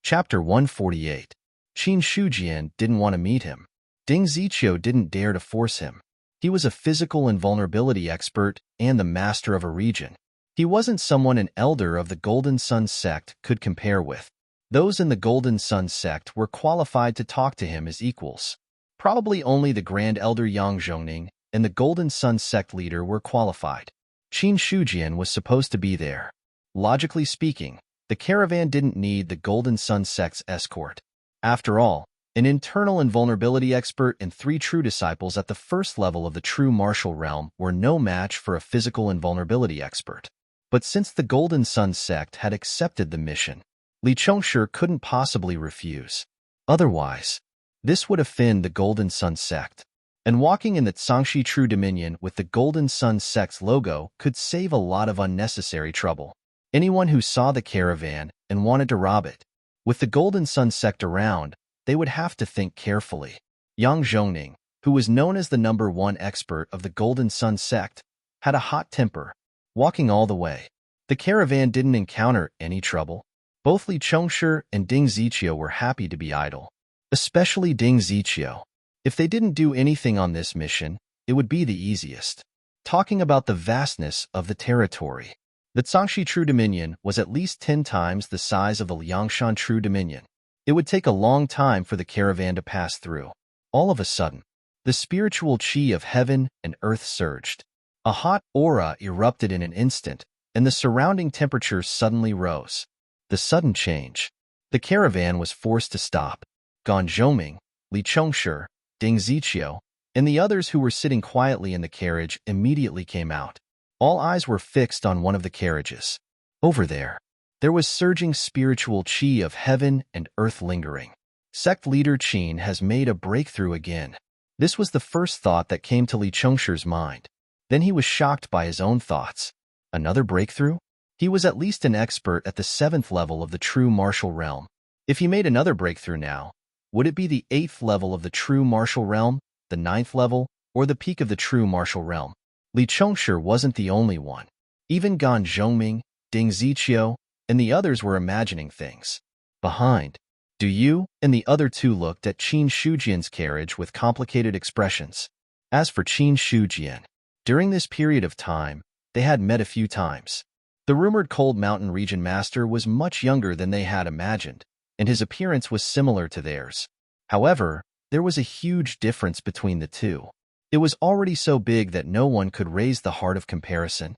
Chapter 148. Qin Shujian didn't want to meet him. Ding Ziqiu didn't dare to force him. He was a physical invulnerability expert and the master of a region. He wasn't someone an elder of the Golden Sun sect could compare with. Those in the Golden Sun sect were qualified to talk to him as equals. Probably only the Grand Elder Yang Zhongning and the Golden Sun sect leader were qualified. Qin Shujian was supposed to be there. Logically speaking, the caravan didn't need the Golden Sun sect's escort. After all, an internal invulnerability expert and 3 true disciples at the first level of the true martial realm were no match for a physical invulnerability expert. But since the Golden Sun sect had accepted the mission, Li Chongshi couldn't possibly refuse. Otherwise, this would offend the Golden Sun sect. And walking in the Zhangxi True Dominion with the Golden Sun sect's logo could save a lot of unnecessary trouble. Anyone who saw the caravan and wanted to rob it, with the Golden Sun sect around, they would have to think carefully. Yang Zhongning, who was known as the #1 expert of the Golden Sun sect, had a hot temper. Walking all the way, the caravan didn't encounter any trouble. Both Li Chongshi and Ding Ziqiu were happy to be idle. Especially Ding Ziqiu. If they didn't do anything on this mission, it would be the easiest. Talking about the vastness of the territory. The Zhangxi True Dominion was at least 10 times the size of the Liangshan True Dominion. It would take a long time for the caravan to pass through. All of a sudden, the spiritual qi of heaven and earth surged. A hot aura erupted in an instant, and the surrounding temperature suddenly rose. The sudden change. The caravan was forced to stop. Gan Zhoming, Li Chongshi, Ding Ziqiu, and the others who were sitting quietly in the carriage immediately came out. All eyes were fixed on one of the carriages. Over there was surging spiritual qi of heaven and earth lingering. Sect leader Qin has made a breakthrough again. This was the first thought that came to Li Chongshi's mind. Then he was shocked by his own thoughts. Another breakthrough? He was at least an expert at the 7th level of the true martial realm. If he made another breakthrough now, would it be the 8th level of the true martial realm, the 9th level, or the peak of the true martial realm? Li Chongshi wasn't the only one. Even Gan Zhongming, Ding Ziqiu, and the others were imagining things. Behind, Du Yu and the other 2 looked at Qin Shujian's carriage with complicated expressions. As for Qin Shujian, during this period of time, they had met a few times. The rumored Cold Mountain region master was much younger than they had imagined, and his appearance was similar to theirs. However, there was a huge difference between the 2. It was already so big that no one could raise the heart of comparison.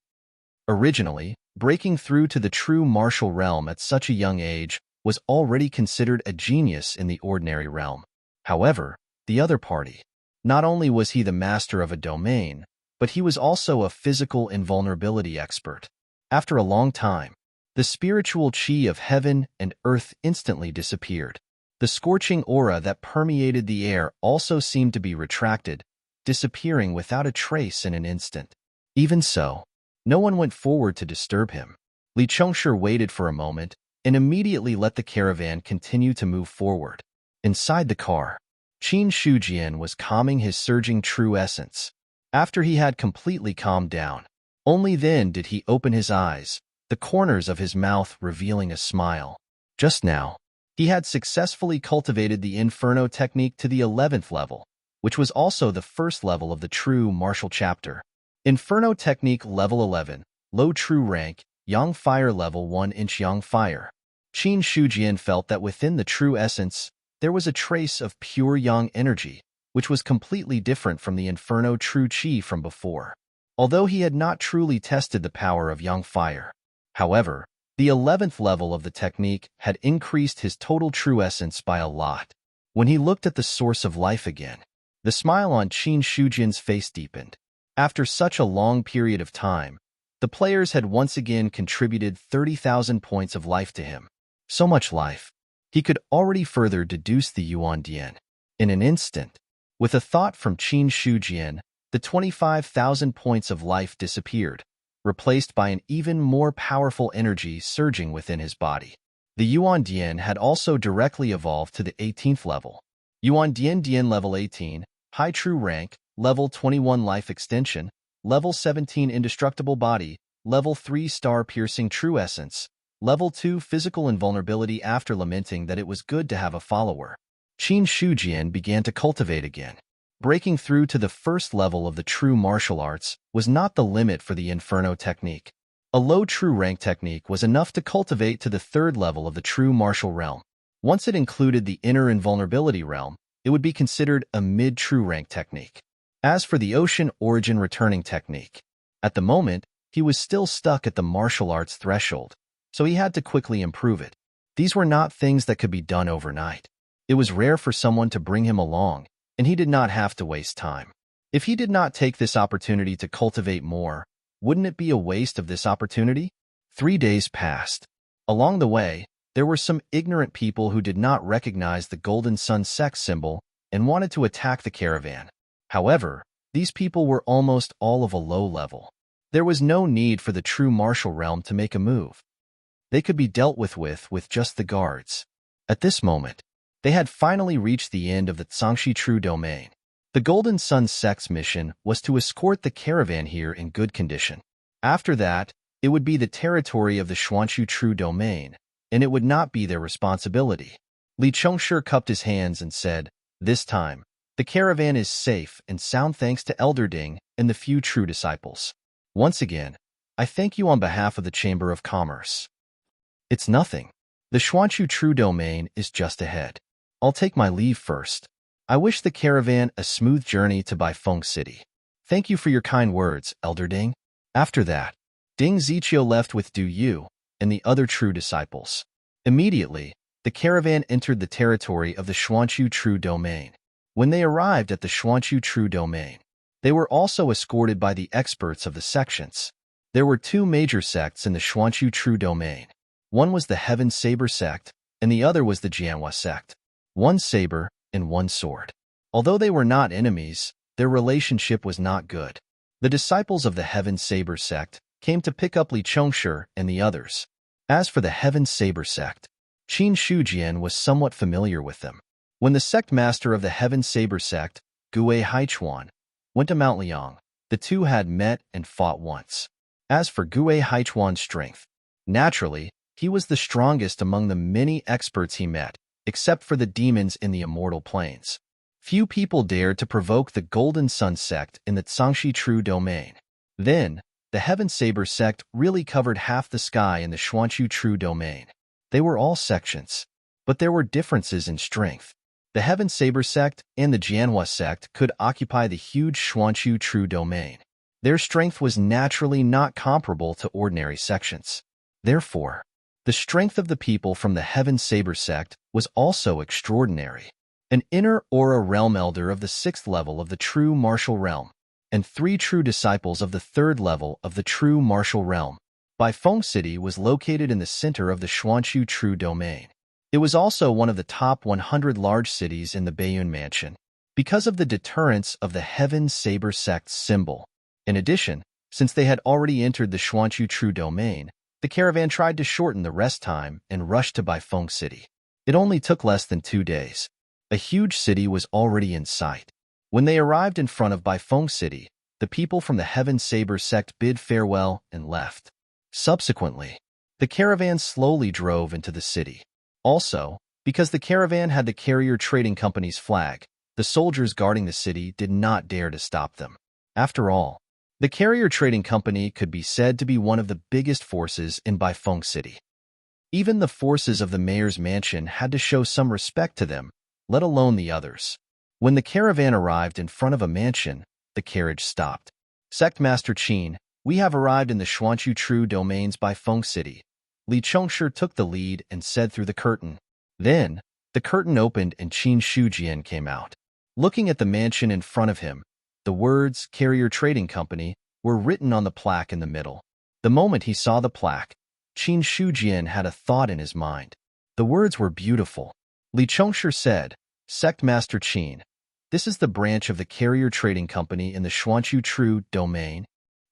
Originally, breaking through to the true martial realm at such a young age was already considered a genius in the ordinary realm. However, the other party. Not only was he the master of a domain, but he was also a physical invulnerability expert. After a long time, the spiritual qi of heaven and earth instantly disappeared. The scorching aura that permeated the air also seemed to be retracted, disappearing without a trace in an instant. Even so, no one went forward to disturb him. Li Chongshi waited for a moment and immediately let the caravan continue to move forward. Inside the car, Qin Shujian was calming his surging true essence. After he had completely calmed down, only then did he open his eyes, the corners of his mouth revealing a smile. Just now, he had successfully cultivated the Inferno technique to the 11th level, which was also the first level of the true martial chapter. Inferno technique level 11, low true rank, Yang Fire level 1 inch Yang Fire. Qin Shujian felt that within the true essence, there was a trace of pure Yang energy, which was completely different from the Inferno true qi from before. Although he had not truly tested the power of Yang Fire. However, the 11th level of the technique had increased his total true essence by a lot. When he looked at the source of life again, the smile on Qin Shujian's face deepened. After such a long period of time, the players had once again contributed 30,000 points of life to him. So much life. He could already further deduce the Yuan Dian. In an instant, with a thought from Qin Shujian, the 25,000 points of life disappeared, replaced by an even more powerful energy surging within his body. The Yuan Dian had also directly evolved to the 18th level. Yuan Dian level 18, high true rank, level 21 life extension, level 17 indestructible body, level 3 star piercing true essence, Level 2 Physical Invulnerability. After lamenting that it was good to have a follower, Qin Shujian began to cultivate again. Breaking through to the first level of the true martial arts was not the limit for the Inferno technique. A low true rank technique was enough to cultivate to the third level of the true martial realm. Once it included the inner invulnerability realm, it would be considered a mid-true rank technique. As for the ocean origin returning technique, at the moment, he was still stuck at the martial arts threshold, so he had to quickly improve it. These were not things that could be done overnight. It was rare for someone to bring him along, and he did not have to waste time. If he did not take this opportunity to cultivate more, wouldn't it be a waste of this opportunity? 3 days passed. Along the way, there were some ignorant people who did not recognize the Golden Sun sect symbol and wanted to attack the caravan. However, these people were almost all of a low level. There was no need for the true martial realm to make a move. They could be dealt with just the guards. At this moment, they had finally reached the end of the Zhangxi True Domain. The Golden Sun sect's mission was to escort the caravan here in good condition. After that, it would be the territory of the Xuanxu True Domain, and it would not be their responsibility. Li Chongshi cupped his hands and said, "This time, the caravan is safe and sound thanks to Elder Ding and the few true disciples. Once again, I thank you on behalf of the Chamber of Commerce." "It's nothing. The Xuanxu True Domain is just ahead. I'll take my leave first. I wish the caravan a smooth journey to Baifeng City." "Thank you for your kind words, Elder Ding." After that, Ding Ziqiu left with Du Yu and the other true disciples. Immediately, the caravan entered the territory of the Xuanxu True Domain. When they arrived at the Xuanxu True Domain, they were also escorted by the experts of the sections. There were 2 major sects in the Xuanxu True Domain. One was the Heaven Saber sect, and the other was the Jianhua sect. 1 saber and 1 sword. Although they were not enemies, their relationship was not good. The disciples of the Heaven Saber sect came to pick up Li Chongshi and the others. As for the Heaven Saber sect, Qin Shujian was somewhat familiar with them. When the sect master of the Heaven Saber sect, Gue Haichuan, went to Mount Liang, the two had met and fought once. As for Gue Haichuan's strength, naturally, he was the strongest among the many experts he met, except for the demons in the immortal planes. Few people dared to provoke the Golden Sun sect in the Zhangxi True Domain. Then, the Heaven Saber sect really covered half the sky in the Xuanxu True Domain. They were all sections, but there were differences in strength. The Heaven Saber sect and the Jianhua sect could occupy the huge Xuanxu True Domain. Their strength was naturally not comparable to ordinary sections. Therefore, the strength of the people from the Heaven Saber sect was also extraordinary. An inner aura realm elder of the 6th level of the true martial realm, and 3 true disciples of the 3rd level of the true martial realm. Baifeng City was located in the center of the Xuanxu True Domain. It was also one of the top 100 large cities in the Baiyun Mansion, because of the deterrence of the Heaven Saber sect's symbol. In addition, since they had already entered the Xuanxu True Domain, the caravan tried to shorten the rest time and rushed to Baifeng City. It only took less than 2 days. A huge city was already in sight. When they arrived in front of Baifeng City, the people from the Heaven Saber sect bid farewell and left. Subsequently, the caravan slowly drove into the city. Also, because the caravan had the carrier trading company's flag, the soldiers guarding the city did not dare to stop them. After all, the carrier trading company could be said to be one of the biggest forces in Baifeng City. Even the forces of the mayor's mansion had to show some respect to them, let alone the others. When the caravan arrived in front of a mansion, the carriage stopped. "Sect Master Qin, we have arrived in the Xuanxu True Domains Baifeng City." Li Chongshi took the lead and said through the curtain. Then, the curtain opened and Qin Shujian came out. Looking at the mansion in front of him, the words Carrier Trading Company were written on the plaque in the middle. The moment he saw the plaque, Qin Shujian had a thought in his mind. The words were beautiful. Li Chongshi said, "Sect Master Qin, this is the branch of the Carrier Trading Company in the Xuanxu True Domain.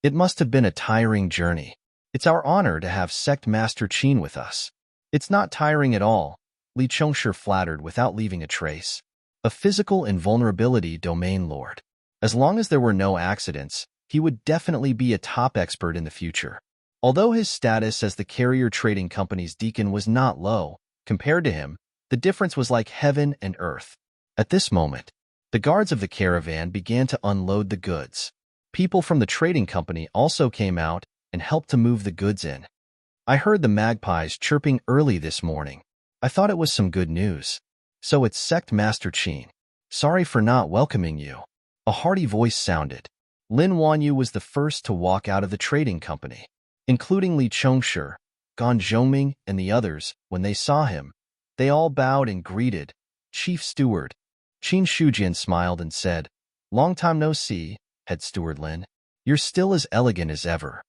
It must have been a tiring journey. It's our honor to have Sect Master Qin with us." "It's not tiring at all," Li Chongshi flattered without leaving a trace. A physical invulnerability domain lord. As long as there were no accidents, he would definitely be a top expert in the future. Although his status as the carrier trading company's deacon was not low, compared to him, the difference was like heaven and earth. At this moment, the guards of the caravan began to unload the goods. People from the trading company also came out and helped to move the goods in. I heard the magpies chirping early this morning. I thought it was some good news. So it's Sect Master Qin. Sorry for not welcoming you. A hearty voice sounded. Lin Wanyu was the first to walk out of the trading company, including Li Chongshi, Gan Zhongming, and the others. When they saw him, they all bowed and greeted. Chief Steward. Qin Shujian smiled and said, "Long time no see, Head Steward Lin. You're still as elegant as ever.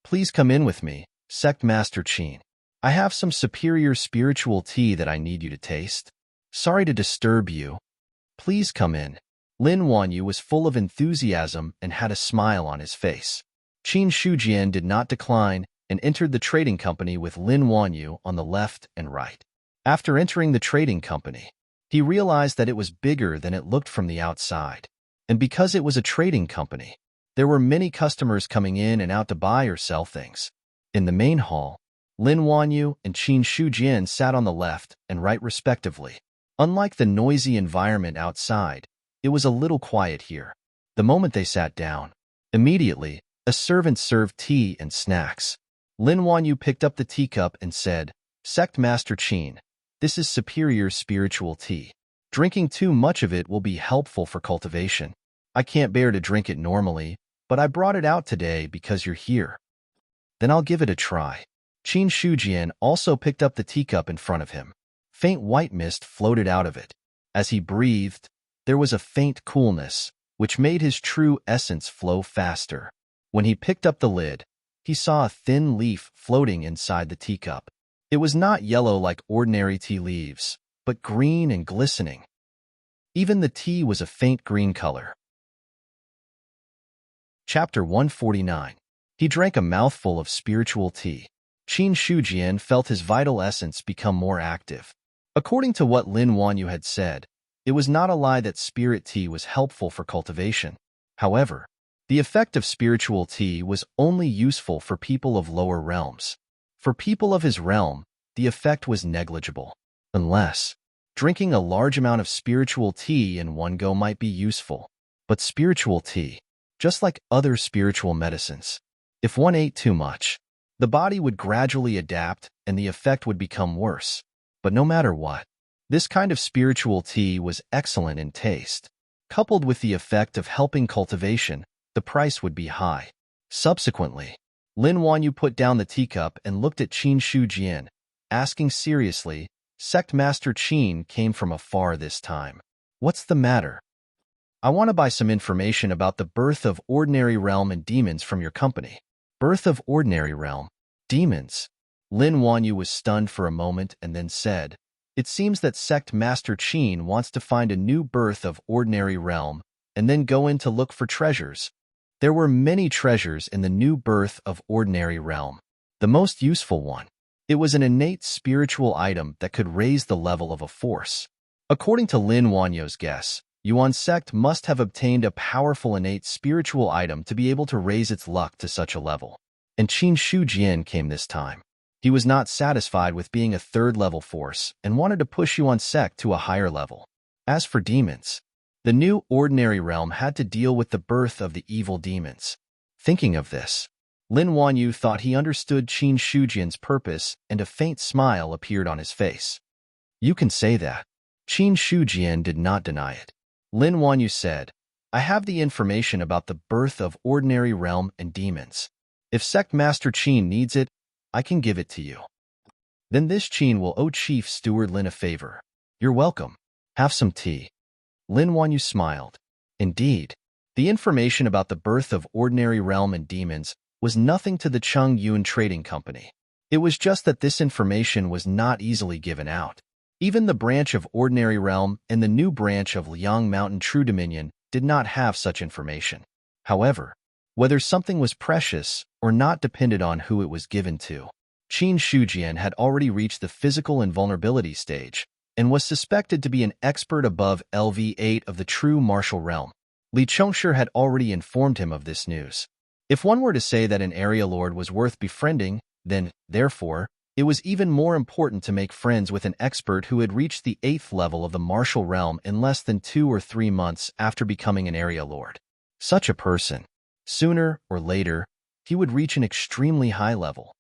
Please come in with me, Sect Master Qin. I have some superior spiritual tea that I need you to taste. Sorry to disturb you. Please come in." Lin Wanyu was full of enthusiasm and had a smile on his face. Qin Shujian did not decline and entered the trading company with Lin Wanyu on the left and right. After entering the trading company, he realized that it was bigger than it looked from the outside. And because it was a trading company, there were many customers coming in and out to buy or sell things. In the main hall, Lin Wanyu and Qin Shujian sat on the left and right respectively. Unlike the noisy environment outside, it was a little quiet here. The moment they sat down, immediately, a servant served tea and snacks. Lin Wanyu picked up the teacup and said, "Sect Master Qin, this is superior spiritual tea. Drinking too much of it will be helpful for cultivation. I can't bear to drink it normally, but I brought it out today because you're here. Then I'll give it a try." Qin Shujian also picked up the teacup in front of him. Faint white mist floated out of it. As he breathed, there was a faint coolness, which made his true essence flow faster. When he picked up the lid, he saw a thin leaf floating inside the teacup. It was not yellow like ordinary tea leaves, but green and glistening. Even the tea was a faint green color. Chapter 149. He drank a mouthful of spiritual tea. Qin Shujian felt his vital essence become more active. According to what Lin Wanyu had said, it was not a lie that spirit tea was helpful for cultivation. However, the effect of spiritual tea was only useful for people of lower realms. For people of his realm, the effect was negligible. Unless, drinking a large amount of spiritual tea in one go might be useful. But spiritual tea, just like other spiritual medicines, if one ate too much, the body would gradually adapt and the effect would become worse. But no matter what, this kind of spiritual tea was excellent in taste. Coupled with the effect of helping cultivation, the price would be high. Subsequently, Lin Wanyu put down the teacup and looked at Qin Shujian, asking seriously, "Sect Master Qin came from afar this time. What's the matter?" "I want to buy some information about the birth of ordinary realm and demons from your company." Birth of ordinary realm? Demons? Lin Wanyu was stunned for a moment and then said, "It seems that Sect Master Qin wants to find a new birth of ordinary realm and then go in to look for treasures." There were many treasures in the new birth of ordinary realm. The most useful one. It was an innate spiritual item that could raise the level of a force. According to Lin Wanyu's guess, Yuan sect must have obtained a powerful innate spiritual item to be able to raise its luck to such a level. And Qin Shujian came this time. He was not satisfied with being a third-level force and wanted to push Yuan sect to a higher level. As for demons, the new ordinary realm had to deal with the birth of the evil demons. Thinking of this, Lin Wanyu thought he understood Qin Shujian's purpose and a faint smile appeared on his face. "You can say that." Qin Shujian did not deny it. Lin Wanyu said, "I have the information about the birth of ordinary realm and demons. If Sect Master Qin needs it, I can give it to you." "Then this Qin will owe Chief Steward Lin a favor." "You're welcome. Have some tea." Lin Wanyu smiled. Indeed, the information about the birth of ordinary realm and demons was nothing to the Chung Yun Trading Company. It was just that this information was not easily given out. Even the branch of Ordinary Realm and the new branch of Liang Mountain True Dominion did not have such information. However, whether something was precious or not depended on who it was given to. Qin Shujian had already reached the physical invulnerability stage and was suspected to be an expert above LV8 of the true martial realm. Li Chongshi had already informed him of this news. If one were to say that an area lord was worth befriending, then, therefore, it was even more important to make friends with an expert who had reached the 8th level of the martial realm in less than 2 or 3 months after becoming an area lord. Such a person, sooner or later, he would reach an extremely high level.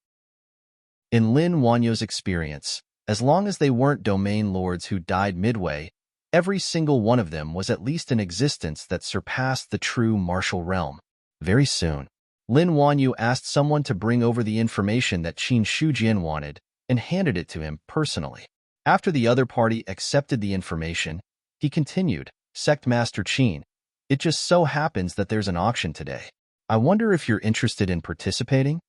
In Lin Wanyo's experience, as long as they weren't domain lords who died midway, every single one of them was at least an existence that surpassed the true martial realm. Very soon, Lin Wanyu asked someone to bring over the information that Qin Shujian wanted and handed it to him personally. After the other party accepted the information, he continued, "Sect Master Qin, it just so happens that there's an auction today. I wonder if you're interested in participating?"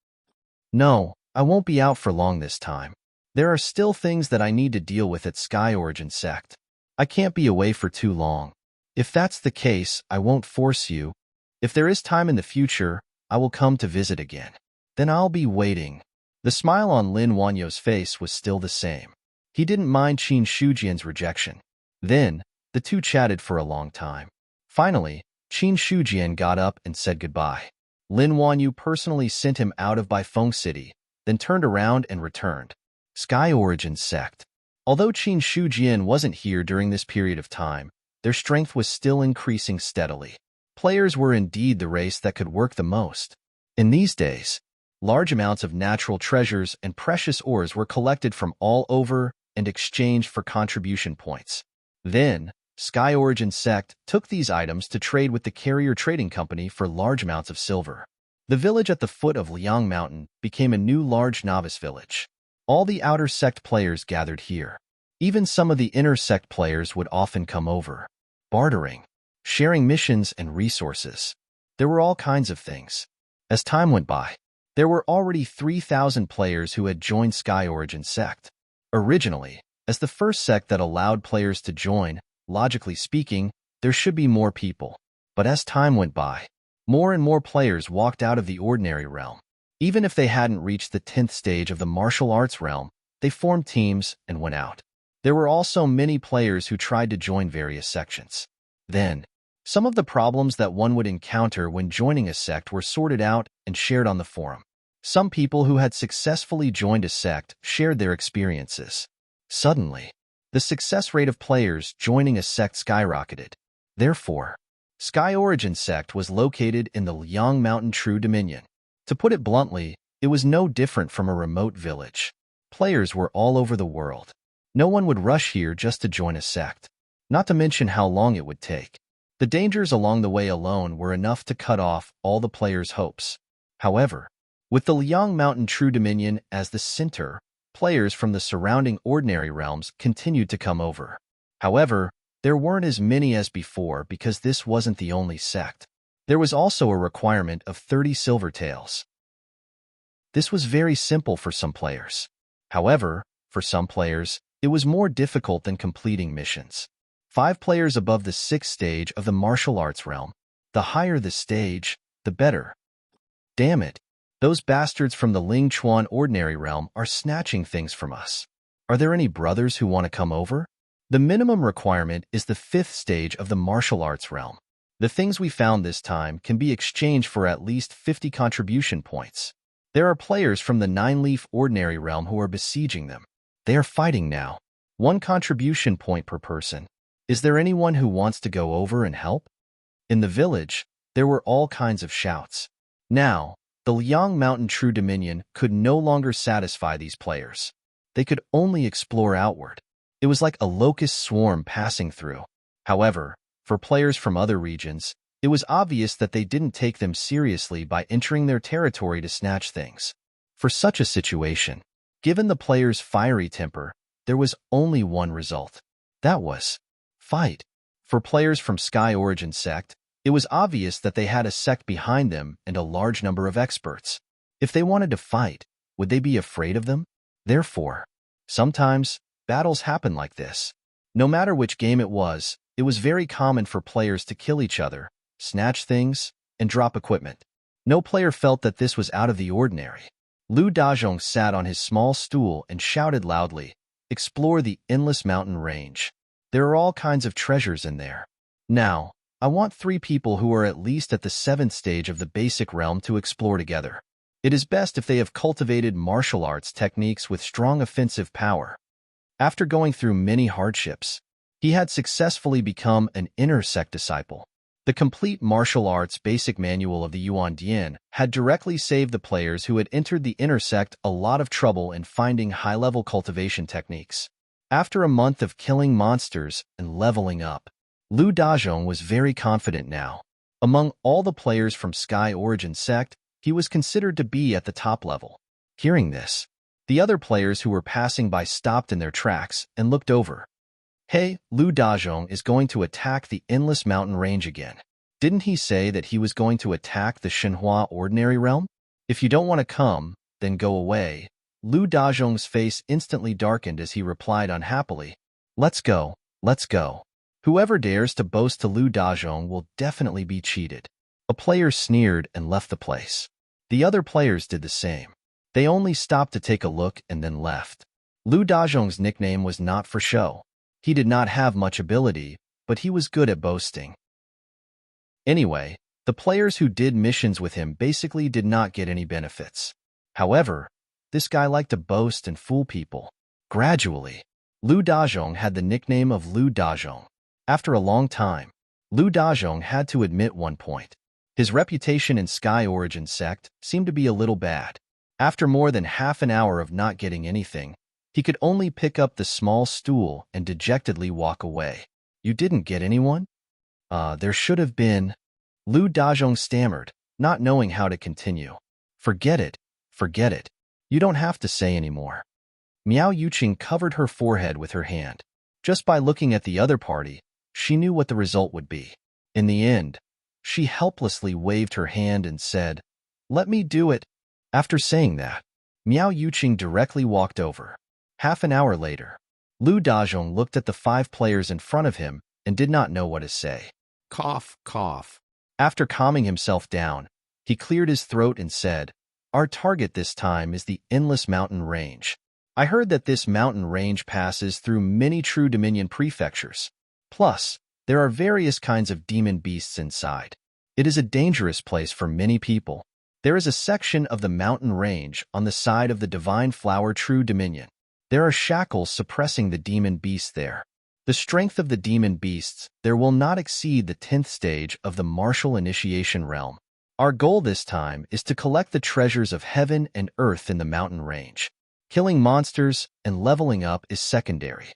"No, I won't be out for long this time. There are still things that I need to deal with at Sky Origin Sect. I can't be away for too long. If that's the case, I won't force you. If there is time in the future, I will come to visit again. Then I'll be waiting." The smile on Lin Wanyo's face was still the same. He didn't mind Qin Shujian's rejection. Then, the two chatted for a long time. Finally, Qin Shujian got up and said goodbye. Lin Wanyu personally sent him out of Baifeng City, then turned around and returned. Sky Origin Sect. Although Qin Shujian wasn't here during this period of time, their strength was still increasing steadily. Players were indeed the race that could work the most. In these days, large amounts of natural treasures and precious ores were collected from all over and exchanged for contribution points. Then, Sky Origin Sect took these items to trade with the Carrier Trading Company for large amounts of silver. The village at the foot of Liang Mountain became a new large novice village. All the outer sect players gathered here. Even some of the inner sect players would often come over, bartering, sharing missions and resources. There were all kinds of things. As time went by, there were already 3,000 players who had joined Sky Origin Sect. Originally, as the first sect that allowed players to join, logically speaking, there should be more people. But as time went by, more and more players walked out of the ordinary realm. Even if they hadn't reached the 10th stage of the martial arts realm, they formed teams and went out. There were also many players who tried to join various sections. Then, some of the problems that one would encounter when joining a sect were sorted out and shared on the forum. Some people who had successfully joined a sect shared their experiences. Suddenly, the success rate of players joining a sect skyrocketed. Therefore, Sky Origin Sect was located in the Liang Mountain True Dominion. To put it bluntly, it was no different from a remote village. Players were all over the world. No one would rush here just to join a sect, not to mention how long it would take. The dangers along the way alone were enough to cut off all the players' hopes. However, with the Liang Mountain True Dominion as the center, players from the surrounding ordinary realms continued to come over. However, there weren't as many as before because this wasn't the only sect. There was also a requirement of 30 silver taels. This was very simple for some players. However, for some players, it was more difficult than completing missions. 5 players above the 6th stage of the martial arts realm. The higher the stage, the better. Damn it, those bastards from the Ling Chuan ordinary realm are snatching things from us. Are there any brothers who want to come over? The minimum requirement is the 5th stage of the martial arts realm. The things we found this time can be exchanged for at least 50 contribution points. There are players from the 9-leaf ordinary realm who are besieging them. They are fighting now. 1 contribution point per person. Is there anyone who wants to go over and help? In the village, there were all kinds of shouts. Now, the Liang Mountain True Dominion could no longer satisfy these players. They could only explore outward. It was like a locust swarm passing through. However, for players from other regions, it was obvious that they didn't take them seriously by entering their territory to snatch things. For such a situation, given the players' fiery temper, there was only one result. That was fight. For players from Sky Origin Sect, it was obvious that they had a sect behind them and a large number of experts. If they wanted to fight, would they be afraid of them? Therefore, sometimes, battles happen like this. No matter which game it was very common for players to kill each other, snatch things, and drop equipment. No player felt that this was out of the ordinary. Lu Dazhong sat on his small stool and shouted loudly, "Explore the endless mountain range. There are all kinds of treasures in there. Now, I want 3 people who are at least at the 7th stage of the basic realm to explore together. It is best if they have cultivated martial arts techniques with strong offensive power. After going through many hardships, he had successfully become an inner sect disciple. The complete martial arts basic manual of the Yuan Dian had directly saved the players who had entered the inner sect a lot of trouble in finding high-level cultivation techniques. After a month of killing monsters and leveling up, Lu Dazhong was very confident now. Among all the players from Sky Origin Sect, he was considered to be at the top level. Hearing this, the other players who were passing by stopped in their tracks and looked over. Hey, Lu Dazhong is going to attack the Endless Mountain Range again. Didn't he say that he was going to attack the Shenhua Ordinary Realm? If you don't want to come, then go away. Lu Dazhong's face instantly darkened as he replied unhappily. Let's go, let's go. Whoever dares to boast to Lu Dazhong will definitely be cheated. A player sneered and left the place. The other players did the same. They only stopped to take a look and then left. Lu Dazhong's nickname was not for show. He did not have much ability, but he was good at boasting. Anyway, the players who did missions with him basically did not get any benefits. However, this guy liked to boast and fool people. Gradually, Lu Dazhong had the nickname of Lu Dazhong. After a long time, Lu Dazhong had to admit one point. His reputation in Sky Origin Sect seemed to be a little bad. After more than half an hour of not getting anything, he could only pick up the small stool and dejectedly walk away. You didn't get anyone? There should have been. Lu Dazhong stammered, not knowing how to continue. Forget it, forget it. You don't have to say anymore. Miao Yuqing covered her forehead with her hand. Just by looking at the other party, she knew what the result would be. In the end, she helplessly waved her hand and said, "Let me do it." After saying that, Miao Yuqing directly walked over. Half an hour later, Lu Dazhong looked at the 5 players in front of him and did not know what to say. Cough, cough. After calming himself down, he cleared his throat and said, "Our target this time is the Endless Mountain Range. I heard that this mountain range passes through many true Dominion prefectures. Plus, there are various kinds of demon beasts inside. It is a dangerous place for many people. There is a section of the mountain range on the side of the Divine Flower True Dominion. There are shackles suppressing the demon beasts there. The strength of the demon beasts there will not exceed the 10th stage of the martial initiation realm. Our goal this time is to collect the treasures of heaven and earth in the mountain range. Killing monsters and leveling up is secondary."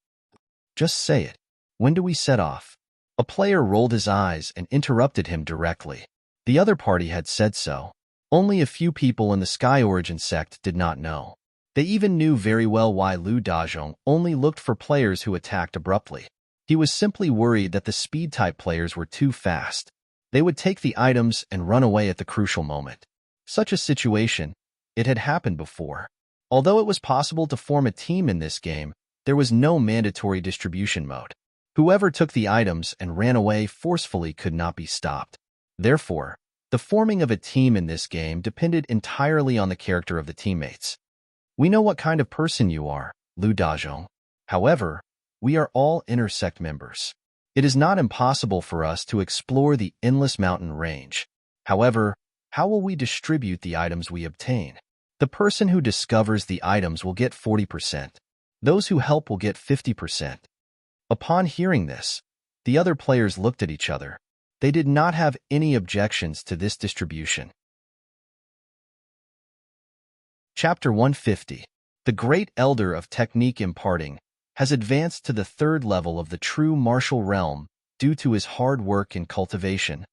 "Just say it. When do we set off?" A player rolled his eyes and interrupted him directly. The other party had said so. Only a few people in the Sky Origin Sect did not know. They even knew very well why Lu Dazhong only looked for players who attacked abruptly. He was simply worried that the speed-type players were too fast. They would take the items and run away at the crucial moment. Such a situation, it had happened before. Although it was possible to form a team in this game, there was no mandatory distribution mode. Whoever took the items and ran away forcefully could not be stopped. Therefore, the forming of a team in this game depended entirely on the character of the teammates. "We know what kind of person you are, Lu Dazhong. However, we are all inner sect members. It is not impossible for us to explore the Endless Mountain Range. However, how will we distribute the items we obtain? The person who discovers the items will get 40%. Those who help will get 50%. Upon hearing this, the other players looked at each other. They did not have any objections to this distribution. Chapter 150. The Great Elder of Technique Imparting has advanced to the 3rd level of the true martial realm due to his hard work and cultivation.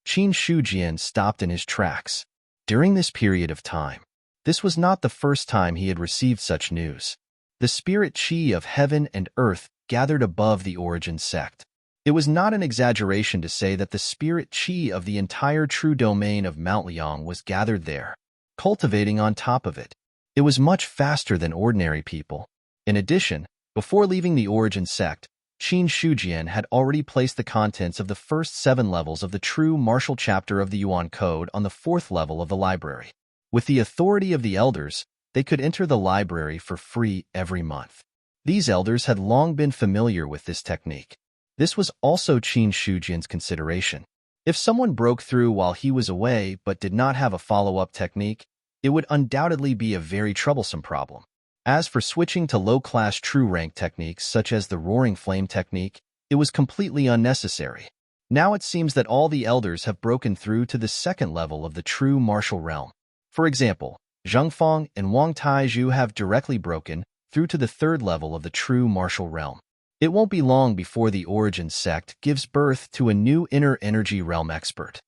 Qin Shujian stopped in his tracks. During this period of time, this was not the first time he had received such news. The spirit qi of heaven and earth gathered above the Origin Sect. It was not an exaggeration to say that the spirit qi of the entire true domain of Mount Liang was gathered there, cultivating on top of it. It was much faster than ordinary people. In addition, before leaving the Origin Sect, Qin Shujian had already placed the contents of the first 7 levels of the true martial chapter of the Yuan Code on the 4th level of the library. With the authority of the elders, they could enter the library for free every month. These elders had long been familiar with this technique. This was also Qin Shujian's consideration. If someone broke through while he was away but did not have a follow-up technique, it would undoubtedly be a very troublesome problem. As for switching to low-class true rank techniques such as the Roaring Flame technique, it was completely unnecessary. Now it seems that all the elders have broken through to the second level of the true martial realm. For example, Zheng Feng and Wang Taizhu have directly broken through to the third level of the true martial realm. It won't be long before the Origin sect gives birth to a new inner energy realm expert.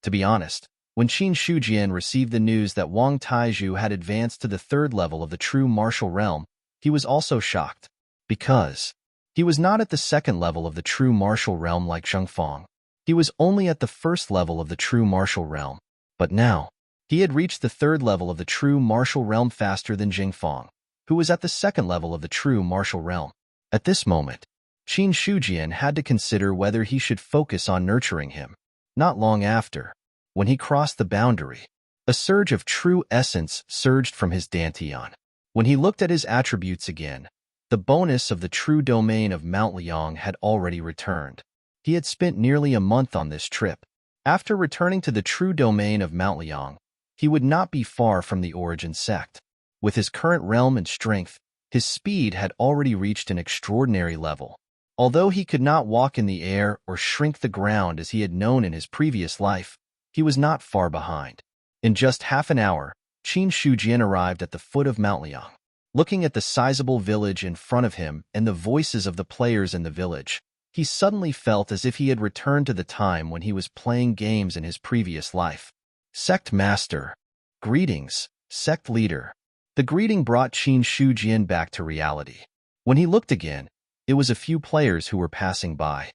To be honest, when Qin Shujian received the news that Wang Taizhu had advanced to the third level of the true martial realm, he was also shocked. Because he was not at the second level of the true martial realm like Zheng Feng. He was only at the first level of the true martial realm. But now, he had reached the third level of the true martial realm faster than Zheng Feng, who was at the second level of the true martial realm. At this moment, Qin Shujian had to consider whether he should focus on nurturing him. Not long after, when he crossed the boundary, a surge of true essence surged from his dantian. When he looked at his attributes again, the bonus of the true domain of Mount Liang had already returned. He had spent nearly a month on this trip. After returning to the true domain of Mount Liang, he would not be far from the Origin sect. With his current realm and strength, his speed had already reached an extraordinary level. Although he could not walk in the air or shrink the ground as he had known in his previous life, he was not far behind. In just half an hour, Qin Shujian arrived at the foot of Mount Liang. Looking at the sizable village in front of him and the voices of the players in the village, he suddenly felt as if he had returned to the time when he was playing games in his previous life. Sect Master. Greetings, Sect Leader. The greeting brought Qin Shujian back to reality. When he looked again, it was a few players who were passing by.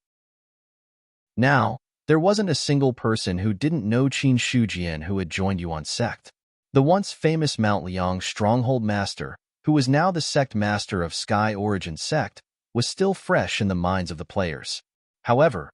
Now, there wasn't a single person who didn't know Qin Shujian who had joined Yuan sect. The once famous Mount Liang stronghold master, who was now the sect master of Sky Origin sect, was still fresh in the minds of the players. However,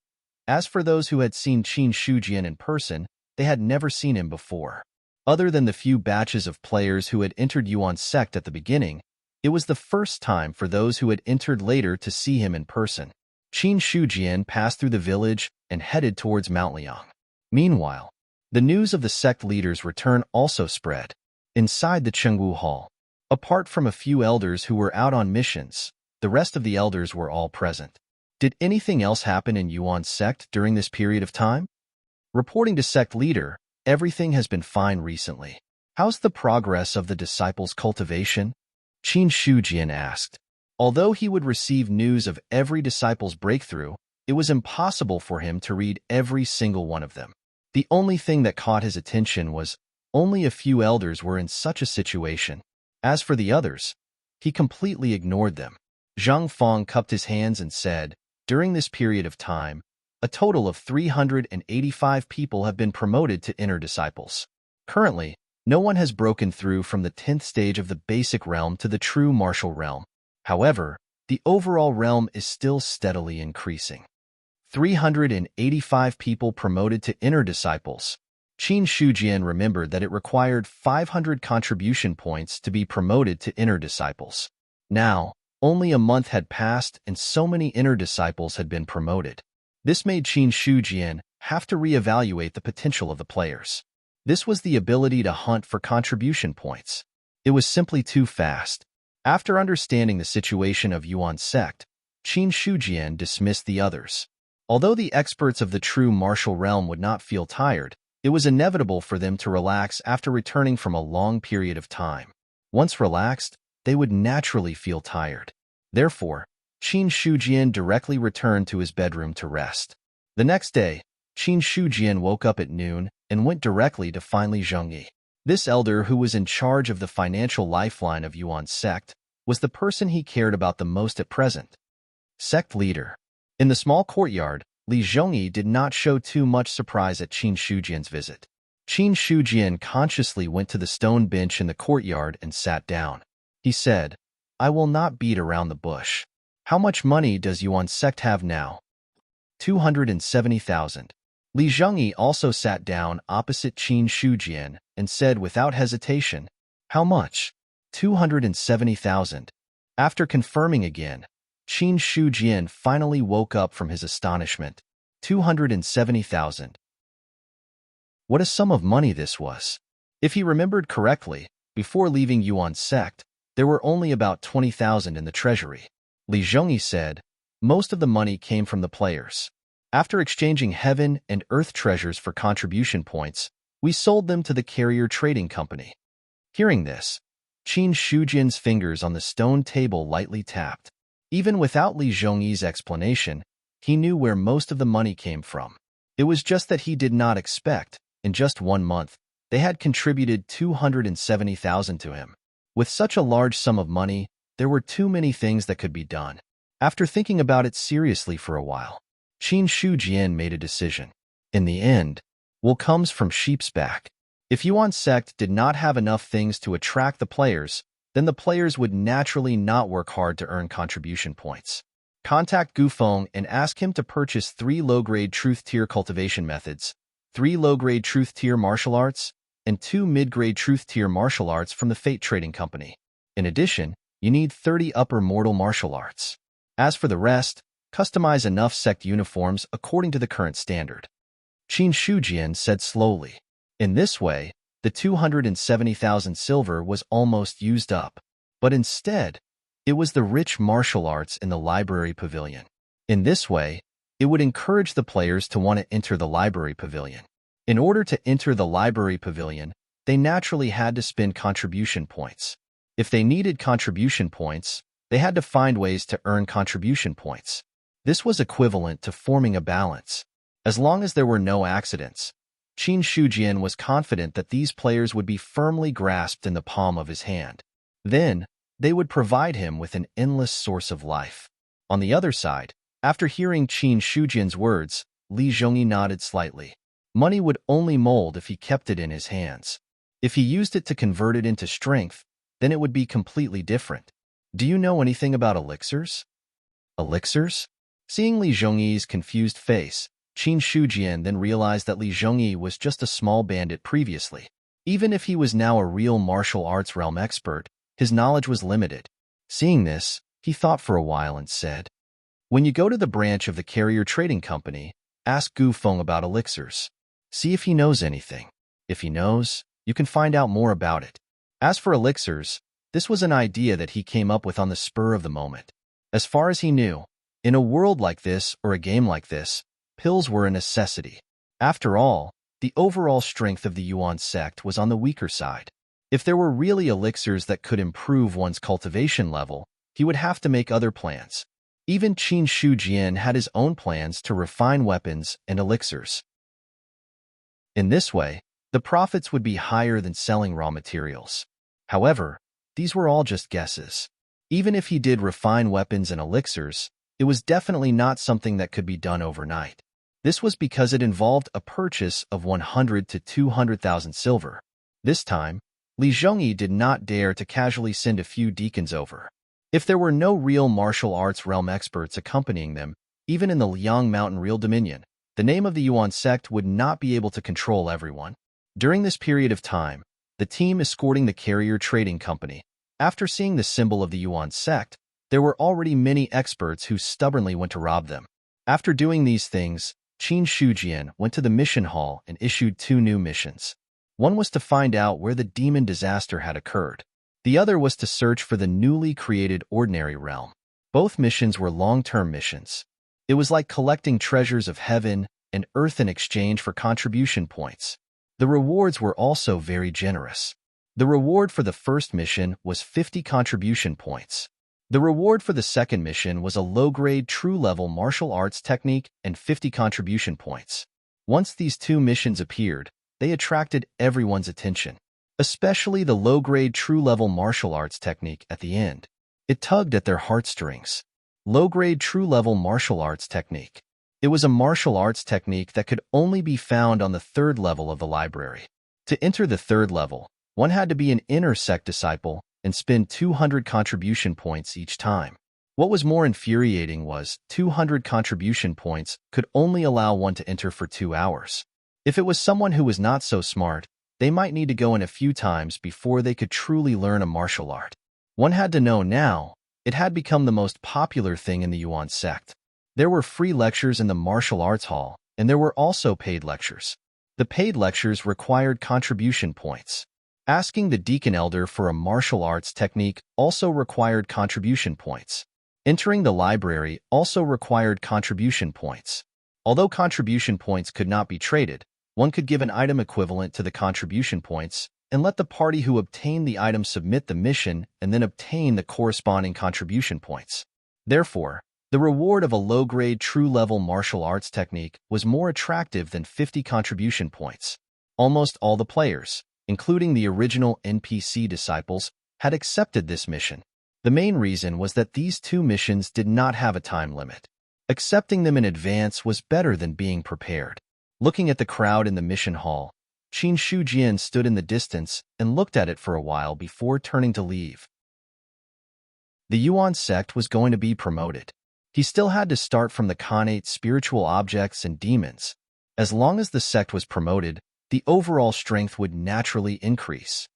as for those who had seen Qin Shujian in person, they had never seen him before. Other than the few batches of players who had entered Yuan sect at the beginning, it was the first time for those who had entered later to see him in person. Qin Shujian passed through the village and headed towards Mount Liang. Meanwhile, the news of the sect leader's return also spread. Inside the Chengwu Hall, apart from a few elders who were out on missions, the rest of the elders were all present. Did anything else happen in Yuan sect during this period of time? Reporting to sect leader, everything has been fine recently. How's the progress of the disciples' cultivation? Qin Shujian asked. Although he would receive news of every disciple's breakthrough, it was impossible for him to read every single one of them. The only thing that caught his attention was only a few elders were in such a situation. As for the others, he completely ignored them. Zheng Feng cupped his hands and said, during this period of time, a total of 385 people have been promoted to inner disciples. Currently, no one has broken through from the 10th stage of the basic realm to the true martial realm. However, the overall realm is still steadily increasing. 385 people promoted to inner disciples. Qin Shujian remembered that it required 500 contribution points to be promoted to inner disciples. Now, only a month had passed and so many inner disciples had been promoted. This made Qin Shujian have to reevaluate the potential of the players. This was the ability to hunt for contribution points. It was simply too fast. After understanding the situation of Yuan sect, Qin Shujian dismissed the others. Although the experts of the true martial realm would not feel tired, it was inevitable for them to relax after returning from a long period of time. Once relaxed, they would naturally feel tired. Therefore, Qin Shujian directly returned to his bedroom to rest. The next day, Qin Shujian woke up at noon and went directly to find Li Zhongyi. This elder, who was in charge of the financial lifeline of Yuan sect, was the person he cared about the most at present. Sect leader. In the small courtyard, Li Zhongyi did not show too much surprise at Qin Shujian's visit. Qin Shujian consciously went to the stone bench in the courtyard and sat down. He said, I will not beat around the bush. How much money does Yuan sect have now? 270,000. Li Zhongyi also sat down opposite Qin Shujian and said without hesitation, How much? 270,000. After confirming again, Qin Shujian finally woke up from his astonishment. 270,000. What a sum of money this was. If he remembered correctly, before leaving Yuan's sect, there were only about 20,000 in the treasury. Li Zhongyi said, most of the money came from the players. After exchanging heaven and earth treasures for contribution points, we sold them to the carrier trading company. Hearing this, Qin Shujian's fingers on the stone table lightly tapped. Even without Li Zhongyi's explanation, he knew where most of the money came from. It was just that he did not expect, in just 1 month, they had contributed 270,000 to him. With such a large sum of money, there were too many things that could be done. After thinking about it seriously for a while, Qin Shujian made a decision. In the end, wool comes from sheep's back. If Yuan's sect did not have enough things to attract the players, then the players would naturally not work hard to earn contribution points. Contact Gu Feng and ask him to purchase 3 low-grade truth tier cultivation methods, 3 low-grade truth tier martial arts, and 2 mid-grade truth tier martial arts from the Fate Trading Company. In addition, you need 30 upper mortal martial arts. As for the rest, customize enough sect uniforms according to the current standard. Qin Shujian said slowly. In this way, the 270,000 silver was almost used up. But instead, it was the rich martial arts in the library pavilion. In this way, it would encourage the players to want to enter the library pavilion. In order to enter the library pavilion, they naturally had to spend contribution points. If they needed contribution points, they had to find ways to earn contribution points. This was equivalent to forming a balance. As long as there were no accidents, Qin Shujian was confident that these players would be firmly grasped in the palm of his hand. Then, they would provide him with an endless source of life. On the other side, after hearing Qin Shujian's words, Li Zhongyi nodded slightly. Money would only mold if he kept it in his hands. If he used it to convert it into strength, then it would be completely different. Do you know anything about elixirs? Elixirs? Seeing Li Zhongyi's confused face, Qin Shujian then realized that Li Zhongyi was just a small bandit previously. Even if he was now a real martial arts realm expert, his knowledge was limited. Seeing this, he thought for a while and said, when you go to the branch of the carrier trading company, ask Gu Feng about elixirs. See if he knows anything. If he knows, you can find out more about it. As for elixirs, this was an idea that he came up with on the spur of the moment. As far as he knew, in a world like this or a game like this, pills were a necessity. After all, the overall strength of the Yuan sect was on the weaker side. If there were really elixirs that could improve one's cultivation level, he would have to make other plans. Even Qin Shujian had his own plans to refine weapons and elixirs. In this way, the profits would be higher than selling raw materials. However, these were all just guesses. Even if he did refine weapons and elixirs, it was definitely not something that could be done overnight. This was because it involved a purchase of 100 to 200,000 silver. This time, Li Zhongyi did not dare to casually send a few deacons over. If there were no real martial arts realm experts accompanying them, even in the Liang Mountain Real Dominion, the name of the Yuan sect would not be able to control everyone. During this period of time, the team escorting the carrier trading company, after seeing the symbol of the Yuan sect, there were already many experts who stubbornly went to rob them. After doing these things, Qin Shujian went to the mission hall and issued 2 new missions. One was to find out where the demon disaster had occurred. The other was to search for the newly created ordinary realm. Both missions were long-term missions. It was like collecting treasures of heaven and earth in exchange for contribution points. The rewards were also very generous. The reward for the first mission was 50 contribution points. The reward for the second mission was a low-grade true-level martial arts technique and 50 contribution points. Once these 2 missions appeared, they attracted everyone's attention, especially the low-grade true-level martial arts technique at the end. It tugged at their heartstrings. Low-grade true-level martial arts technique. It was a martial arts technique that could only be found on the 3rd level of the library. To enter the 3rd level, one had to be an inner sect disciple and spend 200 contribution points each time. What was more infuriating was 200 contribution points could only allow one to enter for 2 hours. If it was someone who was not so smart, they might need to go in a few times before they could truly learn a martial art. One had to know now, It had become the most popular thing in the Yuan sect. There were free lectures in the martial arts hall, and there were also paid lectures. The paid lectures required contribution points. Asking the deacon elder for a martial arts technique also required contribution points. Entering the library also required contribution points. Although contribution points could not be traded, one could give an item equivalent to the contribution points and let the party who obtained the item submit the mission and then obtain the corresponding contribution points. Therefore, the reward of a low-grade true-level martial arts technique was more attractive than 50 contribution points. Almost all the players, including the original NPC disciples, had accepted this mission. The main reason was that these two missions did not have a time limit. Accepting them in advance was better than being prepared. Looking at the crowd in the mission hall, Qin Shujian stood in the distance and looked at it for a while before turning to leave. The Yuan sect was going to be promoted. He still had to start from the Khanate spiritual objects and demons. As long as the sect was promoted, the overall strength would naturally increase.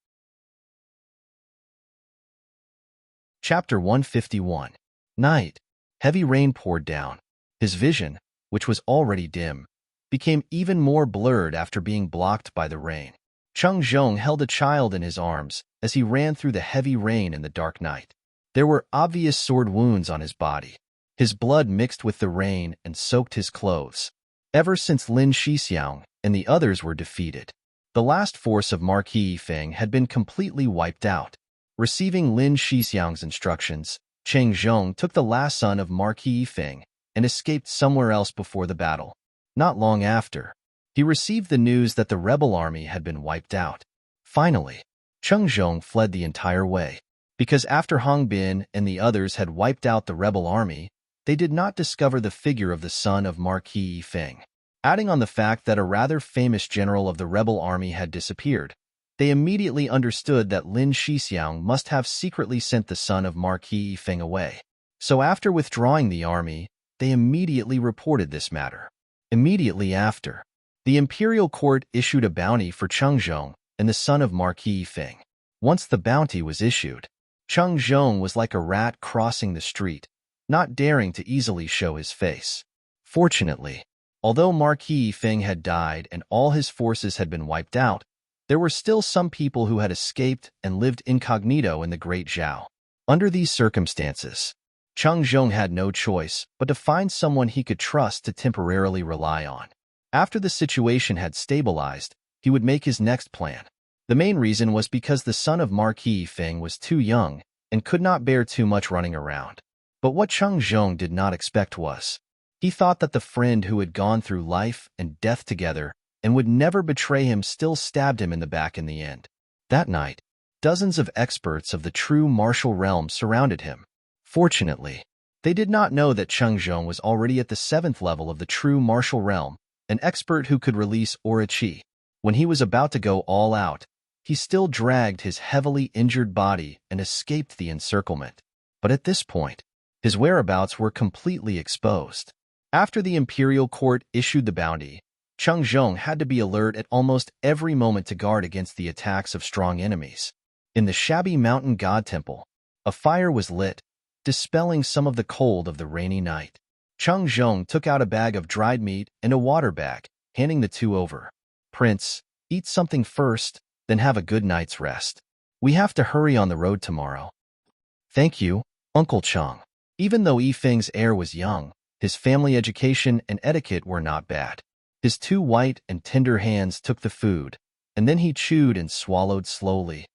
Chapter 151. Night. Heavy rain poured down. His vision, which was already dim, became even more blurred after being blocked by the rain. Cheng Zhong held a child in his arms as he ran through the heavy rain in the dark night. There were obvious sword wounds on his body. His blood mixed with the rain and soaked his clothes. Ever since Lin Shixiang and the others were defeated, the last force of Marquis Yifeng had been completely wiped out. Receiving Lin Shixiang's instructions, Cheng Zhong took the last son of Marquis Yifeng and escaped somewhere else before the battle. Not long after, he received the news that the rebel army had been wiped out. Finally, Cheng Zhong fled the entire way. Because after Hong Bin and the others had wiped out the rebel army, they did not discover the figure of the son of Marquis Yifeng. Adding on the fact that a rather famous general of the rebel army had disappeared, they immediately understood that Lin Shixiang must have secretly sent the son of Marquis Yifeng away. So after withdrawing the army, they immediately reported this matter. Immediately after, the imperial court issued a bounty for Cheng Zhong and the son of Marquis Yifeng. Once the bounty was issued, Cheng Zhong was like a rat crossing the street, not daring to easily show his face. Fortunately, although Marquis Yifeng had died and all his forces had been wiped out, there were still some people who had escaped and lived incognito in the Great Zhao. Under these circumstances, Cheng Zhong had no choice but to find someone he could trust to temporarily rely on. After the situation had stabilized, he would make his next plan. The main reason was because the son of Marquis Yifeng was too young and could not bear too much running around. But what Cheng Zhong did not expect was, he thought that the friend who had gone through life and death together and would never betray him still stabbed him in the back in the end. That night, dozens of experts of the true martial realm surrounded him. Fortunately, they did not know that Cheng Zhong was already at the 7th level of the true martial realm, an expert who could release aura qi. When he was about to go all out, he still dragged his heavily injured body and escaped the encirclement. But at this point, his whereabouts were completely exposed. After the imperial court issued the bounty, Cheng Zhong had to be alert at almost every moment to guard against the attacks of strong enemies. In the shabby mountain god temple, a fire was lit, dispelling some of the cold of the rainy night. Cheng Zhong took out a bag of dried meat and a water bag, handing the two over. "Prince, eat something first, then have a good night's rest. We have to hurry on the road tomorrow." "Thank you, Uncle Cheng." Even though Yifeng's heir was young, his family education and etiquette were not bad. His two white and tender hands took the food, and then he chewed and swallowed slowly.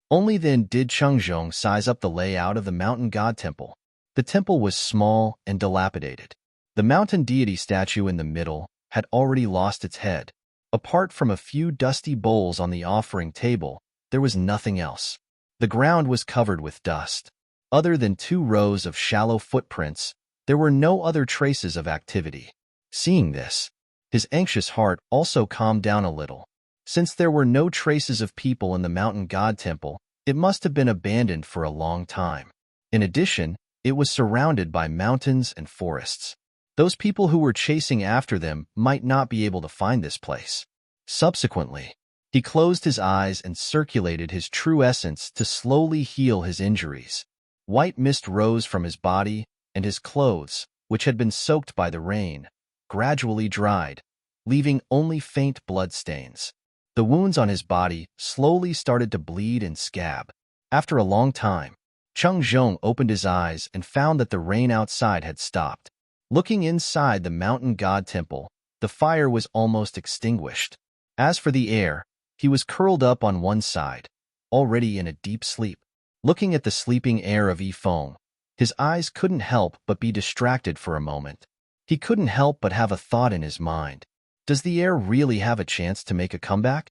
Only then did Cheng Zhong size up the layout of the mountain god temple. The temple was small and dilapidated. The mountain deity statue in the middle had already lost its head. Apart from a few dusty bowls on the offering table, there was nothing else. The ground was covered with dust. Other than 2 rows of shallow footprints, there were no other traces of activity. Seeing this, his anxious heart also calmed down a little. Since there were no traces of people in the mountain god temple, it must have been abandoned for a long time. In addition, it was surrounded by mountains and forests. Those people who were chasing after them might not be able to find this place. Subsequently, he closed his eyes and circulated his true essence to slowly heal his injuries. White mist rose from his body, and his clothes, which had been soaked by the rain, gradually dried, leaving only faint bloodstains. The wounds on his body slowly started to bleed and scab. After a long time, Cheng Zhong opened his eyes and found that the rain outside had stopped. Looking inside the mountain god temple, the fire was almost extinguished. As for the air, he was curled up on one side, already in a deep sleep. Looking at the sleeping air of Yifeng, his eyes couldn't help but be distracted for a moment. He couldn't help but have a thought in his mind. Does the air really have a chance to make a comeback?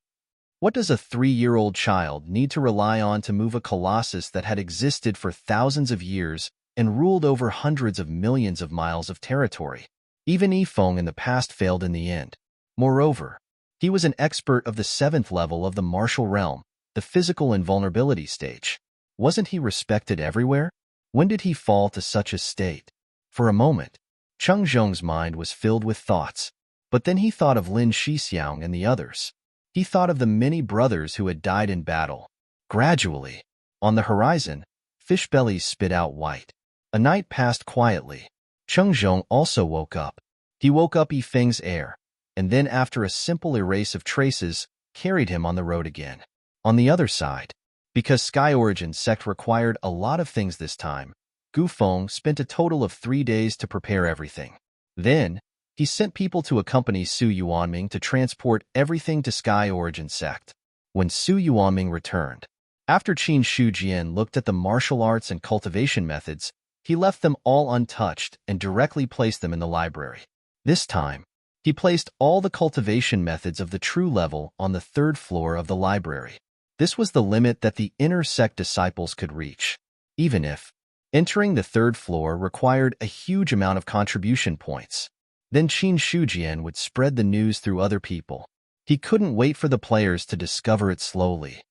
What does a 3-year-old child need to rely on to move a colossus that had existed for thousands of years and ruled over hundreds of millions of miles of territory? Even Yifeng in the past failed in the end. Moreover, he was an expert of the 7th level of the martial realm, the physical invulnerability stage. Wasn't he respected everywhere? When did he fall to such a state? For a moment, Cheng Zhong's mind was filled with thoughts, but then he thought of Lin Shixiang and the others. He thought of the many brothers who had died in battle. Gradually, on the horizon, fish bellies spit out white. A night passed quietly. Cheng Zhong also woke up. He woke up Yifeng's heir, and then after a simple erase of traces, carried him on the road again. On the other side, because Sky Origin sect required a lot of things this time, Gu Feng spent a total of 3 days to prepare everything. Then, he sent people to accompany Su Yuanming to transport everything to Sky Origin sect. When Su Yuanming returned, after Qin Shujian looked at the martial arts and cultivation methods, he left them all untouched and directly placed them in the library. This time, he placed all the cultivation methods of the true level on the 3rd floor of the library. This was the limit that the inner sect disciples could reach, even if entering the 3rd floor required a huge amount of contribution points. Then Qin Shujian would spread the news through other people. He couldn't wait for the players to discover it slowly.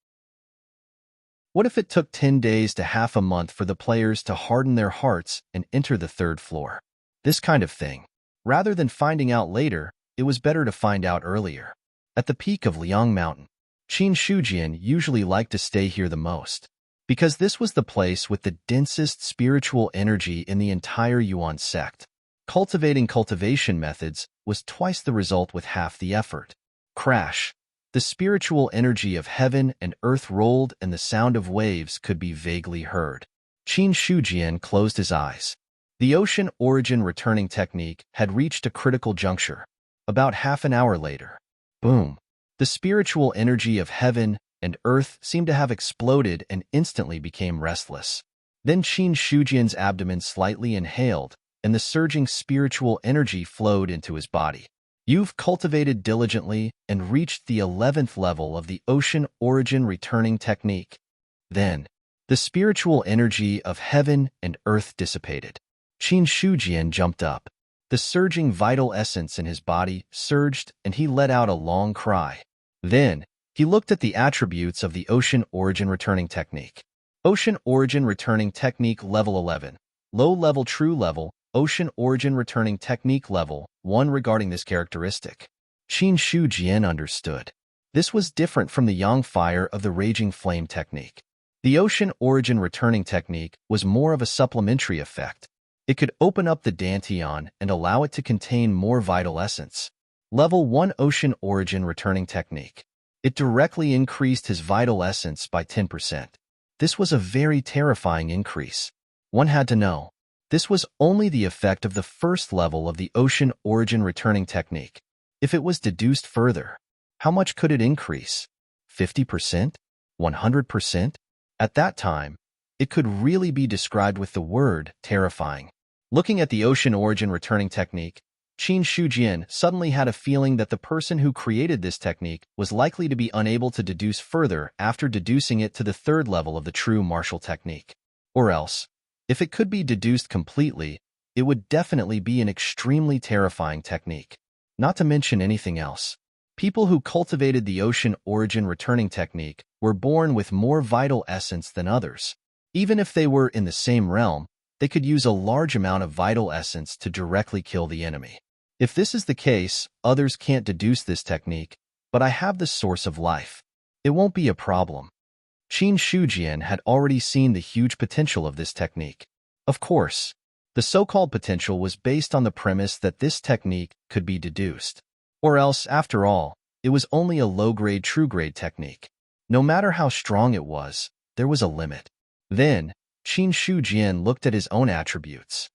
What if it took 10 days to half a month for the players to harden their hearts and enter the 3rd floor? This kind of thing. Rather than finding out later, it was better to find out earlier. At the peak of Liang Mountain, Qin Shujian usually liked to stay here the most, because this was the place with the densest spiritual energy in the entire Yuan sect. Cultivating cultivation methods was twice the result with half the effort. Crash. The spiritual energy of heaven and earth rolled and the sound of waves could be vaguely heard. Qin Shujian closed his eyes. The ocean origin returning technique had reached a critical juncture. About half an hour later, boom. The spiritual energy of heaven and earth seemed to have exploded and instantly became restless. Then Qin Shujian's abdomen slightly inhaled, and the surging spiritual energy flowed into his body. You've cultivated diligently and reached the 11th level of the ocean origin returning technique. Then, the spiritual energy of heaven and earth dissipated. Qin Shujian jumped up. The surging vital essence in his body surged and he let out a long cry. Then, he looked at the attributes of the ocean origin returning technique. Ocean origin returning technique level 11. Low level true level, ocean origin returning technique level 1 regarding this characteristic. Qin Shujian understood. This was different from the yang fire of the raging flame technique. The ocean origin returning technique was more of a supplementary effect. It could open up the dantian and allow it to contain more vital essence. Level 1 ocean origin returning technique. It directly increased his vital essence by 10%. This was a very terrifying increase. One had to know. This was only the effect of the 1st level of the ocean origin returning technique. If it was deduced further, how much could it increase? 50%? 100%? At that time, it could really be described with the word terrifying. Looking at the ocean origin returning technique, Qin Shujian suddenly had a feeling that the person who created this technique was likely to be unable to deduce further after deducing it to the 3rd level of the true martial technique. Or else, if it could be deduced completely, it would definitely be an extremely terrifying technique. Not to mention anything else. People who cultivated the ocean origin returning technique were born with more vital essence than others. Even if they were in the same realm, they could use a large amount of vital essence to directly kill the enemy. If this is the case, others can't deduce this technique, but I have the source of life. It won't be a problem. Qin Shujian had already seen the huge potential of this technique. Of course, the so-called potential was based on the premise that this technique could be deduced. Or else, after all, it was only a low-grade true-grade technique. No matter how strong it was, there was a limit. Then, Qin Shujian looked at his own attributes.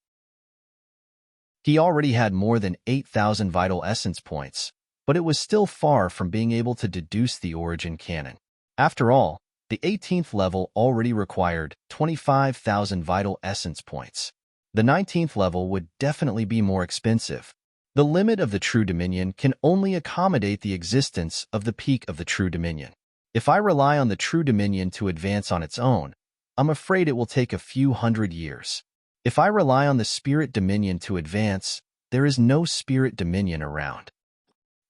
He already had more than 8,000 vital essence points, but it was still far from being able to deduce the origin canon. After all, the 18th level already required 25,000 vital essence points. The 19th level would definitely be more expensive. The limit of the True Dominion can only accommodate the existence of the peak of the True Dominion. If I rely on the True Dominion to advance on its own, I'm afraid it will take a few hundred years. If I rely on the Spirit Dominion to advance, there is no Spirit Dominion around.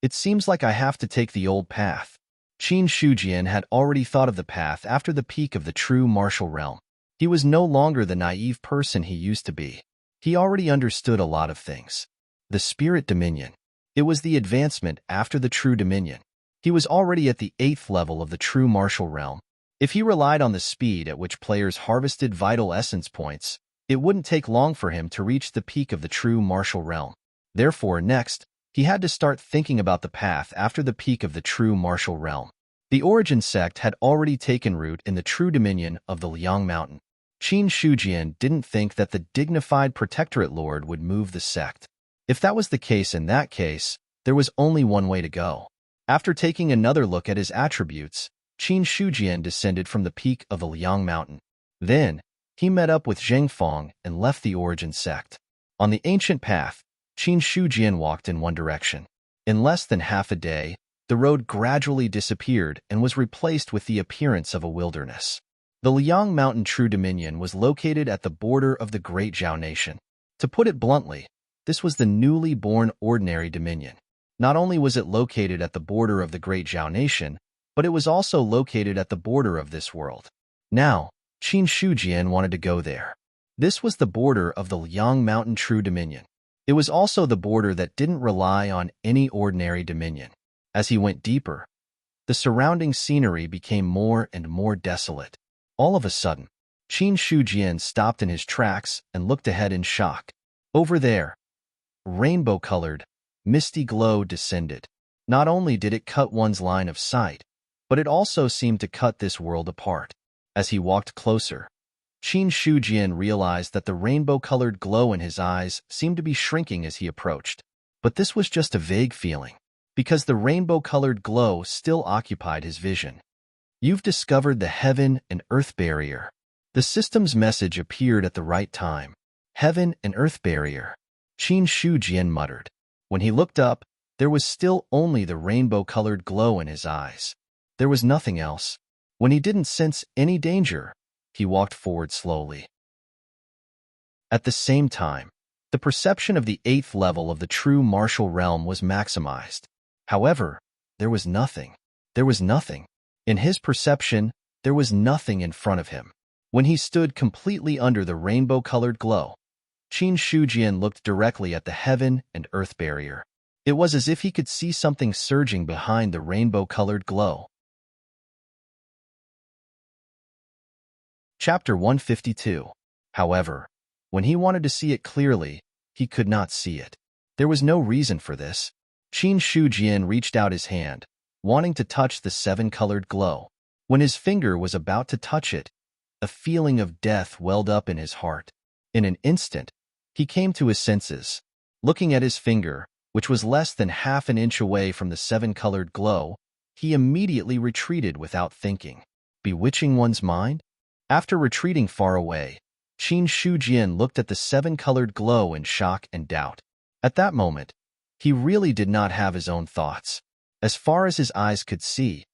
It seems like I have to take the old path. Qin Shujian had already thought of the path after the peak of the true martial realm. He was no longer the naive person he used to be. He already understood a lot of things. The Spirit Dominion. It was the advancement after the True Dominion. He was already at the 8th level of the true martial realm. If he relied on the speed at which players harvested vital essence points, it wouldn't take long for him to reach the peak of the true martial realm. Therefore, next, he had to start thinking about the path after the peak of the true martial realm. The Origin sect had already taken root in the true dominion of the Liang Mountain. Qin Shujian didn't think that the dignified Protectorate Lord would move the sect. If that was the case, in that case, there was only one way to go. After taking another look at his attributes, Qin Shujian descended from the peak of the Liang Mountain. Then, he met up with Zheng Feng and left the Origin sect. On the ancient path, Qin Shujian walked in one direction. In less than half a day, the road gradually disappeared and was replaced with the appearance of a wilderness. The Liang Mountain True Dominion was located at the border of the Great Zhao Nation. To put it bluntly, this was the newly born Ordinary Dominion. Not only was it located at the border of the Great Zhao Nation, but it was also located at the border of this world. Now, Qin Shujian wanted to go there. This was the border of the Liang Mountain True Dominion. It was also the border that didn't rely on any ordinary dominion. As he went deeper, the surrounding scenery became more and more desolate. All of a sudden, Qin Shujian stopped in his tracks and looked ahead in shock. Over there, rainbow-colored, misty glow descended. Not only did it cut one's line of sight, but it also seemed to cut this world apart. As he walked closer, Qin Shujian realized that the rainbow-colored glow in his eyes seemed to be shrinking as he approached. But this was just a vague feeling, because the rainbow-colored glow still occupied his vision. You've discovered the Heaven and Earth Barrier. The system's message appeared at the right time. Heaven and Earth Barrier, Qin Shujian muttered. When he looked up, there was still only the rainbow-colored glow in his eyes. There was nothing else. When he didn't sense any danger, he walked forward slowly. At the same time, the perception of the 8th level of the true martial realm was maximized. However, there was nothing. There was nothing. In his perception, there was nothing in front of him. When he stood completely under the rainbow-colored glow, Qin Shujian looked directly at the Heaven and Earth Barrier. It was as if he could see something surging behind the rainbow-colored glow. Chapter 152. However, when he wanted to see it clearly, he could not see it. There was no reason for this. Qin Shujian reached out his hand, wanting to touch the seven-colored glow. When his finger was about to touch it, a feeling of death welled up in his heart. In an instant, he came to his senses. Looking at his finger, which was less than half an inch away from the seven-colored glow, he immediately retreated without thinking. Bewitching one's mind? After retreating far away, Qin Shujian looked at the seven-colored glow in shock and doubt. At that moment, he really did not have his own thoughts. As far as his eyes could see,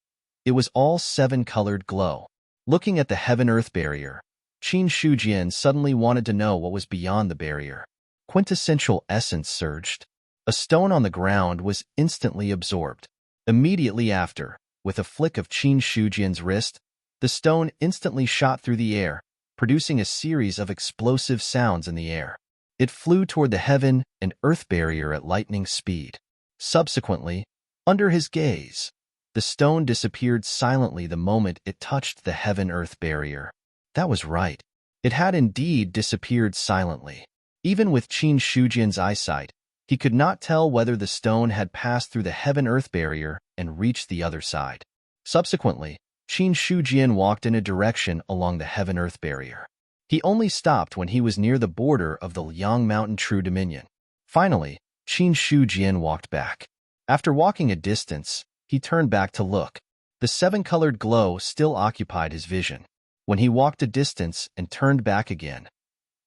it was all seven-colored glow. Looking at the Heaven-Earth Barrier, Qin Shujian suddenly wanted to know what was beyond the barrier. Quintessential essence surged. A stone on the ground was instantly absorbed. Immediately after, with a flick of Qin Shujian's wrist, the stone instantly shot through the air, producing a series of explosive sounds in the air. It flew toward the Heaven and Earth Barrier at lightning speed. Subsequently, under his gaze, The stone disappeared silently the moment it touched the heaven-earth barrier. That was right. It had indeed disappeared silently. Even with Qin Shujian's eyesight, he could not tell whether the stone had passed through the heaven-earth barrier and reached the other side. Subsequently, Qin Shujian walked in a direction along the heaven-earth barrier. He only stopped when he was near the border of the Liang Mountain True Dominion. Finally, Qin Shujian walked back. After walking a distance, he turned back to look. The seven-colored glow still occupied his vision. When he walked a distance and turned back again,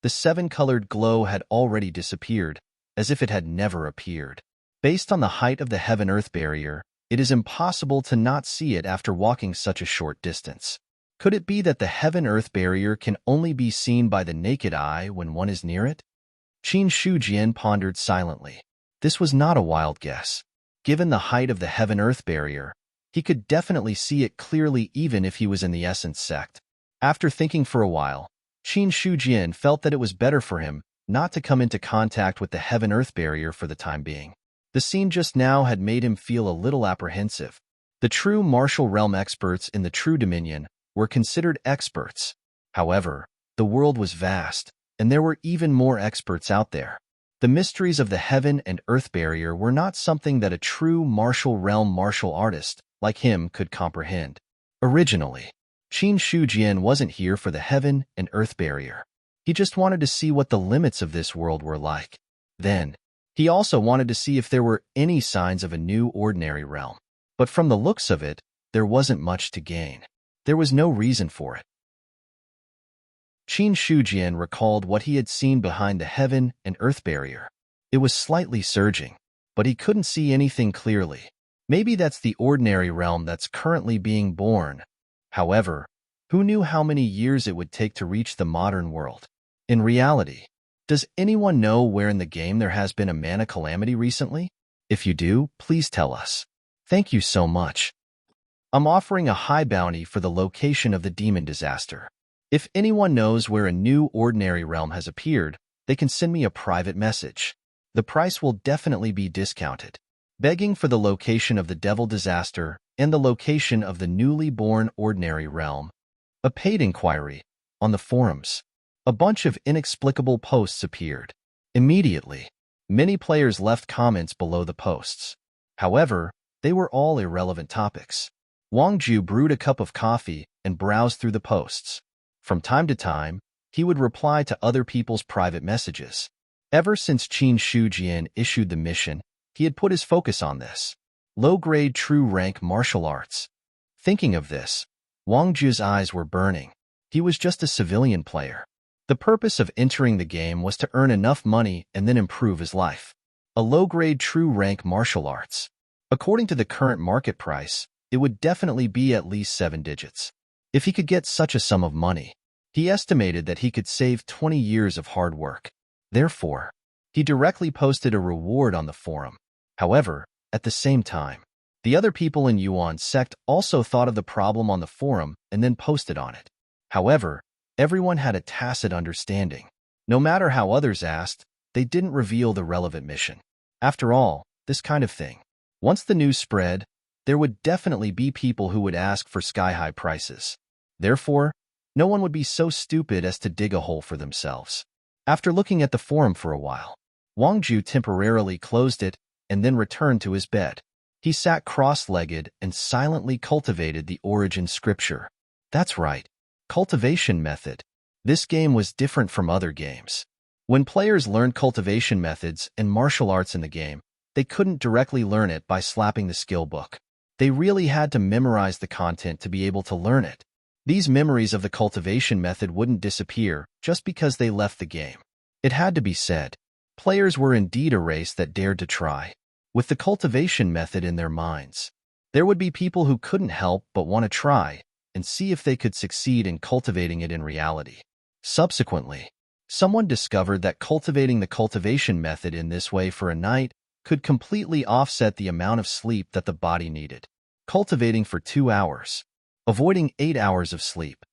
the seven-colored glow had already disappeared, as if it had never appeared. Based on the height of the heaven-earth barrier, it is impossible to not see it after walking such a short distance. Could it be that the heaven-earth barrier can only be seen by the naked eye when one is near it? Qin Shujian pondered silently. This was not a wild guess. Given the height of the heaven-earth barrier, he could definitely see it clearly even if he was in the Essence sect. After thinking for a while, Qin Shujian felt that it was better for him not to come into contact with the heaven-earth barrier for the time being. The scene just now had made him feel a little apprehensive. The true martial realm experts in the True Dominion were considered experts. However, the world was vast, and there were even more experts out there. The mysteries of the heaven and earth barrier were not something that a true martial realm martial artist like him could comprehend. Originally, Qin Shujian wasn't here for the heaven and earth barrier. He just wanted to see what the limits of this world were like. Then, he also wanted to see if there were any signs of a new ordinary realm. But from the looks of it, there wasn't much to gain. There was no reason for it. Qin Shujian recalled what he had seen behind the heaven and earth barrier. It was slightly surging, but he couldn't see anything clearly. Maybe that's the ordinary realm that's currently being born. However, who knew how many years it would take to reach the modern world? In reality, does anyone know where in the game there has been a mana calamity recently? If you do, please tell us. Thank you so much. I'm offering a high bounty for the location of the demon disaster. If anyone knows where a new ordinary realm has appeared, they can send me a private message. The price will definitely be discounted. Begging for the location of the devil disaster and the location of the newly born ordinary realm. A paid inquiry. On the forums, a bunch of inexplicable posts appeared. Immediately, many players left comments below the posts. However, they were all irrelevant topics. Wang Ju brewed a cup of coffee and browsed through the posts. From time to time, he would reply to other people's private messages. Ever since Qin Shujian issued the mission, he had put his focus on this. Low-grade true rank martial arts. Thinking of this, Wang Ju's eyes were burning. He was just a civilian player. The purpose of entering the game was to earn enough money and then improve his life. A low-grade true rank martial arts. According to the current market price, it would definitely be at least 7 digits. If he could get such a sum of money, he estimated that he could save 20 years of hard work. Therefore, he directly posted a reward on the forum. However, at the same time, the other people in Yuan's sect also thought of the problem on the forum and then posted on it. However, everyone had a tacit understanding. No matter how others asked, they didn't reveal the relevant mission. After all, this kind of thing. Once the news spread, there would definitely be people who would ask for sky-high prices. Therefore, no one would be so stupid as to dig a hole for themselves. After looking at the forum for a while, Wang Ju temporarily closed it and then returned to his bed. He sat cross-legged and silently cultivated the origin scripture. That's right, cultivation method. This game was different from other games. When players learned cultivation methods and martial arts in the game, they couldn't directly learn it by slapping the skill book. They really had to memorize the content to be able to learn it. These memories of the cultivation method wouldn't disappear just because they left the game. It had to be said, players were indeed a race that dared to try. With the cultivation method in their minds, there would be people who couldn't help but want to try and see if they could succeed in cultivating it in reality. Subsequently, someone discovered that cultivating the cultivation method in this way for a night could completely offset the amount of sleep that the body needed. Cultivating for 2 hours, avoiding 8 hours of sleep.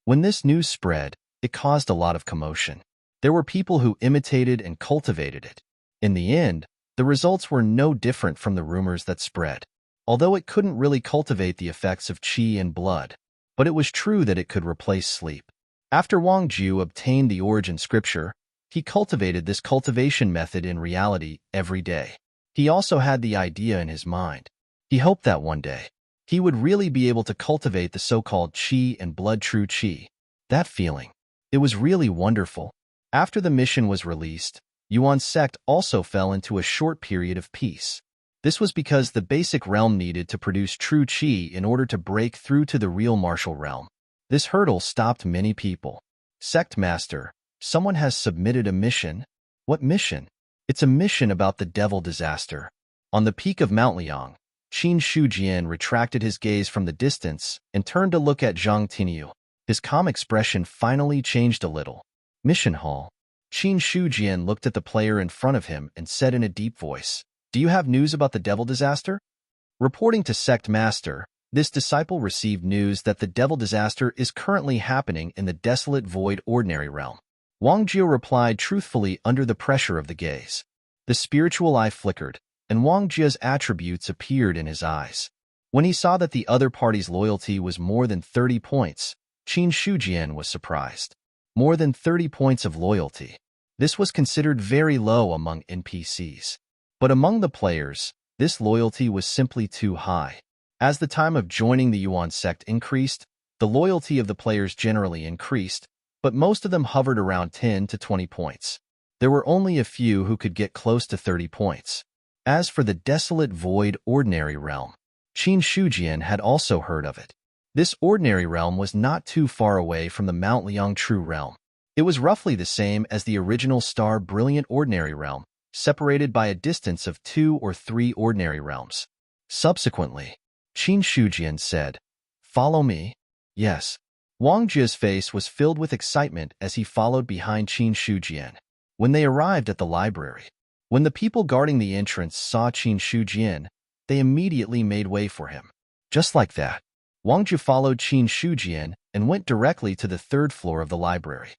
When this news spread, it caused a lot of commotion. There were people who imitated and cultivated it. In the end, The results were no different from the rumors that spread. Although it couldn't really cultivate the effects of qi and blood, but it was true that it could replace sleep. After Wang Ju obtained the origin scripture, he cultivated this cultivation method in reality every day. He also had the idea in his mind. He hoped that one day, he would really be able to cultivate the so-called qi and blood true qi. That feeling. It was really wonderful. After the mission was released, Yuan's sect also fell into a short period of peace. This was because the basic realm needed to produce true qi in order to break through to the real martial realm. This hurdle stopped many people. Sect Master, someone has submitted a mission. What mission? It's a mission about the devil disaster. On the peak of Mount Liang, Qin Shujian retracted his gaze from the distance and turned to look at Zhang Tinyu. His calm expression finally changed a little. Mission Hall. Qin Shujian looked at the player in front of him and said in a deep voice, "Do you have news about the devil disaster?" Reporting to Sect Master, this disciple received news that the devil disaster is currently happening in the desolate void ordinary realm. Wang Jiu replied truthfully under the pressure of the gaze. The spiritual eye flickered, and Wang Jia's attributes appeared in his eyes. When he saw that the other party's loyalty was more than 30 points, Qin Shujian was surprised. More than 30 points of loyalty. This was considered very low among NPCs. But among the players, this loyalty was simply too high. As the time of joining the Yuan sect increased, the loyalty of the players generally increased, but most of them hovered around 10 to 20 points. There were only a few who could get close to 30 points. As for the desolate void ordinary realm, Qin Shujian had also heard of it. This ordinary realm was not too far away from the Mount Liang True Realm. It was roughly the same as the original Star Brilliant Ordinary Realm, separated by a distance of 2 or 3 ordinary realms. Subsequently, Qin Shujian said, "Follow me?" Yes. Wang Jia's face was filled with excitement as he followed behind Qin Shujian. When they arrived at the library, when the people guarding the entrance saw Qin Shujian, they immediately made way for him. Just like that, Wang Jia followed Qin Shujian and went directly to the 3rd floor of the library.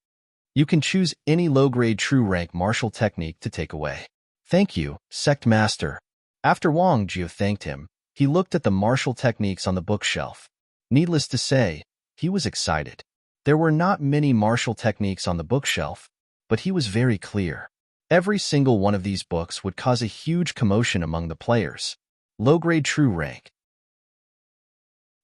You can choose any low-grade true rank martial technique to take away. Thank you, Sect Master. After Wang Jia thanked him, he looked at the martial techniques on the bookshelf. Needless to say, he was excited. There were not many martial techniques on the bookshelf, but he was very clear. Every single one of these books would cause a huge commotion among the players. Low-grade true rank.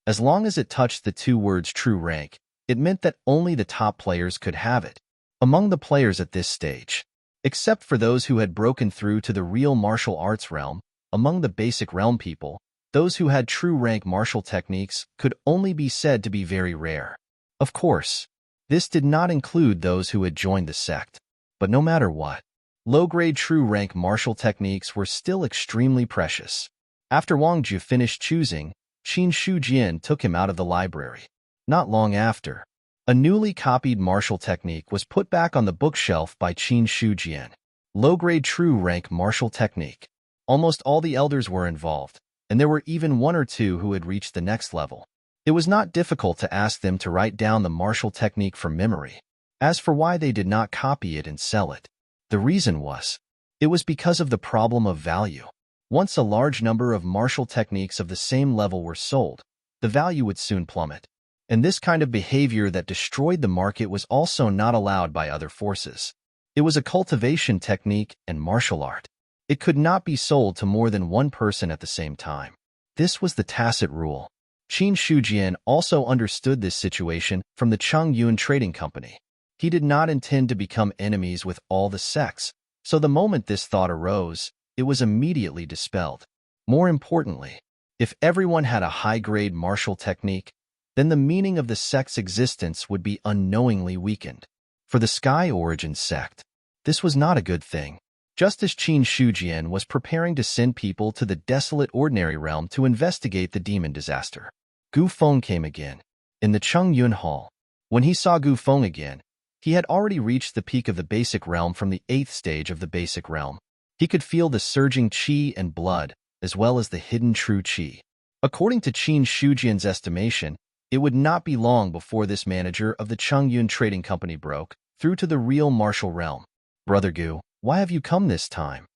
As long as it touched the 2 words true rank, it meant that only the top players could have it. Among the players at this stage, except for those who had broken through to the real martial arts realm, among the basic realm people, those who had true rank martial techniques could only be said to be very rare. Of course, this did not include those who had joined the sect. But no matter what, low-grade true rank martial techniques were still extremely precious. After Wang Ju finished choosing, Qin Shujian took him out of the library. Not long after, a newly copied martial technique was put back on the bookshelf by Qin Shujian. Low-grade true rank martial technique. Almost all the elders were involved, and there were even 1 or 2 who had reached the next level. It was not difficult to ask them to write down the martial technique from memory. As for why they did not copy it and sell it, the reason was, it was because of the problem of value. Once a large number of martial techniques of the same level were sold, the value would soon plummet. And this kind of behavior that destroyed the market was also not allowed by other forces. It was a cultivation technique and martial art. It could not be sold to more than 1 person at the same time. This was the tacit rule. Qin Shujian also understood this situation from the Chongyun Trading Company. He did not intend to become enemies with all the sects, so the moment this thought arose, it was immediately dispelled. More importantly, if everyone had a high-grade martial technique, then the meaning of the sect's existence would be unknowingly weakened. For the Sky Origin sect, this was not a good thing. Just as Qin Shujian was preparing to send people to the desolate ordinary realm to investigate the demon disaster, Gu Feng came again. In the Chongyun Hall, when he saw Gu Feng again, he had already reached the peak of the basic realm from the 8th stage of the basic realm. He could feel the surging qi and blood, as well as the hidden true qi. According to Qin Shujian's estimation, it would not be long before this manager of the Chongyun Trading Company broke through to the real martial realm. Brother Gu, why have you come this time?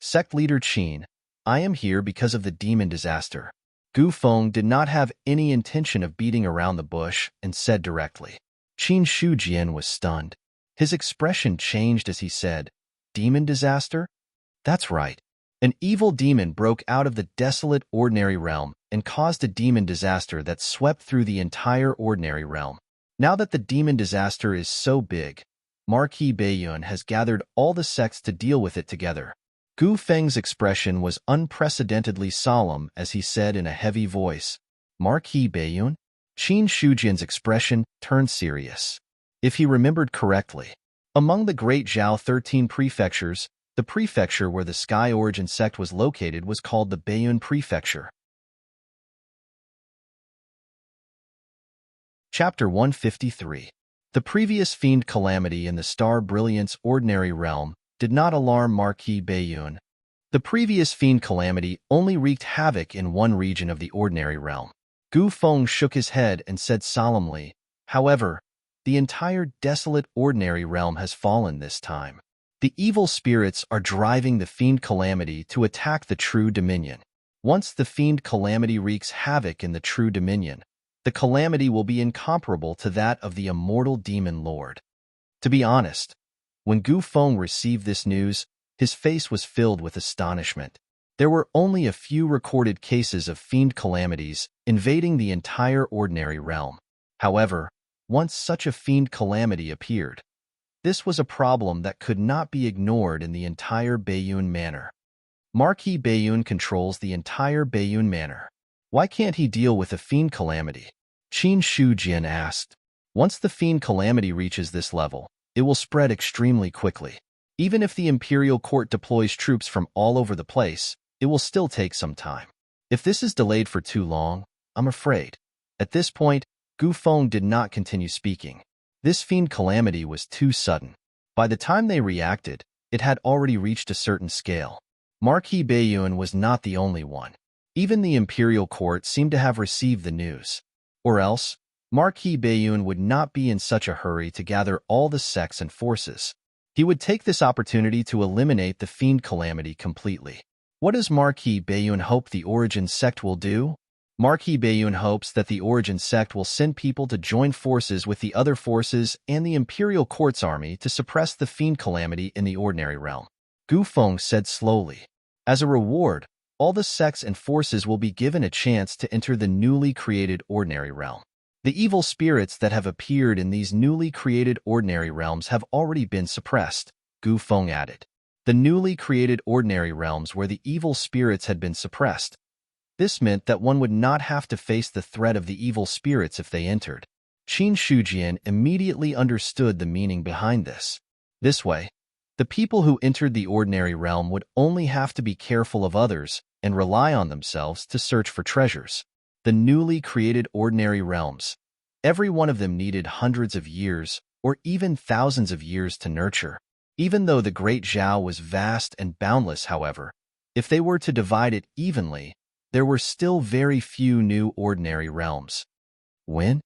Sect leader Qin, I am here because of the demon disaster. Gu Feng did not have any intention of beating around the bush and said directly. Qin Shujian was stunned. His expression changed as he said, Demon disaster? That's right. An evil demon broke out of the desolate ordinary realm and caused a demon disaster that swept through the entire ordinary realm. Now that the demon disaster is so big, Marquis Baiyun has gathered all the sects to deal with it together. Gu Feng's expression was unprecedentedly solemn as he said in a heavy voice, Marquis Baiyun? Qin Shujian's expression turned serious. If he remembered correctly, among the great Zhao 13 prefectures, the prefecture where the Sky Origin sect was located was called the Baiyun Prefecture. Chapter 153. The previous fiend calamity in the Star Brilliance ordinary realm did not alarm Marquis Baiyun. The previous fiend calamity only wreaked havoc in one region of the ordinary realm. Gu Feng shook his head and said solemnly, however, the entire desolate ordinary realm has fallen this time. The evil spirits are driving the fiend calamity to attack the true dominion. Once the fiend calamity wreaks havoc in the true dominion, the calamity will be incomparable to that of the immortal demon lord. To be honest, when Gu Feng received this news, his face was filled with astonishment. There were only a few recorded cases of fiend calamities invading the entire ordinary realm. However, once such a fiend calamity appeared, this was a problem that could not be ignored in the entire Baiyun Manor. Marquis Baiyun controls the entire Baiyun Manor. Why can't he deal with a fiend calamity? Qin Shujian asked. Once the fiend calamity reaches this level, it will spread extremely quickly. Even if the imperial court deploys troops from all over the place, it will still take some time. If this is delayed for too long, I'm afraid. At this point, Gu Feng did not continue speaking. This fiend calamity was too sudden. By the time they reacted, it had already reached a certain scale. Marquis Baiyun was not the only one. Even the imperial court seemed to have received the news. Or else, Marquis Baiyun would not be in such a hurry to gather all the sects and forces. He would take this opportunity to eliminate the fiend calamity completely. What does Marquis Baiyun hope the Origin sect will do? Marquis Baiyun hopes that the Origin sect will send people to join forces with the other forces and the Imperial Court's army to suppress the fiend calamity in the ordinary realm. Gu Feng said slowly. As a reward, all the sects and forces will be given a chance to enter the newly created ordinary realm. The evil spirits that have appeared in these newly created ordinary realms have already been suppressed, Gu Feng added. The newly created ordinary realms where the evil spirits had been suppressed. This meant that one would not have to face the threat of the evil spirits if they entered. Qin Shujian immediately understood the meaning behind this. This way, the people who entered the ordinary realm would only have to be careful of others and rely on themselves to search for treasures. The newly created ordinary realms, every one of them needed hundreds of years or even thousands of years to nurture. Even though the Great Zhao was vast and boundless, however, if they were to divide it evenly, there were still very few new ordinary realms. When?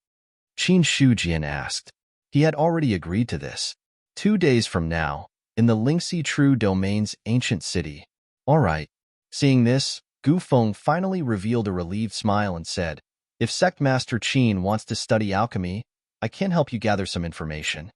Qin Shujian asked. He had already agreed to this. 2 days from now, in the Lingxi True Domain's ancient city. All right. Seeing this, Gu Feng finally revealed a relieved smile and said, if Sect Master Qin wants to study alchemy, I can help you gather some information.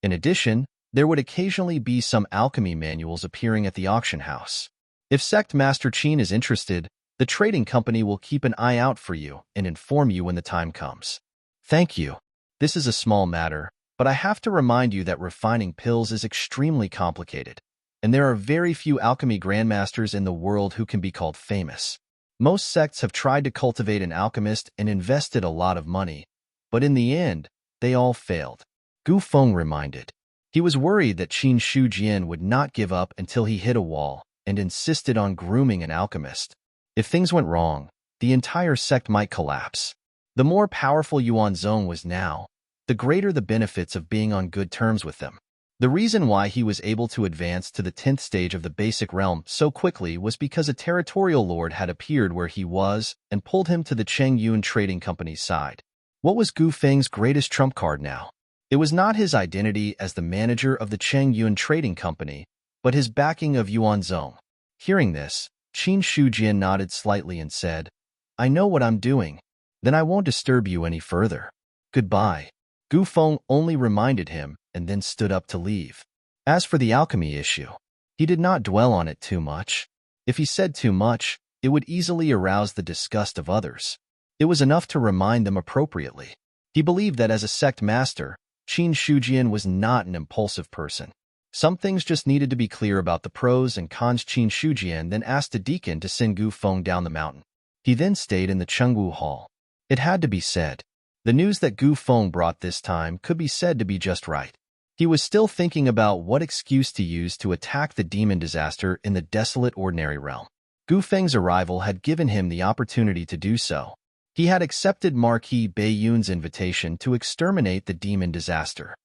In addition, there would occasionally be some alchemy manuals appearing at the auction house. If Sect Master Qin is interested, the trading company will keep an eye out for you and inform you when the time comes. Thank you. This is a small matter, but I have to remind you that refining pills is extremely complicated, and there are very few alchemy grandmasters in the world who can be called famous. Most sects have tried to cultivate an alchemist and invested a lot of money, but in the end, they all failed. Gu Feng reminded. He was worried that Qin Shujian would not give up until he hit a wall and insisted on grooming an alchemist. If things went wrong, the entire sect might collapse. The more powerful Yuan Zong was now, the greater the benefits of being on good terms with them. The reason why he was able to advance to the 10th stage of the basic realm so quickly was because a territorial lord had appeared where he was and pulled him to the Cheng Yun Trading Company's side. What was Gu Feng's greatest trump card now? It was not his identity as the manager of the Cheng Yun Trading Company, but his backing of Yuanzong. Hearing this, Qin Shujian nodded slightly and said, I know what I'm doing. Then I won't disturb you any further. Goodbye. Gu Feng only reminded him and then stood up to leave. As for the alchemy issue, he did not dwell on it too much. If he said too much, it would easily arouse the disgust of others. It was enough to remind them appropriately. He believed that as a sect master, Qin Shujian was not an impulsive person. Some things just needed to be clear about the pros and cons. Qin Shujian then asked a deacon to send Gu Feng down the mountain. He then stayed in the Chengwu Hall. It had to be said. The news that Gu Feng brought this time could be said to be just right. He was still thinking about what excuse to use to attack the demon disaster in the desolate ordinary realm. Gu Feng's arrival had given him the opportunity to do so. He had accepted Marquis Baiyun's invitation to exterminate the demon disaster.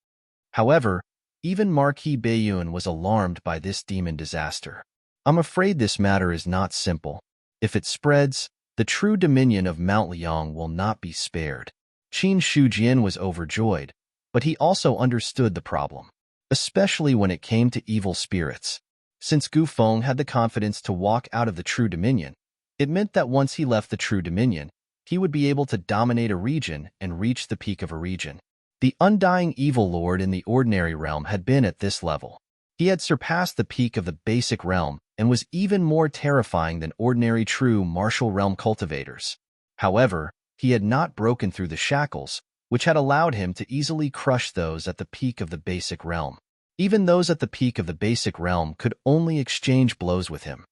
However, even Marquis Baiyun was alarmed by this demon disaster. I'm afraid this matter is not simple. If it spreads, the true dominion of Mount Liang will not be spared. Qin Shujian was overjoyed, but he also understood the problem, especially when it came to evil spirits. Since Gu Feng had the confidence to walk out of the true dominion, it meant that once he left the true dominion, he would be able to dominate a region and reach the peak of a region. The undying evil lord in the ordinary realm had been at this level. He had surpassed the peak of the basic realm and was even more terrifying than ordinary true martial realm cultivators. However, he had not broken through the shackles, which had allowed him to easily crush those at the peak of the basic realm. Even those at the peak of the basic realm could only exchange blows with him.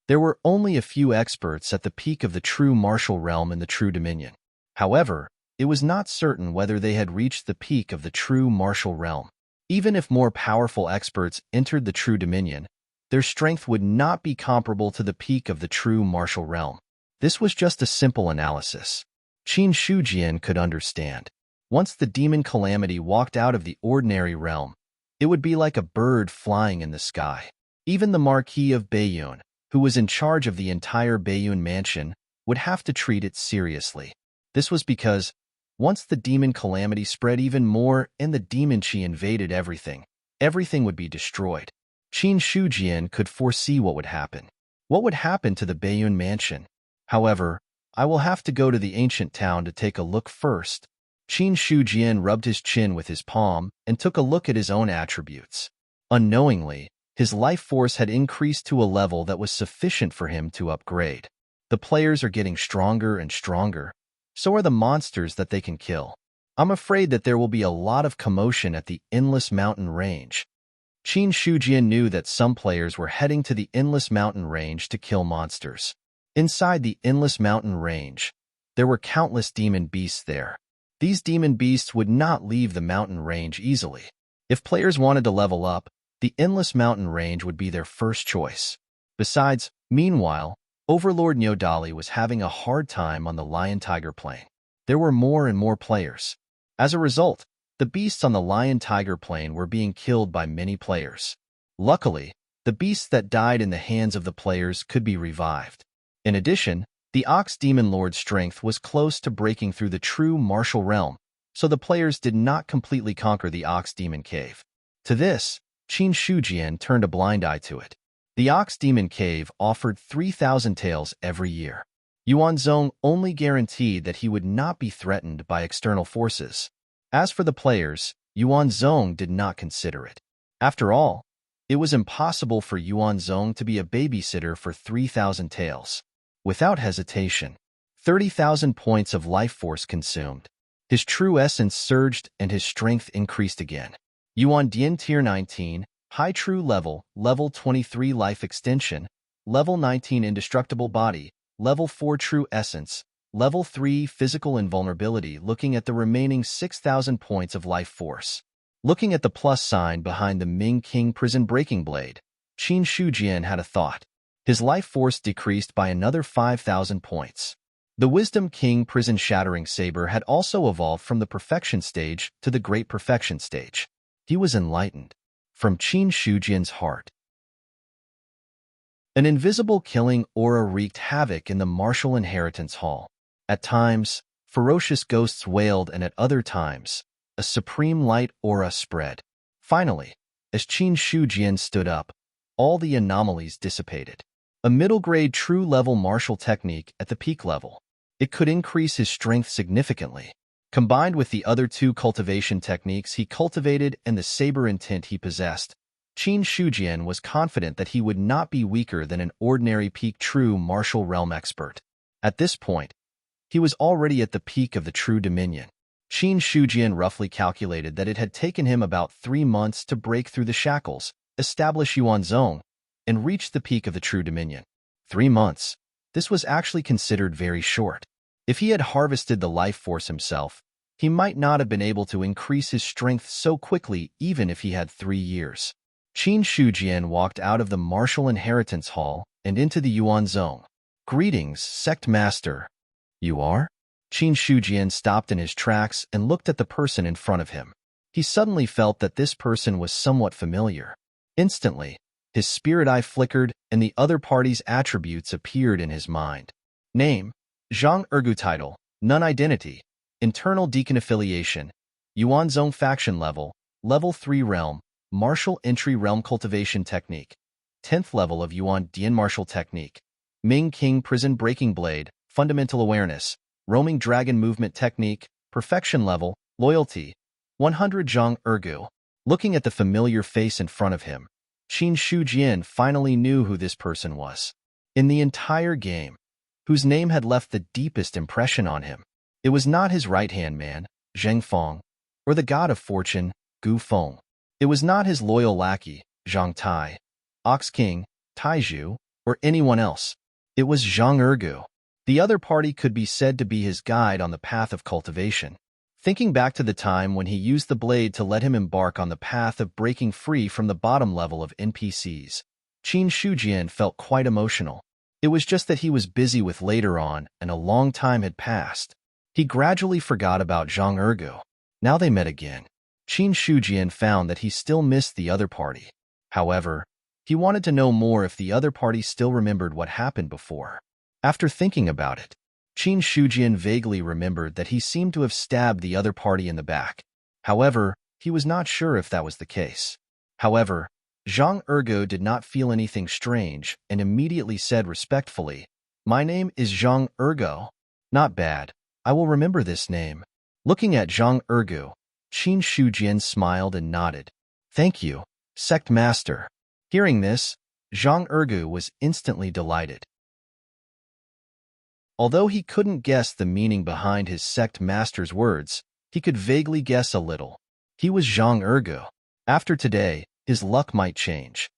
There were only a few experts at the peak of the true martial realm in the true dominion. However, it was not certain whether they had reached the peak of the true martial realm. Even if more powerful experts entered the true dominion, their strength would not be comparable to the peak of the true martial realm. This was just a simple analysis. Qin Shujian could understand. Once the demon calamity walked out of the ordinary realm, it would be like a bird flying in the sky. Even the Marquis of Baiyun, who was in charge of the entire Baiyun mansion, would have to treat it seriously. This was because, once the demon calamity spread even more and the demon chi invaded everything, everything would be destroyed. Qin Shujian could foresee what would happen. What would happen to the Baiyun mansion? However, I will have to go to the ancient town to take a look first. Qin Shujian rubbed his chin with his palm and took a look at his own attributes. Unknowingly, his life force had increased to a level that was sufficient for him to upgrade. The players are getting stronger and stronger. So are the monsters that they can kill. I'm afraid that there will be a lot of commotion at the Endless Mountain Range. Qin Shujian knew that some players were heading to the Endless Mountain Range to kill monsters. Inside the Endless Mountain Range, there were countless demon beasts there. These demon beasts would not leave the mountain range easily. If players wanted to level up, the Endless Mountain Range would be their first choice. Besides, meanwhile, Overlord Nyodali was having a hard time on the Lion-Tiger Plain. There were more and more players. As a result, the beasts on the Lion-Tiger Plain were being killed by many players. Luckily, the beasts that died in the hands of the players could be revived. In addition, the Ox Demon Lord's strength was close to breaking through the true martial realm, so the players did not completely conquer the Ox Demon Cave. To this, Qin Shujian turned a blind eye to it. The Ox Demon Cave offered 3,000 taels every year. Yuanzong only guaranteed that he would not be threatened by external forces. As for the players, Yuanzong did not consider it. After all, it was impossible for Yuanzong to be a babysitter for 3,000 taels. Without hesitation, 30,000 points of life force consumed. His true essence surged and his strength increased again. Yuan Dian Tier 19, High True Level, Level 23 Life Extension, Level 19 Indestructible Body, Level 4 True Essence, Level 3 Physical Invulnerability. Looking at the remaining 6,000 points of life force. Looking at the plus sign behind the Ming King Prison Breaking Blade, Qin Shujian had a thought. His life force decreased by another 5,000 points. The Wisdom King Prison Shattering Saber had also evolved from the Perfection stage to the Great Perfection stage. He was enlightened. From Qin Shujian's heart. An invisible killing aura wreaked havoc in the Martial Inheritance Hall. At times, ferocious ghosts wailed, and at other times, a supreme light aura spread. Finally, As Qin Shujian stood up, all the anomalies dissipated. A middle-grade true-level martial technique at the peak level. It could increase his strength significantly. Combined with the other two cultivation techniques he cultivated and the saber intent he possessed, Qin Shujian was confident that he would not be weaker than an ordinary peak true martial realm expert. At this point, he was already at the peak of the true dominion. Qin Shujian roughly calculated that it had taken him about 3 months to break through the shackles, establish Yuanzhong, and reach the peak of the true dominion. 3 months. This was actually considered very short. If he had harvested the life force himself, he might not have been able to increase his strength so quickly even if he had 3 years. Qin Shujian walked out of the martial inheritance hall and into the Yuanzhong. Greetings, sect master. You are? Qin Shujian stopped in his tracks and looked at the person in front of him. He suddenly felt that this person was somewhat familiar. Instantly, his spirit eye flickered and the other party's attributes appeared in his mind. Name, Zhang Ergu. Title, None Identity. Internal Deacon Affiliation. Yuanzhong Faction Level, Level 3 Realm, Martial Entry Realm Cultivation Technique. 10th level of Yuan Dian Martial Technique. Ming King Prison Breaking Blade, Fundamental Awareness, Roaming Dragon Movement Technique, Perfection Level, Loyalty. 100 Zhang Ergu. Looking at the familiar face in front of him, Qin Shujian finally knew who this person was. In the entire game, whose name had left the deepest impression on him. It was not his right-hand man, Zheng Feng, or the god of fortune, Gu Feng. It was not his loyal lackey, Zhang Tai, Ox King, Taizhu, or anyone else. It was Zhang Ergu. The other party could be said to be his guide on the path of cultivation. Thinking back to the time when he used the blade to let him embark on the path of breaking free from the bottom level of NPCs, Qin Shujian felt quite emotional. It was just that he was busy with later on and a long time had passed. He gradually forgot about Zhang Ergu. Now they met again. Qin Shujian found that he still missed the other party. However, he wanted to know more if the other party still remembered what happened before. After thinking about it, Qin Shujian vaguely remembered that he seemed to have stabbed the other party in the back. However, he was not sure if that was the case. However, Zhang Ergu did not feel anything strange and immediately said respectfully, "My name is Zhang Ergu." Not bad. I will remember this name. Looking at Zhang Ergu, Qin Shujian smiled and nodded. Thank you, sect master. Hearing this, Zhang Ergu was instantly delighted. Although he couldn't guess the meaning behind his sect master's words, he could vaguely guess a little. He was Zhang Ergu. After today, his luck might change.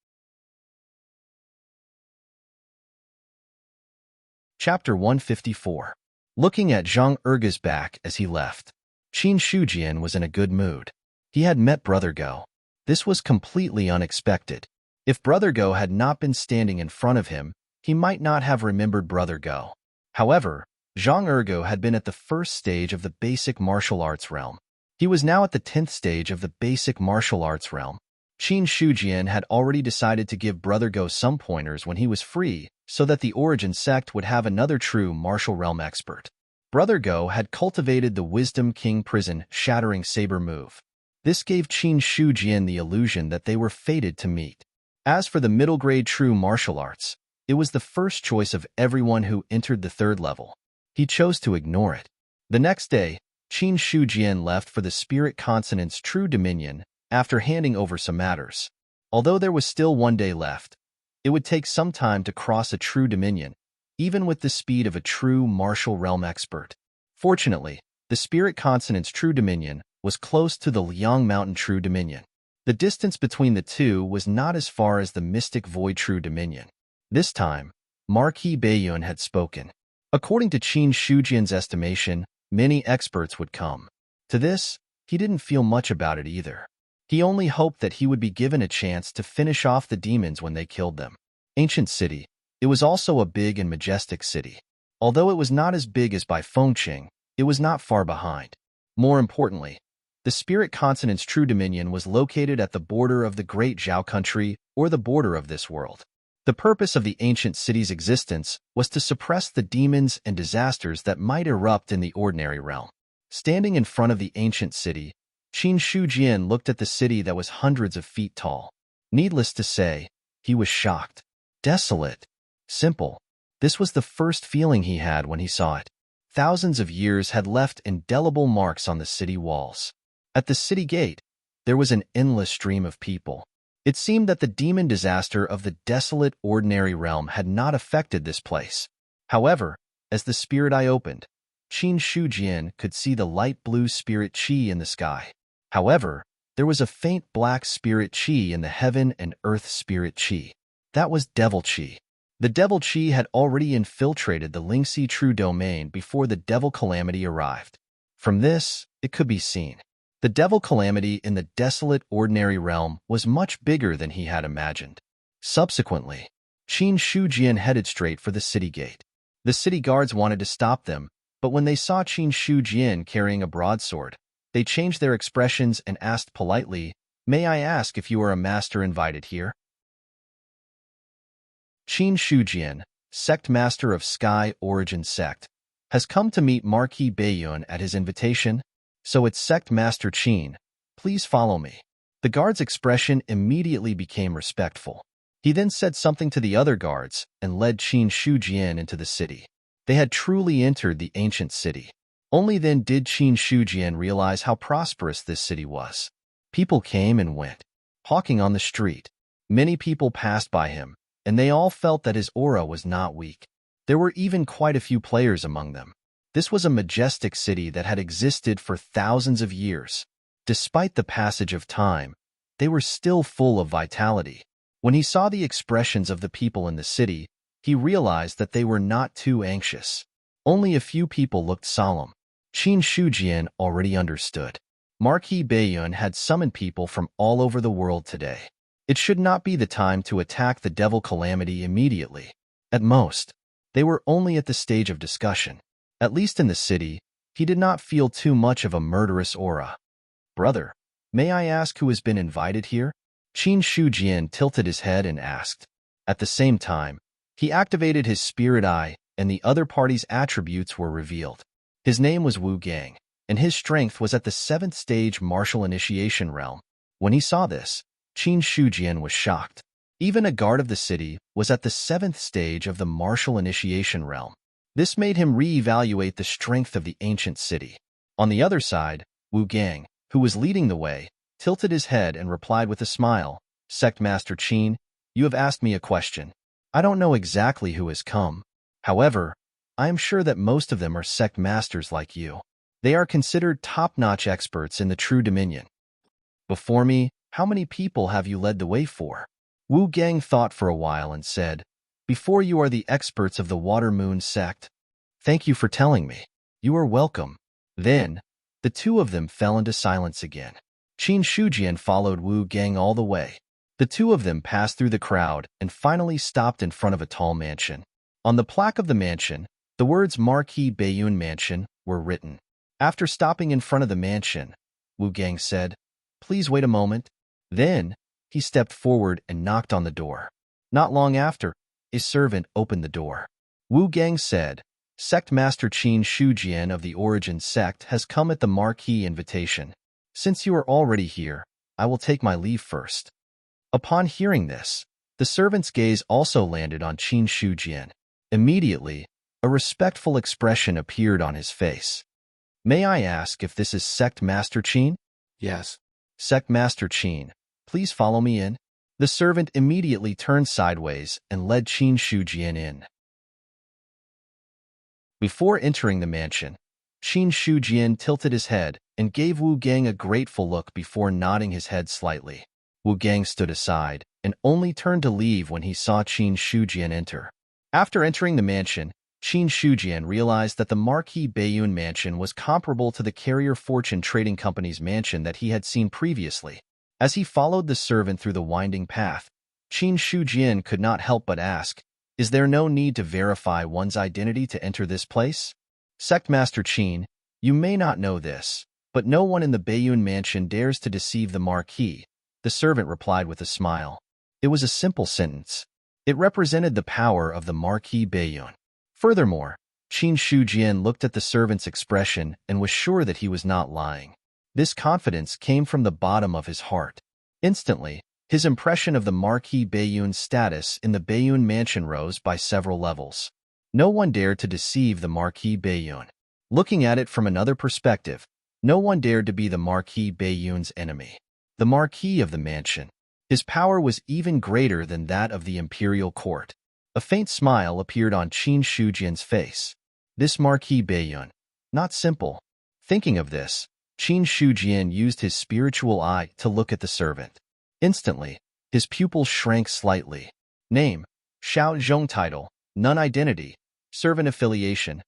Chapter 154. Looking at Zhang Ergu's back as he left, Qin Shujian was in a good mood. He had met Brother Go. This was completely unexpected. If Brother Go had not been standing in front of him, he might not have remembered Brother Go. However, Zhang Ergu had been at the first stage of the basic martial arts realm. He was now at the 10th stage of the basic martial arts realm. Qin Shujian had already decided to give Brother Go some pointers when he was free, so that the Origin sect would have another true martial realm expert. Brother Go had cultivated the Wisdom King Prison Shattering Saber move. This gave Qin Shujian the illusion that they were fated to meet. As for the middle-grade true martial arts, it was the first choice of everyone who entered the 3rd level. He chose to ignore it. The next day, Qin Shujian left for the Spirit Consonant's true dominion after handing over some matters. Although there was still 1 day left, it would take some time to cross a true dominion, even with the speed of a true martial realm expert. Fortunately, the Spirit Consonant's true dominion was close to the Liang Mountain true dominion. The distance between the two was not as far as the Mystic Void true dominion. This time, Marquis Baiyun had spoken. According to Qin Shujian's estimation, many experts would come. To this, he didn't feel much about it either. He only hoped that he would be given a chance to finish off the demons when they killed them. Ancient City. It was also a big and majestic city. Although it was not as big as by Fengqing, it was not far behind. More importantly, the Spirit Consonant's true dominion was located at the border of the Great Zhao country, or the border of this world. The purpose of the ancient city's existence was to suppress the demons and disasters that might erupt in the ordinary realm. Standing in front of the ancient city, Qin Shujian looked at the city that was hundreds of feet tall. Needless to say, he was shocked. Desolate. Simple. This was the first feeling he had when he saw it. Thousands of years had left indelible marks on the city walls. At the city gate, there was an endless stream of people. It seemed that the demon disaster of the desolate, ordinary realm had not affected this place. However, as the spirit eye opened, Qin Shujian could see the light blue spirit qi in the sky. However, there was a faint black spirit qi in the heaven and earth spirit qi. That was devil qi. The devil qi had already infiltrated the Lingxi true domain before the devil calamity arrived. From this, it could be seen. The devil calamity in the desolate ordinary realm was much bigger than he had imagined. Subsequently, Qin Shujian headed straight for the city gate. The city guards wanted to stop them, but when they saw Qin Shujian carrying a broadsword, they changed their expressions and asked politely, "May I ask if you are a master invited here?" Qin Shujian, sect master of Sky Origin Sect, has come to meet Marquis Baiyun at his invitation, so it's Sect Master Qin. Please follow me. The guard's expression immediately became respectful. He then said something to the other guards and led Qin Shujian into the city. They had truly entered the ancient city. Only then did Qin Shujian realize how prosperous this city was. People came and went, hawking on the street. Many people passed by him, and they all felt that his aura was not weak. There were even quite a few players among them. This was a majestic city that had existed for thousands of years. Despite the passage of time, they were still full of vitality. When he saw the expressions of the people in the city, he realized that they were not too anxious. Only a few people looked solemn. Qin Shujian already understood. Marquis Baiyun had summoned people from all over the world today. It should not be the time to attack the devil calamity immediately. At most, they were only at the stage of discussion. At least in the city, he did not feel too much of a murderous aura. "Brother, may I ask who has been invited here?" Qin Shujian tilted his head and asked. At the same time, he activated his spirit eye, and the other party's attributes were revealed. His name was Wu Gang, and his strength was at the 7th stage martial initiation realm. When he saw this, Qin Shujian was shocked. Even a guard of the city was at the 7th stage of the martial initiation realm. This made him re-evaluate the strength of the ancient city. On the other side, Wu Gang, who was leading the way, tilted his head and replied with a smile, "Sect Master Qin, you have asked me a question. I don't know exactly who has come. However, I am sure that most of them are sect masters like you. They are considered top-notch experts in the true dominion. Before me, how many people have you led the way for?" Wu Gang thought for a while and said, "Before you are the experts of the Water Moon sect. Thank you for telling me. You are welcome." Then, the two of them fell into silence again. Qin Shujian followed Wu Gang all the way. The two of them passed through the crowd and finally stopped in front of a tall mansion. On the plaque of the mansion, the words Marquis Baiyun Mansion were written. After stopping in front of the mansion, Wu Gang said, "Please wait a moment." Then, he stepped forward and knocked on the door. Not long after, a servant opened the door. Wu Gang said, "Sect Master Qin Shujian of the Origin Sect has come at the Marquis invitation. Since you are already here, I will take my leave first." Upon hearing this, the servant's gaze also landed on Qin Shujian. Immediately, a respectful expression appeared on his face. "May I ask if this is Sect Master Qin?" Yes. "Sect Master Qin, please follow me in." The servant immediately turned sideways and led Qin Shujian in. Before entering the mansion, Qin Shujian tilted his head and gave Wu Gang a grateful look before nodding his head slightly. Wu Gang stood aside and only turned to leave when he saw Qin Shujian enter. After entering the mansion, Qin Shujian realized that the Marquis Baiyun Mansion was comparable to the Carrier Fortune Trading Company's mansion that he had seen previously. As he followed the servant through the winding path, Qin Shujian could not help but ask, "Is there no need to verify one's identity to enter this place?" "Sect Master Qin, you may not know this, but no one in the Baiyun Mansion dares to deceive the Marquis," the servant replied with a smile. It was a simple sentence. It represented the power of the Marquis Baiyun. Furthermore, Qin Shujian looked at the servant's expression and was sure that he was not lying. This confidence came from the bottom of his heart. Instantly, his impression of the Marquis Bayun's status in the Bayun mansion rose by several levels. No one dared to deceive the Marquis Bayun. Looking at it from another perspective, no one dared to be the Marquis Bayun's enemy. The Marquis of the mansion. His power was even greater than that of the imperial court. A faint smile appeared on Qin Shujian's face. This Marquis Bayun. Not simple. Thinking of this, Qin Shujian used his spiritual eye to look at the servant. Instantly, his pupils shrank slightly. Name, Xiao Zhong. Title, None. Identity, Servant. Affiliation,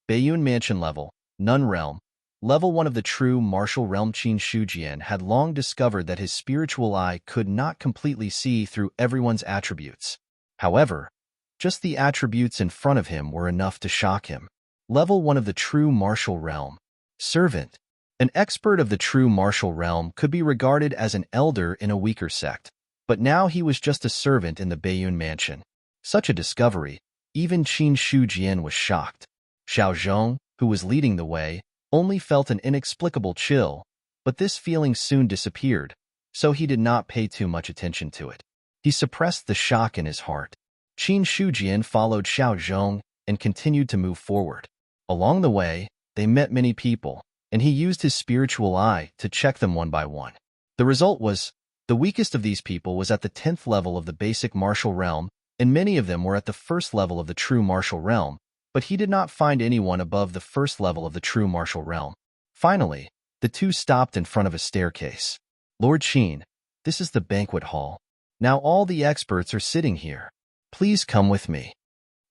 Bayun Mansion. Level, None. Realm, Level 1 of the true martial realm. Qin Shujian had long discovered that his spiritual eye could not completely see through everyone's attributes. However, just the attributes in front of him were enough to shock him. Level 1 of the true martial realm. Servant. An expert of the true martial realm could be regarded as an elder in a weaker sect, but now he was just a servant in the Bayun mansion. Such a discovery, even Qin Shujian was shocked. Xiao Zhong, who was leading the way, only felt an inexplicable chill, but this feeling soon disappeared, so he did not pay too much attention to it. He suppressed the shock in his heart. Qin Shujian followed Xiao Zhong and continued to move forward. Along the way, they met many people, and he used his spiritual eye to check them one by one. The result was, the weakest of these people was at the 10th level of the basic martial realm, and many of them were at the first level of the true martial realm, but he did not find anyone above the first level of the true martial realm. Finally, the two stopped in front of a staircase. Lord Qin, this is the banquet hall. Now all the experts are sitting here. Please come with me.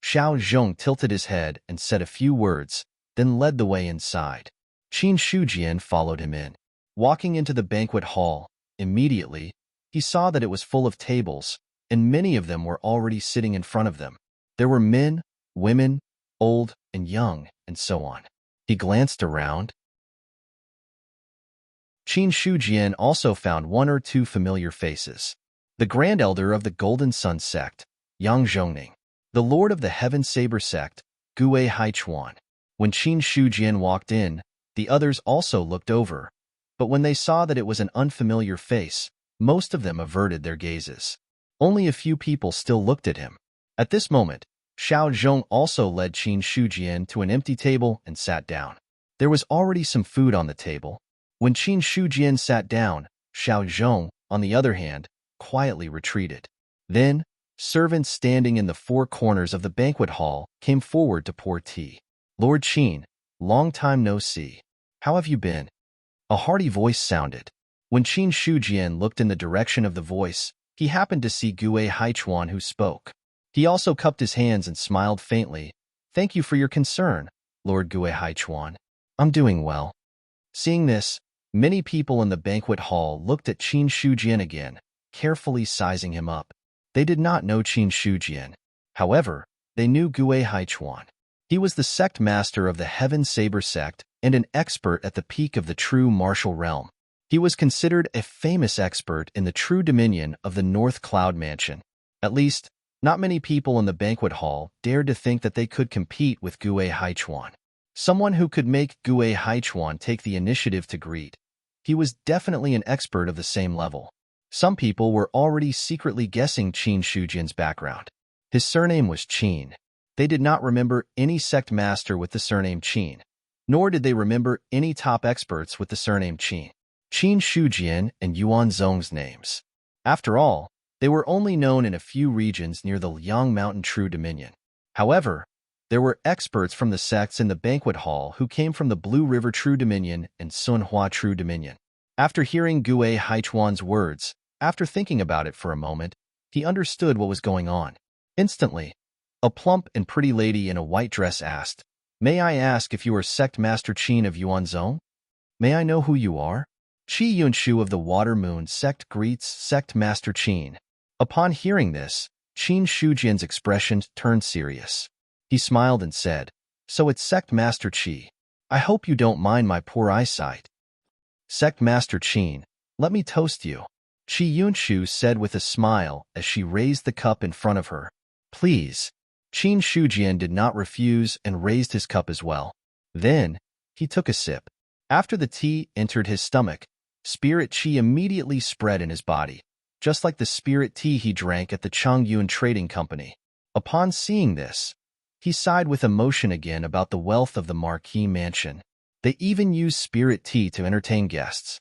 Xiao Zhong tilted his head and said a few words, then led the way inside. Qin Shujian followed him in. Walking into the banquet hall, immediately, he saw that it was full of tables, and many of them were already sitting in front of them. There were men, women, old and young, and so on. He glanced around. Qin Shujian also found one or two familiar faces. The Grand Elder of the Golden Sun sect, Yang Zhongning. The Lord of the Heaven Saber sect, Gue Haichuan. When Qin Shujian walked in, the others also looked over, but when they saw that it was an unfamiliar face, most of them averted their gazes. Only a few people still looked at him. At this moment, Xiao Zhong also led Qin Shujian to an empty table and sat down. There was already some food on the table. When Qin Shujian sat down, Xiao Zhong, on the other hand, quietly retreated. Then, servants standing in the four corners of the banquet hall came forward to pour tea. Lord Qin, long time no see. How have you been? A hearty voice sounded. When Qin Shujian looked in the direction of the voice, he happened to see Gue Haichuan who spoke. He also cupped his hands and smiled faintly. Thank you for your concern, Lord Gue Haichuan. I'm doing well. Seeing this, many people in the banquet hall looked at Qin Shujian again, carefully sizing him up. They did not know Qin Shujian. However, they knew Gue Haichuan. He was the sect master of the Heaven Saber sect and an expert at the peak of the true martial realm. He was considered a famous expert in the true dominion of the North Cloud Mansion. At least, not many people in the banquet hall dared to think that they could compete with Gue Haichuan. Someone who could make Gue Haichuan take the initiative to greet. He was definitely an expert of the same level. Some people were already secretly guessing Qin Shujian's background. His surname was Qin. They did not remember any sect master with the surname Qin, nor did they remember any top experts with the surname Qin. Qin Shujian and Yuan Zong's names. After all, they were only known in a few regions near the Liang Mountain True Dominion. However, there were experts from the sects in the banquet hall who came from the Blue River True Dominion and Sunhua True Dominion. After hearing Gue Haichuan's words, after thinking about it for a moment, he understood what was going on. Instantly, a plump and pretty lady in a white dress asked, "May I ask if you are Sect Master Qin of Yuanzhong? May I know who you are?" Qi Yunshu of the Water Moon sect greets Sect Master Qin. Upon hearing this, Qin Shujian's expression turned serious. He smiled and said, "So it's Sect Master Qi. I hope you don't mind my poor eyesight." "Sect Master Qin, let me toast you," Qi Yunshu said with a smile as she raised the cup in front of her. "Please." Qin Shujian did not refuse and raised his cup as well. Then, he took a sip. After the tea entered his stomach, spirit qi immediately spread in his body, just like the spirit tea he drank at the Changyun Trading Company. Upon seeing this, he sighed with emotion again about the wealth of the Marquis mansion. They even used spirit tea to entertain guests.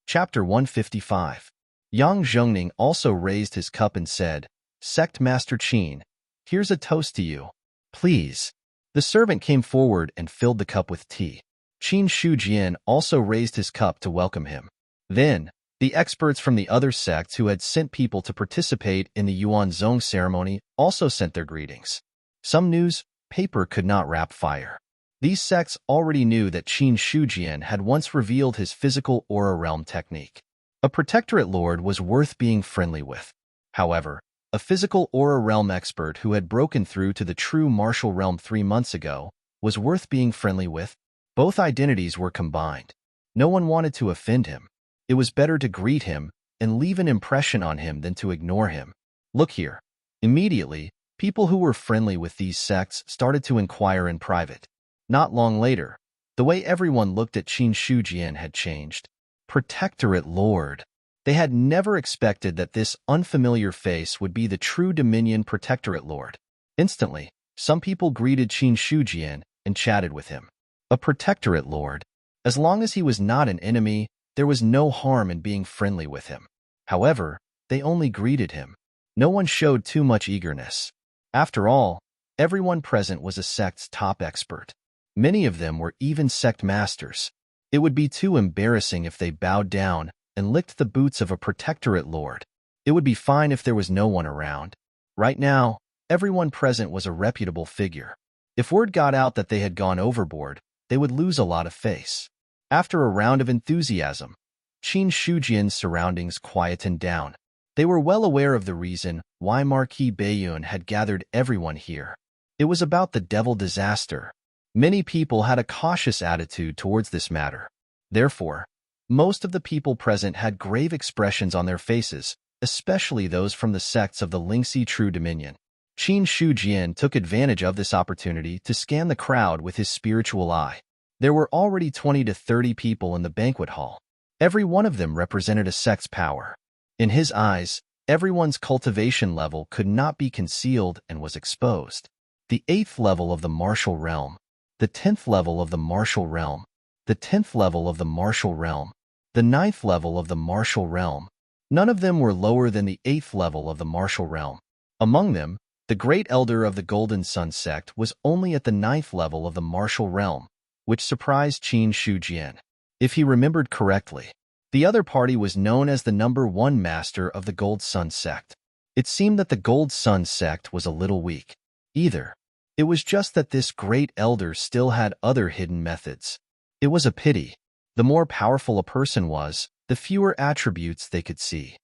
Chapter 155. Yang Zhongning also raised his cup and said, "Sect Master Qin, here's a toast to you. Please." The servant came forward and filled the cup with tea. Qin Shujian also raised his cup to welcome him. Then, the experts from the other sects who had sent people to participate in the Yuanzong ceremony also sent their greetings. Some news paper could not wrap fire. These sects already knew that Qin Shujian had once revealed his physical aura realm technique. A protectorate lord was worth being friendly with. However, a physical aura realm expert who had broken through to the true martial realm 3 months ago was worth being friendly with. Both identities were combined. No one wanted to offend him. It was better to greet him and leave an impression on him than to ignore him. Look here. Immediately, people who were friendly with these sects started to inquire in private. Not long later, the way everyone looked at Qin Shujian had changed. Protectorate Lord. They had never expected that this unfamiliar face would be the true Dominion Protectorate Lord. Instantly, some people greeted Qin Shujian and chatted with him. A Protectorate Lord. As long as he was not an enemy, there was no harm in being friendly with him. However, they only greeted him. No one showed too much eagerness. After all, everyone present was a sect's top expert. Many of them were even sect masters. It would be too embarrassing if they bowed down and licked the boots of a protectorate lord. It would be fine if there was no one around. Right now, everyone present was a reputable figure. If word got out that they had gone overboard, they would lose a lot of face. After a round of enthusiasm, Qin Shujian's surroundings quietened down. They were well aware of the reason why Marquis Baiyun had gathered everyone here. It was about the devil disaster. Many people had a cautious attitude towards this matter. Therefore, most of the people present had grave expressions on their faces, especially those from the sects of the Lingxi True Dominion. Qin Shujian took advantage of this opportunity to scan the crowd with his spiritual eye. There were already 20 to 30 people in the banquet hall. Every one of them represented a sect's power. In his eyes, everyone's cultivation level could not be concealed and was exposed. The 8th level of the martial realm, the 10th level of the martial realm, the 10th level of the martial realm, the 9th level of the martial realm. None of them were lower than the 8th level of the martial realm. Among them, the great elder of the Golden Sun sect was only at the 9th level of the martial realm, which surprised Qin Shujian. If he remembered correctly, the other party was known as the number 1 master of the Gold Sun sect. It seemed that the Gold Sun sect was a little weak. It was just that this great elder still had other hidden methods. It was a pity. The more powerful a person was, the fewer attributes they could see.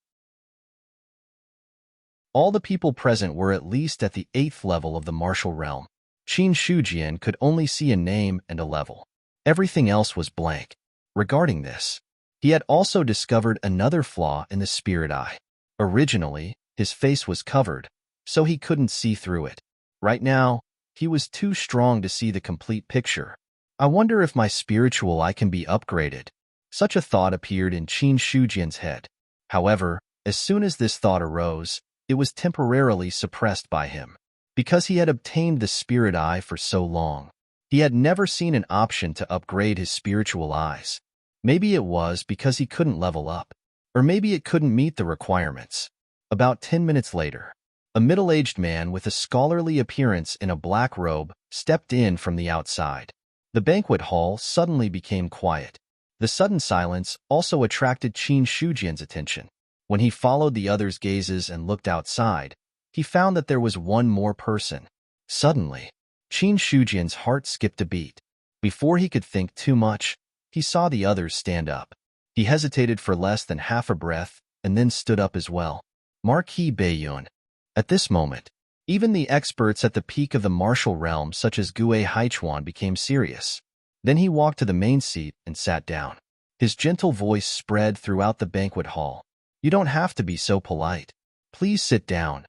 All the people present were at least at the 8th level of the martial realm. Qin Shujian could only see a name and a level. Everything else was blank. Regarding this, he had also discovered another flaw in the spirit eye. Originally, his face was covered, so he couldn't see through it. Right now, he was too strong to see the complete picture. I wonder if my spiritual eye can be upgraded. Such a thought appeared in Qin Shujian's head. However, as soon as this thought arose, it was temporarily suppressed by him. Because he had obtained the spirit eye for so long, he had never seen an option to upgrade his spiritual eyes. Maybe it was because he couldn't level up, or maybe it couldn't meet the requirements. About 10 minutes later, a middle-aged man with a scholarly appearance in a black robe stepped in from the outside. The banquet hall suddenly became quiet. The sudden silence also attracted Qin Shujian's attention. When he followed the others' gazes and looked outside, he found that there was one more person. Suddenly, Qin Shujian's heart skipped a beat. Before he could think too much, he saw the others stand up. He hesitated for less than half a breath and then stood up as well. Marquis Baiyun. At this moment, even the experts at the peak of the martial realm such as Gue Haichuan became serious. Then he walked to the main seat and sat down. His gentle voice spread throughout the banquet hall. "You don't have to be so polite. Please sit down."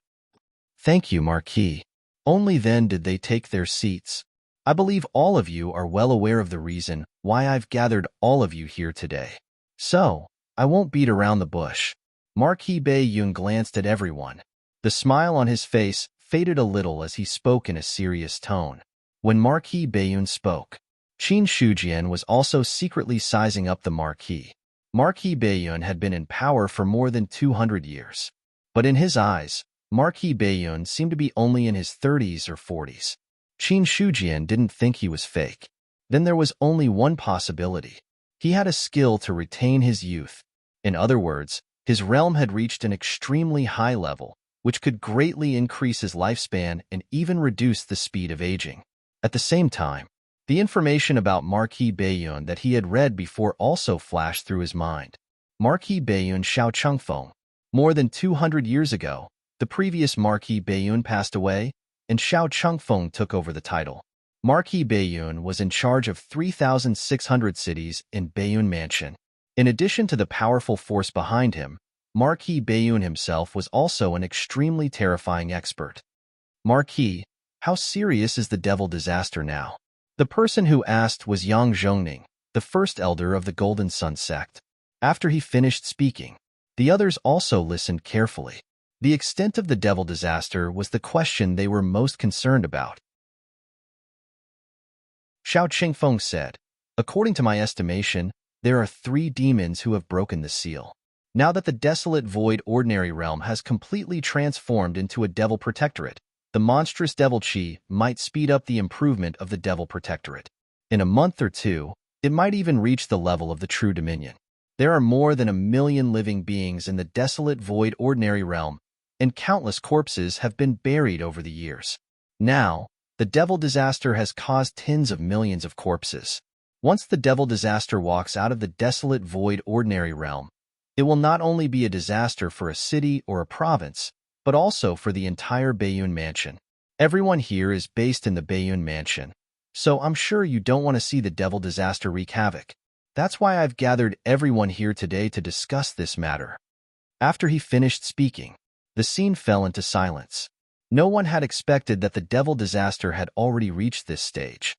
"Thank you, Marquis." Only then did they take their seats. I believe all of you are well aware of the reason why I've gathered all of you here today. So, I won't beat around the bush. Marquis Bayun glanced at everyone. The smile on his face faded a little as he spoke in a serious tone. When Marquis Bayun spoke, Qin Shujian was also secretly sizing up the Marquis. Marquis Bayun had been in power for more than 200 years. But in his eyes, Marquis Bayun seemed to be only in his 30s or 40s. Qin Shujian didn't think he was fake. Then there was only one possibility. He had a skill to retain his youth. In other words, his realm had reached an extremely high level, which could greatly increase his lifespan and even reduce the speed of aging. At the same time, the information about Marquis Bayun that he had read before also flashed through his mind. Marquis Bayun Xiao Chengfeng. More than 200 years ago, the previous Marquis Bayun passed away, and Xiao Chengfeng took over the title. Marquis Bayun was in charge of 3,600 cities in Bayun Mansion. In addition to the powerful force behind him, Marquis Bayun himself was also an extremely terrifying expert. Marquis, how serious is the devil disaster now? The person who asked was Yang Zhongning, the first elder of the Golden Sun sect. After he finished speaking, the others also listened carefully. The extent of the devil disaster was the question they were most concerned about. Xiao Qingfeng said, "According to my estimation, there are 3 demons who have broken the seal. Now that the desolate void ordinary realm has completely transformed into a devil protectorate, the monstrous devil chi might speed up the improvement of the devil protectorate. In a month or 2, it might even reach the level of the true dominion. There are more than 1 million living beings in the desolate void ordinary realm, and countless corpses have been buried over the years. Now, the devil disaster has caused tens of millions of corpses. Once the devil disaster walks out of the desolate void ordinary realm, it will not only be a disaster for a city or a province, but also for the entire Bayun Mansion. Everyone here is based in the Bayun Mansion, so I'm sure you don't want to see the devil disaster wreak havoc. That's why I've gathered everyone here today to discuss this matter." After he finished speaking, the scene fell into silence. No one had expected that the devil disaster had already reached this stage.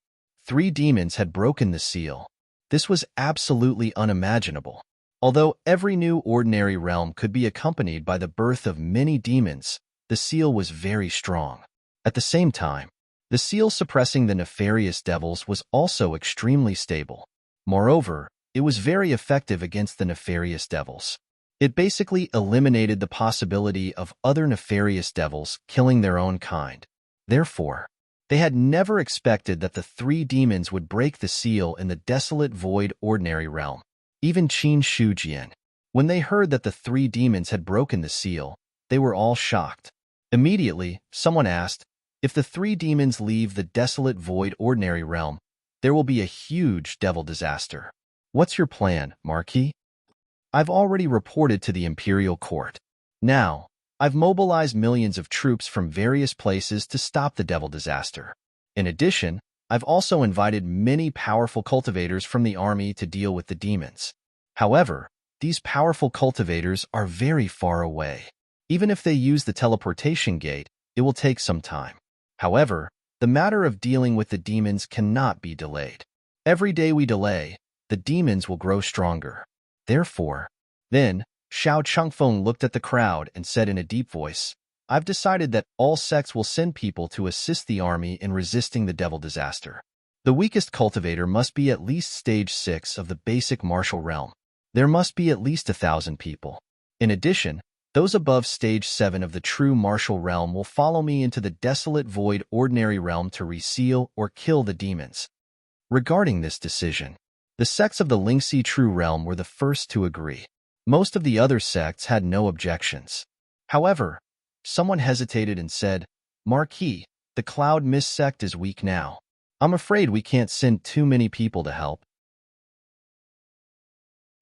3 demons had broken the seal. This was absolutely unimaginable. Although every new ordinary realm could be accompanied by the birth of many demons, the seal was very strong. At the same time, the seal suppressing the nefarious devils was also extremely stable. Moreover, it was very effective against the nefarious devils. It basically eliminated the possibility of other nefarious devils killing their own kind. Therefore, they had never expected that the 3 demons would break the seal in the desolate void ordinary realm. Even Qin Shujian. When they heard that the 3 demons had broken the seal, they were all shocked. Immediately, someone asked, "If the 3 demons leave the desolate void ordinary realm, there will be a huge devil disaster. What's your plan, Marquis?" "I've already reported to the Imperial Court. Now, I've mobilized millions of troops from various places to stop the devil disaster. In addition, I've also invited many powerful cultivators from the army to deal with the demons. However, these powerful cultivators are very far away. Even if they use the teleportation gate, it will take some time. However, the matter of dealing with the demons cannot be delayed. Every day we delay, the demons will grow stronger. Therefore," then, Xiao Chengfeng looked at the crowd and said in a deep voice, "I've decided that all sects will send people to assist the army in resisting the devil disaster. The weakest cultivator must be at least stage 6 of the basic martial realm. There must be at least 1,000 people. In addition, those above stage 7 of the true martial realm will follow me into the desolate void ordinary realm to reseal or kill the demons." Regarding this decision, the sects of the Lingxi True Realm were the first to agree. Most of the other sects had no objections. However, someone hesitated and said, "Marquis, the Cloud Mist sect is weak now. I'm afraid we can't send too many people to help."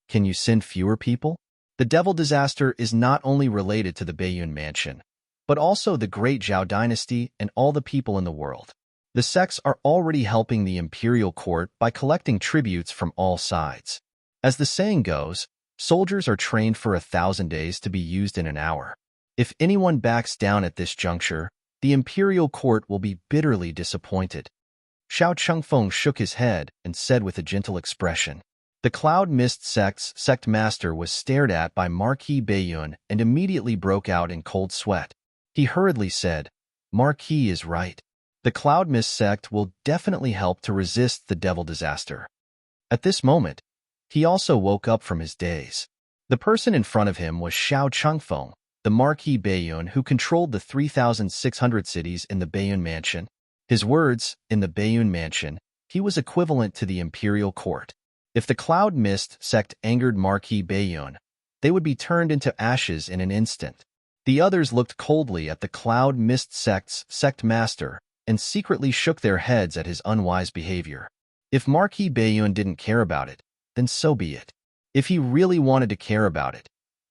"Can you send fewer people?" The devil disaster is not only related to the Bayun Mansion, but also the Great Zhao dynasty and all the people in the world. The sects are already helping the imperial court by collecting tributes from all sides. As the saying goes, soldiers are trained for 1,000 days to be used in an hour. If anyone backs down at this juncture, the imperial court will be bitterly disappointed. Xiao Chengfeng shook his head and said with a gentle expression. The Cloud Mist Sect's sect master was stared at by Marquis Baiyun and immediately broke out in cold sweat. He hurriedly said, Marquis is right. The Cloud Mist sect will definitely help to resist the devil disaster. At this moment, he also woke up from his daze. The person in front of him was Xiao Chengfeng, the Marquis Baiyun who controlled the 3,600 cities in the Baiyun Mansion. His words, in the Baiyun Mansion, he was equivalent to the imperial court. If the Cloud Mist sect angered Marquis Baiyun, they would be turned into ashes in an instant. The others looked coldly at the Cloud Mist sect's sect master and secretly shook their heads at his unwise behavior. If Marquis Baiyun didn't care about it, then so be it. If he really wanted to care about it,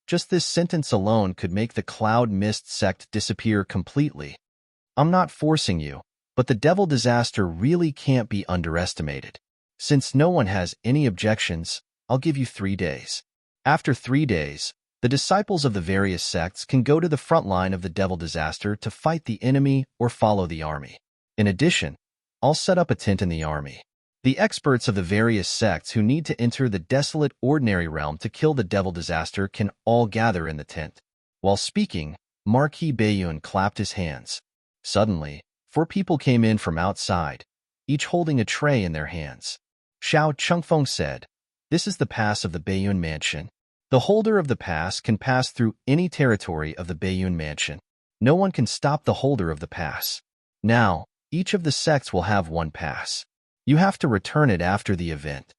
just this sentence alone could make the Cloud Mist sect disappear completely. I'm not forcing you, but the devil disaster really can't be underestimated. Since no one has any objections, I'll give you 3 days. After 3 days, the disciples of the various sects can go to the front line of the devil disaster to fight the enemy or follow the army. In addition, I'll set up a tent in the army. The experts of the various sects who need to enter the desolate ordinary realm to kill the devil disaster can all gather in the tent. While speaking, Marquis Baiyun clapped his hands. Suddenly, 4 people came in from outside, each holding a tray in their hands. Xiao Chengfeng said, This is the pass of the Baiyun Mansion. The holder of the pass can pass through any territory of the Baiyun Mansion. No one can stop the holder of the pass. Now, each of the sects will have 1 pass. You have to return it after the event.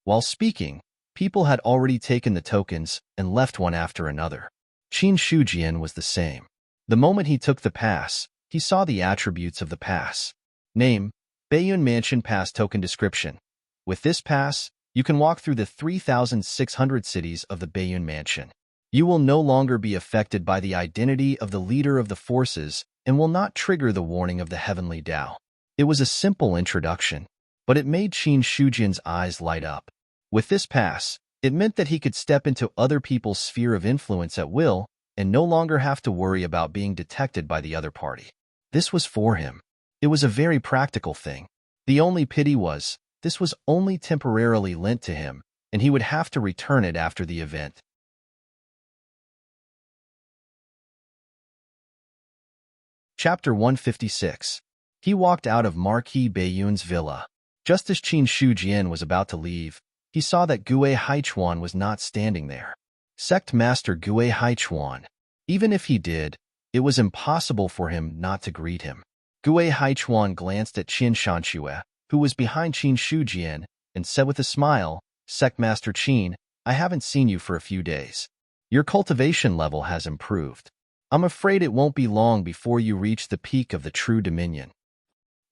While speaking, people had already taken the tokens and left one after another. Qin Shujian was the same. The moment he took the pass, he saw the attributes of the pass. Name, Baiyun Mansion Pass Token Description. With this pass, you can walk through the 3,600 cities of the Baiyun Mansion. You will no longer be affected by the identity of the leader of the forces and will not trigger the warning of the heavenly Tao. It was a simple introduction, but it made Qin Shujian's eyes light up. With this pass, it meant that he could step into other people's sphere of influence at will and no longer have to worry about being detected by the other party. This was for him. It was a very practical thing. The only pity was, this was only temporarily lent to him, and he would have to return it after the event. Chapter 156. He walked out of Marquis Baiyun's villa. Just as Qin Shujian was about to leave, he saw that Gue Haichuan was not standing there. Sect Master Gue Haichuan. Even if he did, it was impossible for him not to greet him. Gue Haichuan glanced at Qin Shanxue, who was behind Qin Shujian, and said with a smile, Sect Master Qin, I haven't seen you for a few days. Your cultivation level has improved. I'm afraid it won't be long before you reach the peak of the true dominion.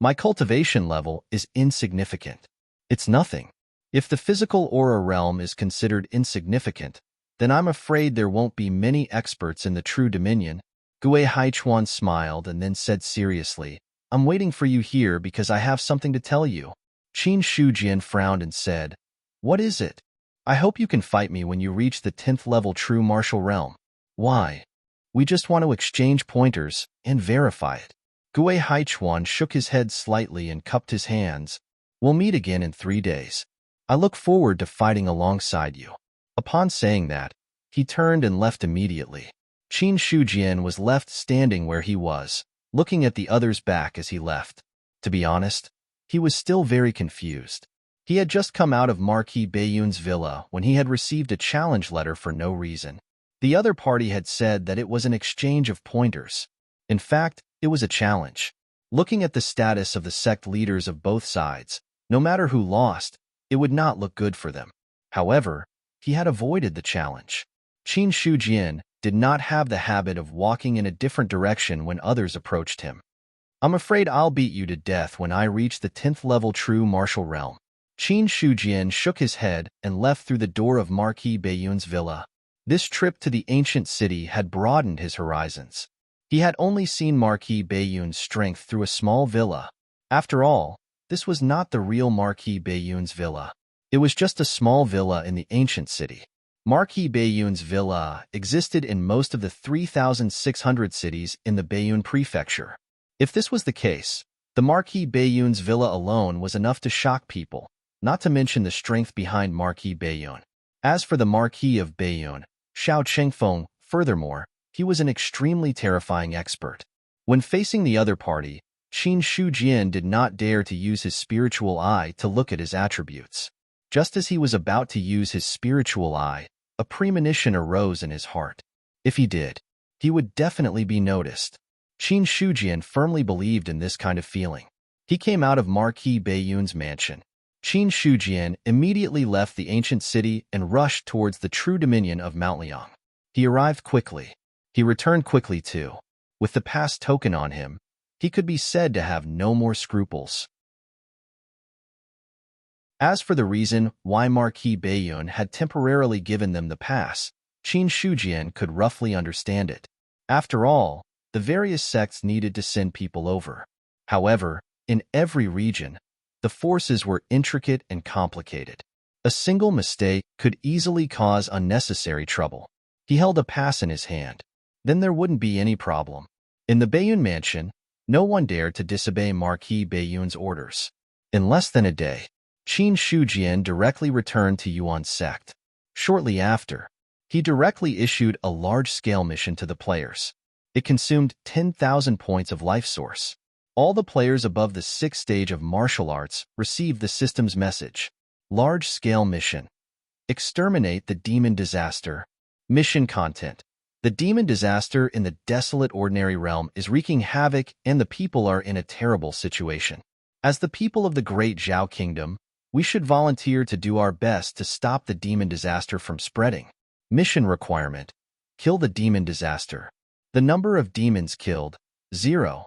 My cultivation level is insignificant. It's nothing. If the physical aura realm is considered insignificant, then I'm afraid there won't be many experts in the true dominion. Gue Haichuan smiled and then said seriously, I'm waiting for you here because I have something to tell you. Qin Shujian frowned and said, What is it? I hope you can fight me when you reach the 10th level true martial realm. Why? We just want to exchange pointers and verify it. Gue Haichuan shook his head slightly and cupped his hands. We'll meet again in 3 days. I look forward to fighting alongside you. Upon saying that, he turned and left immediately. Qin Shujian was left standing where he was, looking at the others back as he left. To be honest, he was still very confused. He had just come out of Marquis Baiyun's villa when he had received a challenge letter for no reason. The other party had said that it was an exchange of pointers. In fact, it was a challenge. Looking at the status of the sect leaders of both sides, no matter who lost, it would not look good for them. However, he had avoided the challenge. Qin Shujian did not have the habit of walking in a different direction when others approached him. I'm afraid I'll beat you to death when I reach the 10th level true martial realm. Qin Shujian shook his head and left through the door of Marquis Baiyun's villa. This trip to the ancient city had broadened his horizons. He had only seen Marquis Baiyun's strength through a small villa. After all, this was not the real Marquis Baiyun's villa. It was just a small villa in the ancient city. Marquis Baiyun's villa existed in most of the 3,600 cities in the Baiyun prefecture. If this was the case, the Marquis Bayun's villa alone was enough to shock people, not to mention the strength behind Marquis Bayun. As for the Marquis of Bayun, Xiao Chengfeng, furthermore, he was an extremely terrifying expert. When facing the other party, Qin Shujian did not dare to use his spiritual eye to look at his attributes. Just as he was about to use his spiritual eye, a premonition arose in his heart. If he did, he would definitely be noticed. Qin Shujian firmly believed in this kind of feeling. He came out of Marquis Bayun's mansion. Qin Shujian immediately left the ancient city and rushed towards the true dominion of Mount Liang. He arrived quickly. He returned quickly too. With the pass token on him, he could be said to have no more scruples. As for the reason why Marquis Bayun had temporarily given them the pass, Qin Shujian could roughly understand it. After all, the various sects needed to send people over. However, in every region, the forces were intricate and complicated. A single mistake could easily cause unnecessary trouble. He held a pass in his hand. Then there wouldn't be any problem. In the Bayun mansion, no one dared to disobey Marquis Bayun's orders. In less than a day, Qin Shujian directly returned to Yuan's sect. Shortly after, he directly issued a large-scale mission to the players. It consumed 10,000 points of life source. All the players above the 6th stage of martial arts received the system's message. Large-scale mission. Exterminate the demon disaster. Mission content. The demon disaster in the desolate ordinary realm is wreaking havoc and the people are in a terrible situation. As the people of the Great Zhao Kingdom, we should volunteer to do our best to stop the demon disaster from spreading. Mission requirement. Kill the demon disaster. The number of demons killed, 0.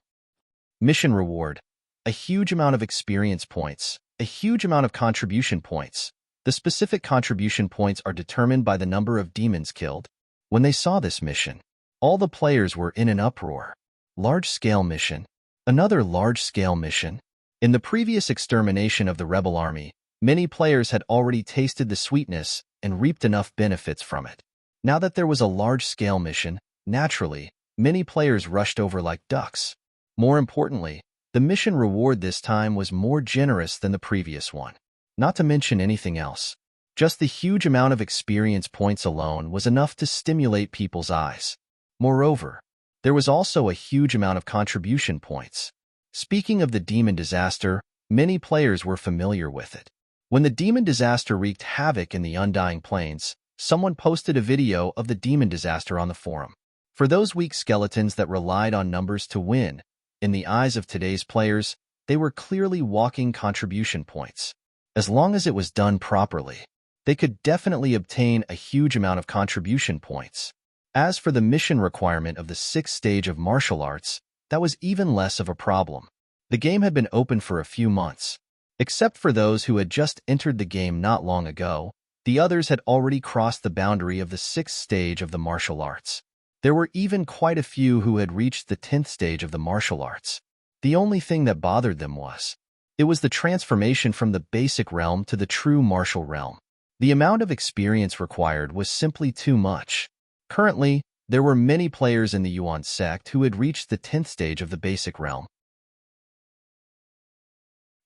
Mission reward. A huge amount of experience points. A huge amount of contribution points. The specific contribution points are determined by the number of demons killed. When they saw this mission, all the players were in an uproar. Large-scale mission. Another large-scale mission. In the previous extermination of the rebel army, many players had already tasted the sweetness and reaped enough benefits from it. Now that there was a large-scale mission, naturally, many players rushed over like ducks. More importantly, the mission reward this time was more generous than the previous one. Not to mention anything else. Just the huge amount of experience points alone was enough to stimulate people's eyes. Moreover, there was also a huge amount of contribution points. Speaking of the demon disaster, many players were familiar with it. When the demon disaster wreaked havoc in the Undying Plains, someone posted a video of the demon disaster on the forum. For those weak skeletons that relied on numbers to win, in the eyes of today's players, they were clearly walking contribution points. As long as it was done properly, they could definitely obtain a huge amount of contribution points. As for the mission requirement of the 6th stage of martial arts, that was even less of a problem. The game had been open for a few months. Except for those who had just entered the game not long ago, the others had already crossed the boundary of the 6th stage of the martial arts. There were even quite a few who had reached the 10th stage of the martial arts. The only thing that bothered them was the transformation from the basic realm to the true martial realm. The amount of experience required was simply too much. Currently, there were many players in the Yuan sect who had reached the 10th stage of the basic realm.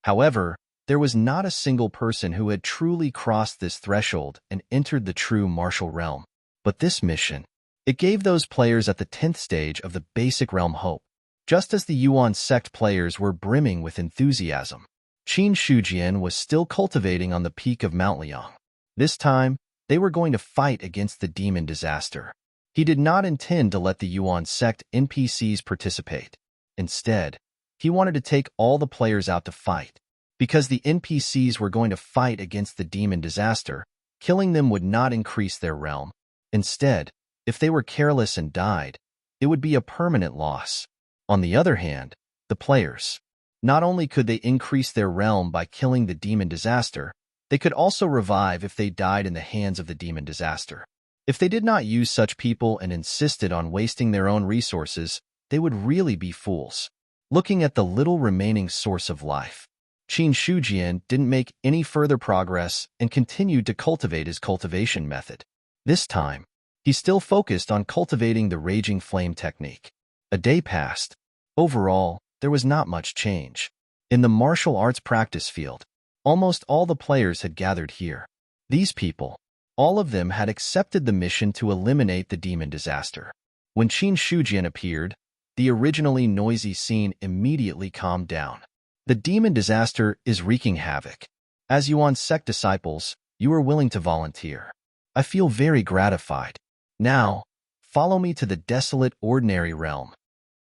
However, there was not a single person who had truly crossed this threshold and entered the true martial realm. But this mission, it gave those players at the 10th stage of the basic realm hope. Just as the Yuan sect players were brimming with enthusiasm, Qin Shujian was still cultivating on the peak of Mount Liang. This time, they were going to fight against the demon disaster. He did not intend to let the Yuan sect NPCs participate. Instead, he wanted to take all the players out to fight. Because the NPCs were going to fight against the demon disaster, killing them would not increase their realm. Instead, if they were careless and died, it would be a permanent loss. On the other hand, the players, not only could they increase their realm by killing the demon disaster, they could also revive if they died in the hands of the demon disaster. If they did not use such people and insisted on wasting their own resources, they would really be fools. Looking at the little remaining source of life, Qin Shujian didn't make any further progress and continued to cultivate his cultivation method. This time, he still focused on cultivating the Raging Flame technique. A day passed. Overall, there was not much change. In the martial arts practice field, almost all the players had gathered here. These people, all of them had accepted the mission to eliminate the demon disaster. When Qin Shujian appeared, the originally noisy scene immediately calmed down. The demon disaster is wreaking havoc. As Yuan sect disciples, you are willing to volunteer. I feel very gratified. Now, follow me to the desolate ordinary realm.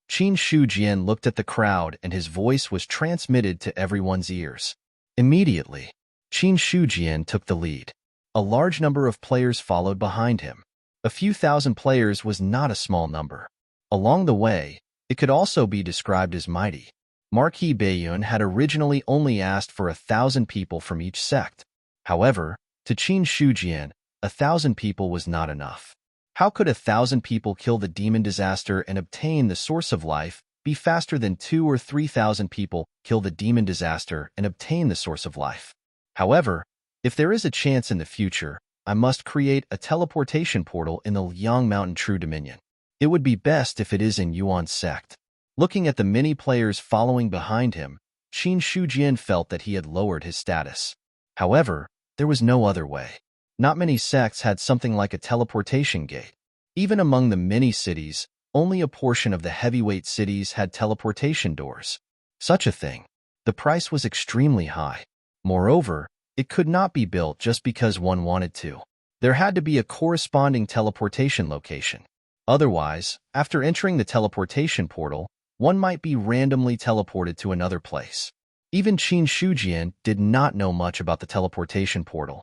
Qin Shujian looked at the crowd and his voice was transmitted to everyone's ears. Immediately, Qin Shujian took the lead. A large number of players followed behind him. A few thousand players was not a small number. Along the way, it could also be described as mighty. Marquis Baiyun had originally only asked for 1,000 people from each sect. However, to Qin Shujian, 1,000 people was not enough. How could 1,000 people kill the demon disaster and obtain the source of life be faster than 2,000 or 3,000 people kill the demon disaster and obtain the source of life? However, if there is a chance in the future, I must create a teleportation portal in the Liang Mountain True Dominion. It would be best if it is in Yuan's sect. Looking at the many players following behind him, Qin Shujian felt that he had lowered his status. However, there was no other way. Not many sects had something like a teleportation gate. Even among the many cities, only a portion of the heavyweight cities had teleportation doors. Such a thing. The price was extremely high. Moreover, it could not be built just because one wanted to. There had to be a corresponding teleportation location. Otherwise, after entering the teleportation portal, one might be randomly teleported to another place. Even Qin Shujian did not know much about the teleportation portal.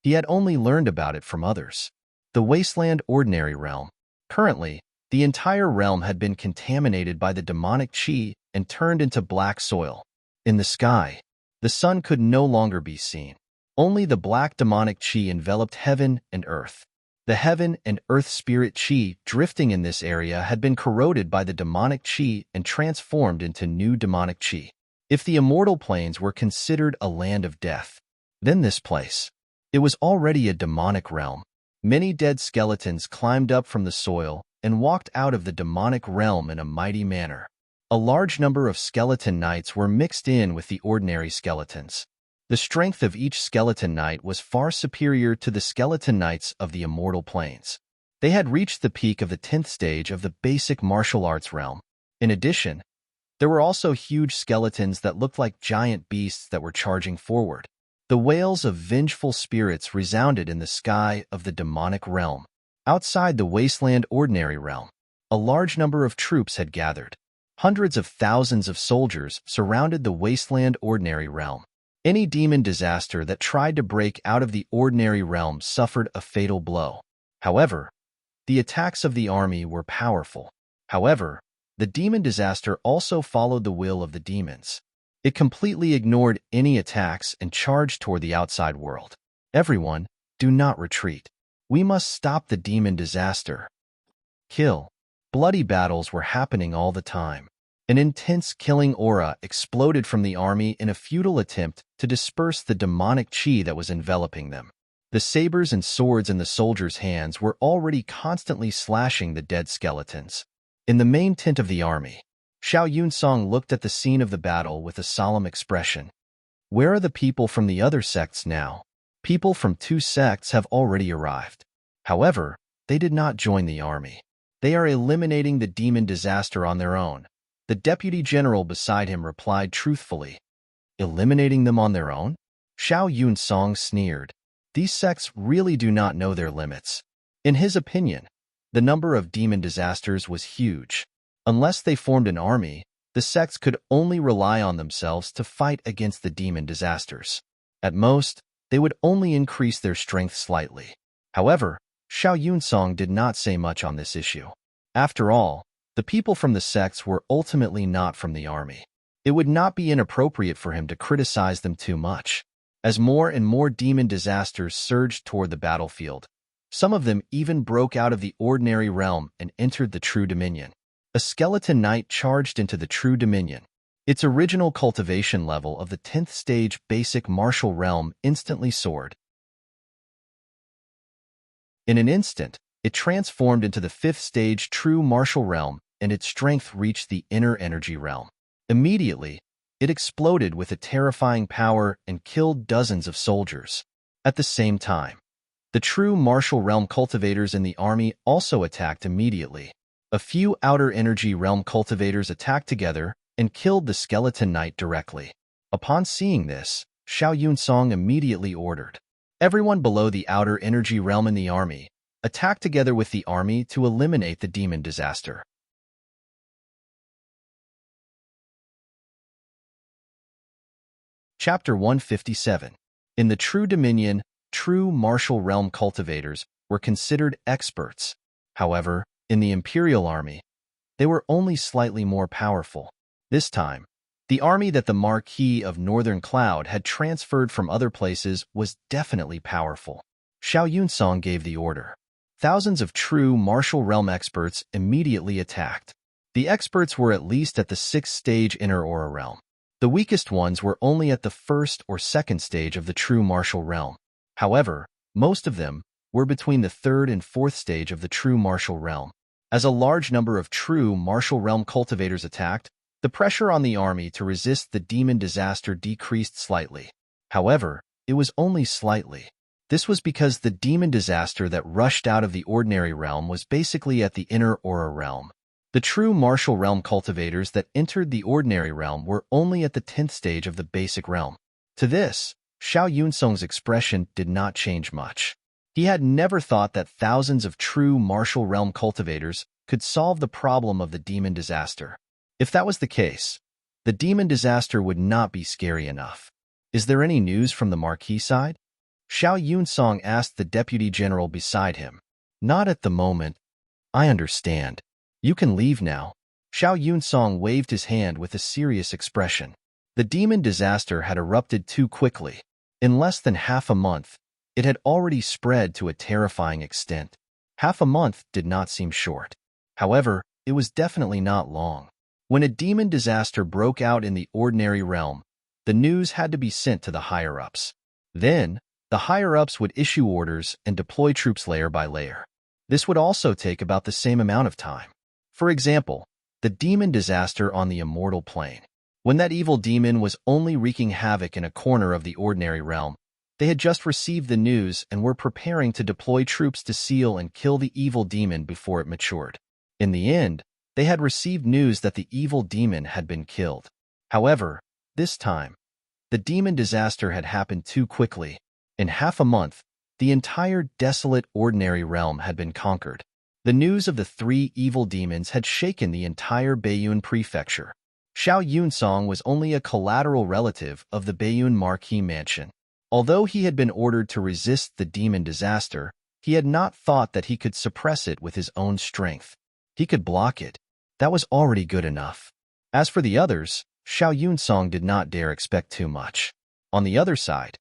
He had only learned about it from others. The Wasteland Ordinary Realm. Currently, the entire realm had been contaminated by the demonic qi and turned into black soil. In the sky, the sun could no longer be seen. Only the black demonic qi enveloped heaven and earth. The heaven and earth spirit qi drifting in this area had been corroded by the demonic qi and transformed into new demonic qi. If the immortal planes were considered a land of death, then this place. It was already a demonic realm. Many dead skeletons climbed up from the soil and walked out of the demonic realm in a mighty manner. A large number of skeleton knights were mixed in with the ordinary skeletons. The strength of each skeleton knight was far superior to the skeleton knights of the immortal planes. They had reached the peak of the 10th stage of the basic martial arts realm. In addition, there were also huge skeletons that looked like giant beasts that were charging forward. The wails of vengeful spirits resounded in the sky of the demonic realm. Outside the wasteland ordinary realm, a large number of troops had gathered. Hundreds of thousands of soldiers surrounded the wasteland ordinary realm. Any demon disaster that tried to break out of the ordinary realm suffered a fatal blow. However, the attacks of the army were powerful. However, the demon disaster also followed the will of the demons. It completely ignored any attacks and charged toward the outside world. Everyone, do not retreat. We must stop the demon disaster. Kill. Bloody battles were happening all the time. An intense killing aura exploded from the army in a futile attempt to disperse the demonic qi that was enveloping them. The sabers and swords in the soldiers' hands were already constantly slashing the dead skeletons. In the main tent of the army, Xiao Yunsong looked at the scene of the battle with a solemn expression. Where are the people from the other sects now? People from 2 sects have already arrived. However, they did not join the army. They are eliminating the demon disaster on their own. The deputy general beside him replied truthfully. Eliminating them on their own? Xiao Yunsong sneered. These sects really do not know their limits. In his opinion, the number of demon disasters was huge. Unless they formed an army, the sects could only rely on themselves to fight against the demon disasters. At most, they would only increase their strength slightly. However, Xiao Yunsong did not say much on this issue. After all, the people from the sects were ultimately not from the army. It would not be inappropriate for him to criticize them too much. As more and more demon disasters surged toward the battlefield, some of them even broke out of the ordinary realm and entered the True Dominion. A skeleton knight charged into the True Dominion. Its original cultivation level of the 10th stage basic martial realm instantly soared. In an instant, it transformed into the 5th stage true martial realm and its strength reached the inner energy realm. Immediately, it exploded with a terrifying power and killed dozens of soldiers. At the same time, the true martial realm cultivators in the army also attacked immediately. A few outer energy realm cultivators attacked together and killed the skeleton knight directly. Upon seeing this, Xiao Yunsong immediately ordered everyone below the outer energy realm in the army attack together with the army to eliminate the demon disaster. Chapter 157. In the True Dominion, true martial realm cultivators were considered experts. However, in the Imperial Army, they were only slightly more powerful. This time, the army that the Marquis of Northern Cloud had transferred from other places was definitely powerful. Xiao Yunsong gave the order. Thousands of true martial realm experts immediately attacked. The experts were at least at the 6th stage inner aura realm. The weakest ones were only at the 1st or 2nd stage of the true martial realm. However, most of them were between the 3rd and 4th stage of the true martial realm. As a large number of true martial realm cultivators attacked, the pressure on the army to resist the demon disaster decreased slightly. However, it was only slightly. This was because the demon disaster that rushed out of the ordinary realm was basically at the inner aura realm. The true martial realm cultivators that entered the ordinary realm were only at the 10th stage of the basic realm. To this, Xiao Yunsong's expression did not change much. He had never thought that thousands of true martial realm cultivators could solve the problem of the demon disaster. If that was the case, the demon disaster would not be scary enough. Is there any news from the Marquis side? Xiao Yunsong asked the deputy general beside him. Not at the moment. I understand. You can leave now. Xiao Yunsong waved his hand with a serious expression. The demon disaster had erupted too quickly. In less than half a month, it had already spread to a terrifying extent. Half a month did not seem short. However, it was definitely not long. When a demon disaster broke out in the ordinary realm, the news had to be sent to the higher-ups. Then, the higher-ups would issue orders and deploy troops layer by layer. This would also take about the same amount of time. For example, the demon disaster on the immortal plane. When that evil demon was only wreaking havoc in a corner of the ordinary realm, they had just received the news and were preparing to deploy troops to seal and kill the evil demon before it matured. In the end, they had received news that the evil demon had been killed. However, this time, the demon disaster had happened too quickly. In half a month, the entire desolate ordinary realm had been conquered. The news of the 3 evil demons had shaken the entire Baiyun prefecture. Xiao Yunsong was only a collateral relative of the Baiyun Marquis mansion. Although he had been ordered to resist the demon disaster, he had not thought that he could suppress it with his own strength. He could block it. That was already good enough. As for the others, Xiao Yunsong did not dare expect too much. On the other side,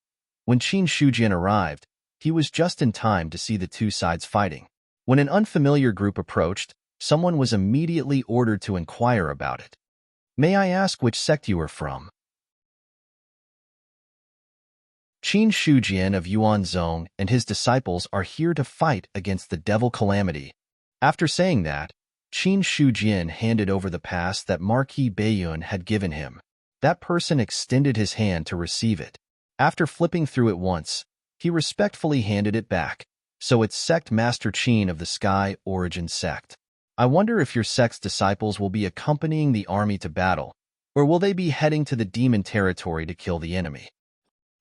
when Qin Shujian arrived, he was just in time to see the two sides fighting. When an unfamiliar group approached, someone was immediately ordered to inquire about it. May I ask which sect you are from? Qin Shujian of Yuan Zone and his disciples are here to fight against the devil calamity. After saying that, Qin Shujian handed over the pass that Marquis Baiyun had given him. That person extended his hand to receive it. After flipping through it once, he respectfully handed it back. So it's Sect Master Qin of the Sky Origin Sect. I wonder if your sect's disciples will be accompanying the army to battle, or will they be heading to the demon territory to kill the enemy?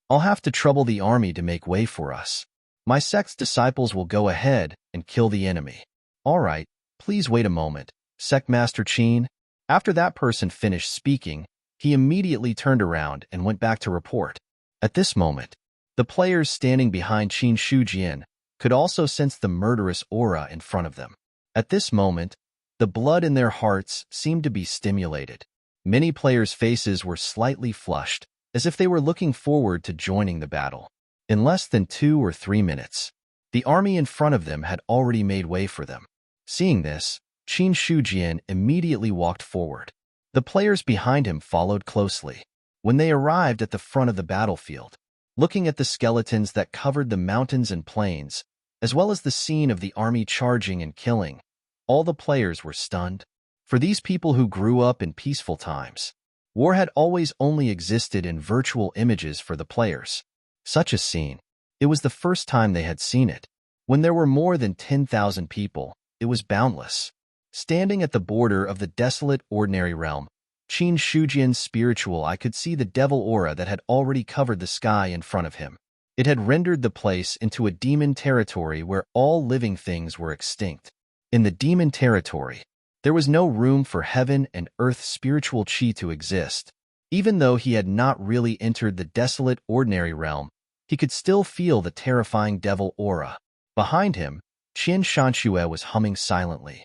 I'll have to trouble the army to make way for us. My sect's disciples will go ahead and kill the enemy. All right, please wait a moment, Sect Master Qin. After that person finished speaking, he immediately turned around and went back to report. At this moment, the players standing behind Qin Shujian could also sense the murderous aura in front of them. At this moment, the blood in their hearts seemed to be stimulated. Many players' faces were slightly flushed, as if they were looking forward to joining the battle. In less than 2 or 3 minutes, the army in front of them had already made way for them. Seeing this, Qin Shujian immediately walked forward. The players behind him followed closely. When they arrived at the front of the battlefield, looking at the skeletons that covered the mountains and plains, as well as the scene of the army charging and killing, all the players were stunned. For these people who grew up in peaceful times, war had always only existed in virtual images for the players. Such a scene. It was the first time they had seen it. When there were more than 10,000 people, it was boundless. Standing at the border of the desolate ordinary realm, Qin Shujian's spiritual eye could see the devil aura that had already covered the sky in front of him. It had rendered the place into a demon territory where all living things were extinct. In the demon territory, there was no room for heaven and earth spiritual qi to exist. Even though he had not really entered the desolate ordinary realm, he could still feel the terrifying devil aura. Behind him, Qian Shanxue was humming silently.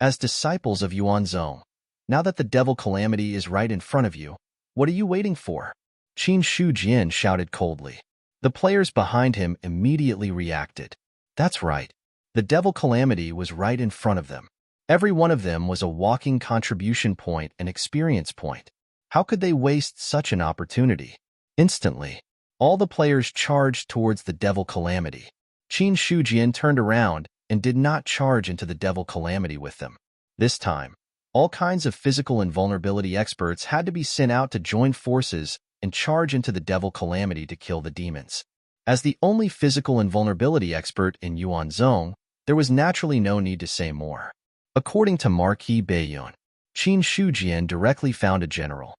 As disciples of Yuanzong, now that the devil calamity is right in front of you, what are you waiting for? Qin Shujian shouted coldly. The players behind him immediately reacted. That's right. The devil calamity was right in front of them. Every one of them was a walking contribution point and experience point. How could they waste such an opportunity? Instantly, all the players charged towards the devil calamity. Qin Shujian turned around and did not charge into the devil calamity with them. This time, all kinds of physical invulnerability experts had to be sent out to join forces and charge into the devil calamity to kill the demons. As the only physical invulnerability expert in Yuanzong, there was naturally no need to say more. According to Marquis Baiyun, Qin Shujian directly found a general.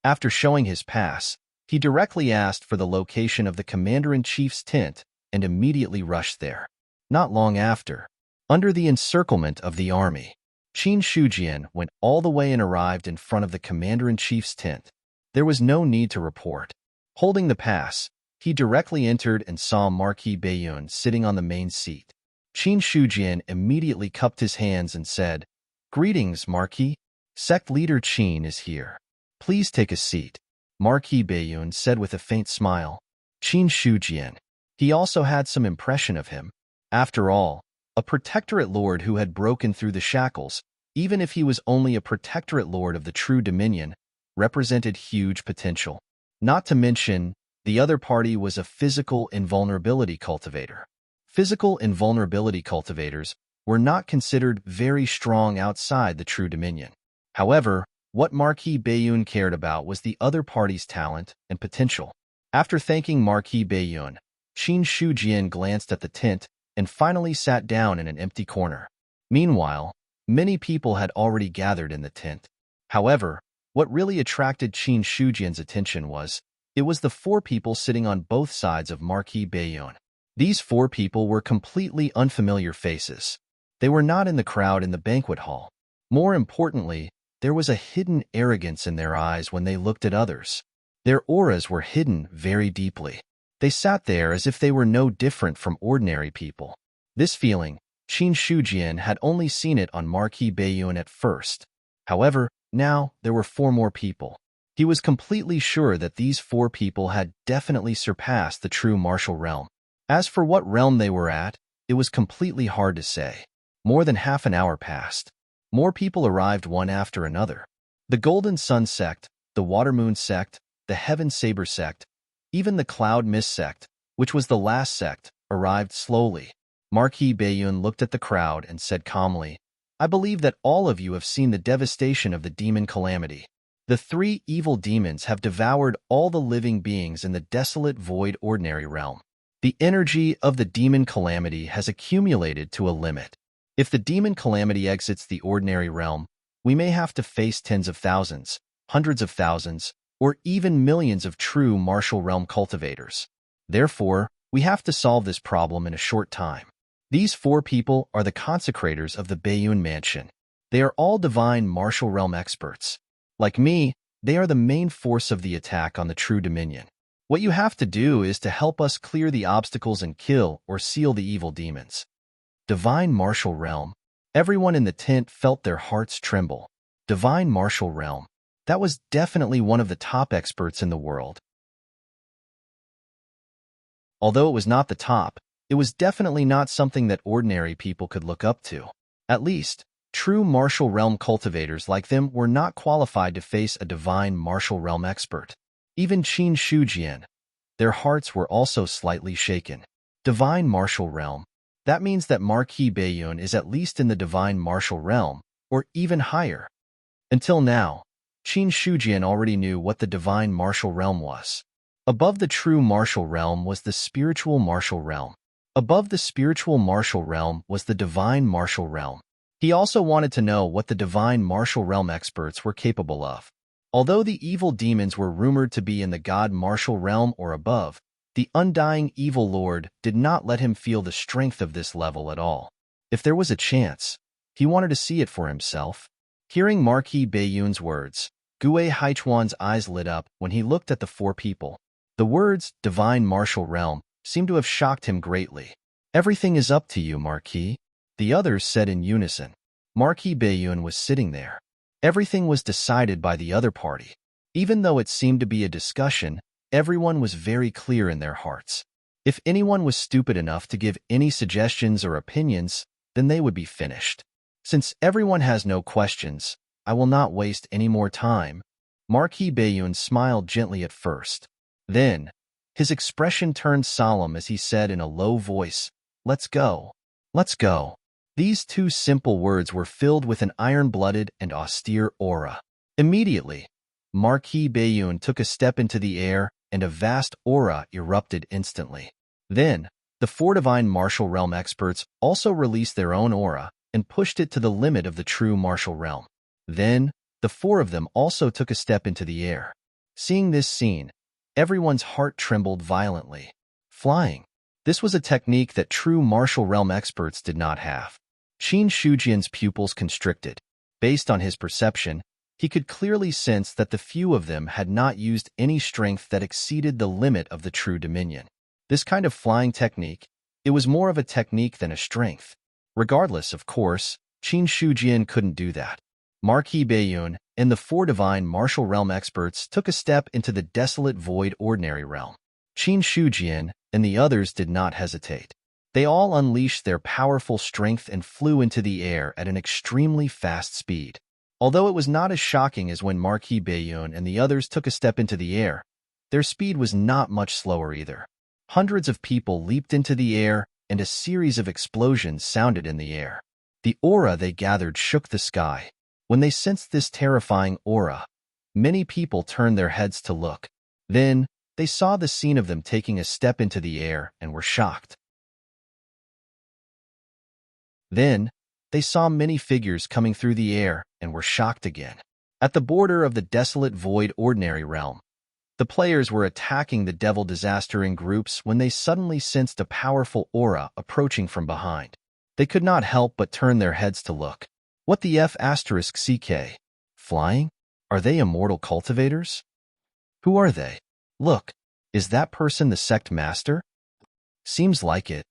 After showing his pass, he directly asked for the location of the commander-in-chief's tent and immediately rushed there. Not long after, under the encirclement of the army, Qin Shujian went all the way and arrived in front of the commander-in-chief's tent. There was no need to report. Holding the pass, he directly entered and saw Marquis Baiyun sitting on the main seat. Qin Shujian immediately cupped his hands and said, "Greetings, Marquis. Sect leader Qin is here. Please take a seat," Marquis Baiyun said with a faint smile. Qin Shujian. He also had some impression of him. After all, a protectorate lord who had broken through the shackles, even if he was only a protectorate lord of the true dominion, represented huge potential. Not to mention, the other party was a physical invulnerability cultivator. Physical invulnerability cultivators were not considered very strong outside the true dominion. However, what Marquis Baiyun cared about was the other party's talent and potential. After thanking Marquis Baiyun, Qin Shujian glanced at the tent and finally sat down in an empty corner. Meanwhile, many people had already gathered in the tent. However, what really attracted Qin Shujian's attention was, it was the four people sitting on both sides of Marquis Baiyun. These four people were completely unfamiliar faces. They were not in the crowd in the banquet hall. More importantly, there was a hidden arrogance in their eyes when they looked at others. Their auras were hidden very deeply. They sat there as if they were no different from ordinary people. This feeling, Qin Shujian had only seen it on Marquis Baiyun at first. However, now there were four more people. He was completely sure that these four people had definitely surpassed the true martial realm. As for what realm they were at, it was completely hard to say. More than half an hour passed. More people arrived one after another. The Golden Sun sect, the Water Moon sect, the Heaven Saber sect, even the Cloud Mist sect, which was the last sect, arrived slowly. Marquis Baiyun looked at the crowd and said calmly, "I believe that all of you have seen the devastation of the demon calamity. The three evil demons have devoured all the living beings in the desolate void ordinary realm. The energy of the demon calamity has accumulated to a limit. If the demon calamity exits the ordinary realm, we may have to face tens of thousands, hundreds of thousands, or even millions of true martial realm cultivators. Therefore, we have to solve this problem in a short time. These four people are the consecrators of the Baiyun Mansion. They are all divine martial realm experts. Like me, they are the main force of the attack on the true dominion. What you have to do is to help us clear the obstacles and kill or seal the evil demons." Divine martial realm. Everyone in the tent felt their hearts tremble. Divine martial realm. That was definitely one of the top experts in the world. Although it was not the top, it was definitely not something that ordinary people could look up to. At least, true martial realm cultivators like them were not qualified to face a divine martial realm expert. Even Qin Shujian. Their hearts were also slightly shaken. Divine martial realm. That means that Marquis Bayun is at least in the divine martial realm, or even higher. Until now, Qin Shujian already knew what the divine martial realm was. Above the true martial realm was the spiritual martial realm. Above the spiritual martial realm was the divine martial realm. He also wanted to know what the divine martial realm experts were capable of. Although the evil demons were rumored to be in the god martial realm or above, the undying evil lord did not let him feel the strength of this level at all. If there was a chance, he wanted to see it for himself. Hearing Marquis Bayun's words, Gue Haichuan's eyes lit up when he looked at the four people. The words, divine martial realm, seemed to have shocked him greatly. Everything is up to you, Marquis, the others said in unison. Marquis Bayun was sitting there. Everything was decided by the other party. Even though it seemed to be a discussion, everyone was very clear in their hearts. If anyone was stupid enough to give any suggestions or opinions, then they would be finished. Since everyone has no questions, I will not waste any more time. Marquis Bayun smiled gently at first. Then, his expression turned solemn as he said in a low voice, "Let's go. Let's go." These two simple words were filled with an iron-blooded and austere aura. Immediately, Marquis Bayun took a step into the air, and a vast aura erupted instantly. Then, the four divine martial realm experts also released their own aura and pushed it to the limit of the true martial realm. Then, the four of them also took a step into the air. Seeing this scene, everyone's heart trembled violently. Flying. This was a technique that true martial realm experts did not have. Qin Shujian's pupils constricted. Based on his perception, he could clearly sense that the few of them had not used any strength that exceeded the limit of the true dominion. This kind of flying technique, it was more of a technique than a strength. Regardless, of course, Qin Shujian couldn't do that. Marquis Bayun and the four divine martial realm experts took a step into the desolate void ordinary realm. Qin Shujian and the others did not hesitate. They all unleashed their powerful strength and flew into the air at an extremely fast speed. Although it was not as shocking as when Marquis Bayun and the others took a step into the air, their speed was not much slower either. Hundreds of people leaped into the air, and a series of explosions sounded in the air. The aura they gathered shook the sky. When they sensed this terrifying aura, many people turned their heads to look. Then, they saw the scene of them taking a step into the air and were shocked. Then, they saw many figures coming through the air and were shocked again. At the border of the desolate void ordinary realm, the players were attacking the devil disaster in groups when they suddenly sensed a powerful aura approaching from behind. They could not help but turn their heads to look. What the F***CK? Flying? Are they immortal cultivators? Who are they? Look, is that person the sect master? Seems like it.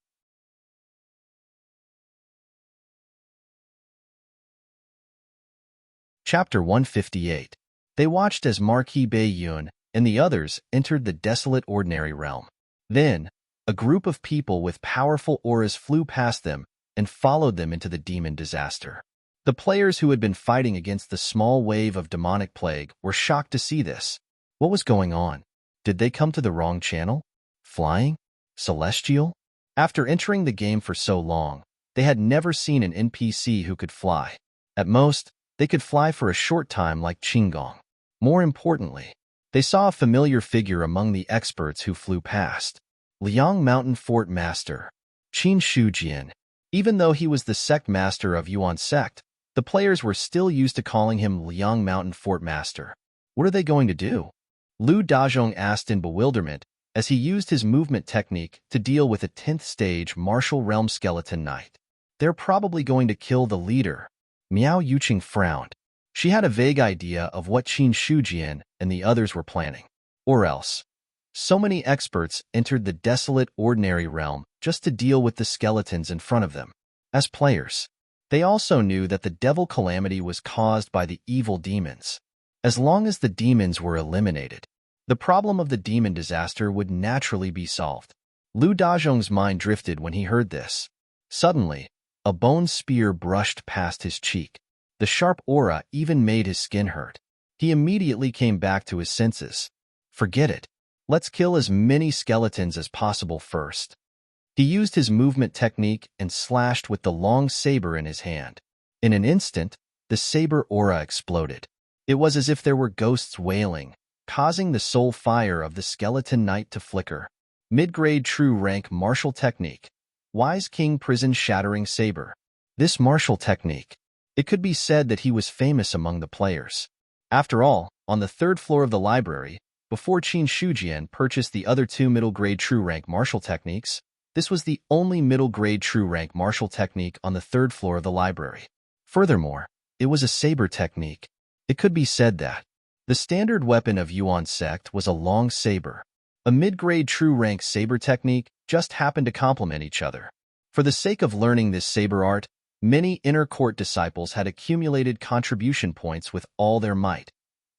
Chapter 158. They watched as Marquis Bayun and the others entered the desolate ordinary realm. Then, a group of people with powerful auras flew past them and followed them into the demon disaster. The players who had been fighting against the small wave of demonic plague were shocked to see this. What was going on? Did they come to the wrong channel? Flying? Celestial? After entering the game for so long, they had never seen an NPC who could fly. At most, they could fly for a short time like Qinggong. More importantly, they saw a familiar figure among the experts who flew past. Liang Mountain Fort Master, Qin Shujian. Even though he was the sect master of Yuan sect, the players were still used to calling him Liang Mountain Fort Master. What are they going to do? Lu Dazhong asked in bewilderment as he used his movement technique to deal with a 10th stage martial realm skeleton knight. They're probably going to kill the leader. Miao Yuqing frowned. She had a vague idea of what Qin Shujian and the others were planning. Or else, so many experts entered the desolate ordinary realm just to deal with the skeletons in front of them. As players, they also knew that the devil calamity was caused by the evil demons. As long as the demons were eliminated, the problem of the demon disaster would naturally be solved. Lu Dazhong's mind drifted when he heard this. Suddenly, a bone spear brushed past his cheek. The sharp aura even made his skin hurt. He immediately came back to his senses. Forget it. Let's kill as many skeletons as possible first. He used his movement technique and slashed with the long saber in his hand. In an instant, the saber aura exploded. It was as if there were ghosts wailing, causing the soul fire of the skeleton knight to flicker. Mid-grade true rank martial technique. Wise King Prison Shattering Saber. This martial technique. It could be said that he was famous among the players. After all, on the third floor of the library, before Qin Shujian purchased the other two middle-grade true rank martial techniques, this was the only middle-grade true rank martial technique on the third floor of the library. Furthermore, it was a saber technique. It could be said that the standard weapon of Yuan sect was a long saber. A mid-grade true rank saber technique just happened to complement each other. For the sake of learning this saber art, many inner court disciples had accumulated contribution points with all their might,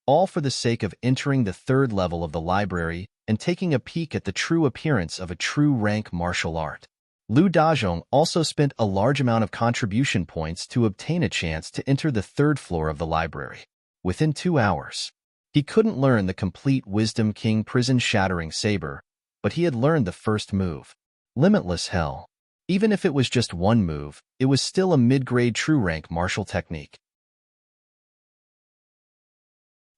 all for the sake of entering the third level of the library and taking a peek at the true appearance of a true rank martial art. Lu Dazhong also spent a large amount of contribution points to obtain a chance to enter the third floor of the library. Within 2 hours, he couldn't learn the complete Wisdom King Prison Shattering Saber, but he had learned the first move. Limitless Hell. Even if it was just one move, it was still a mid-grade true rank martial technique.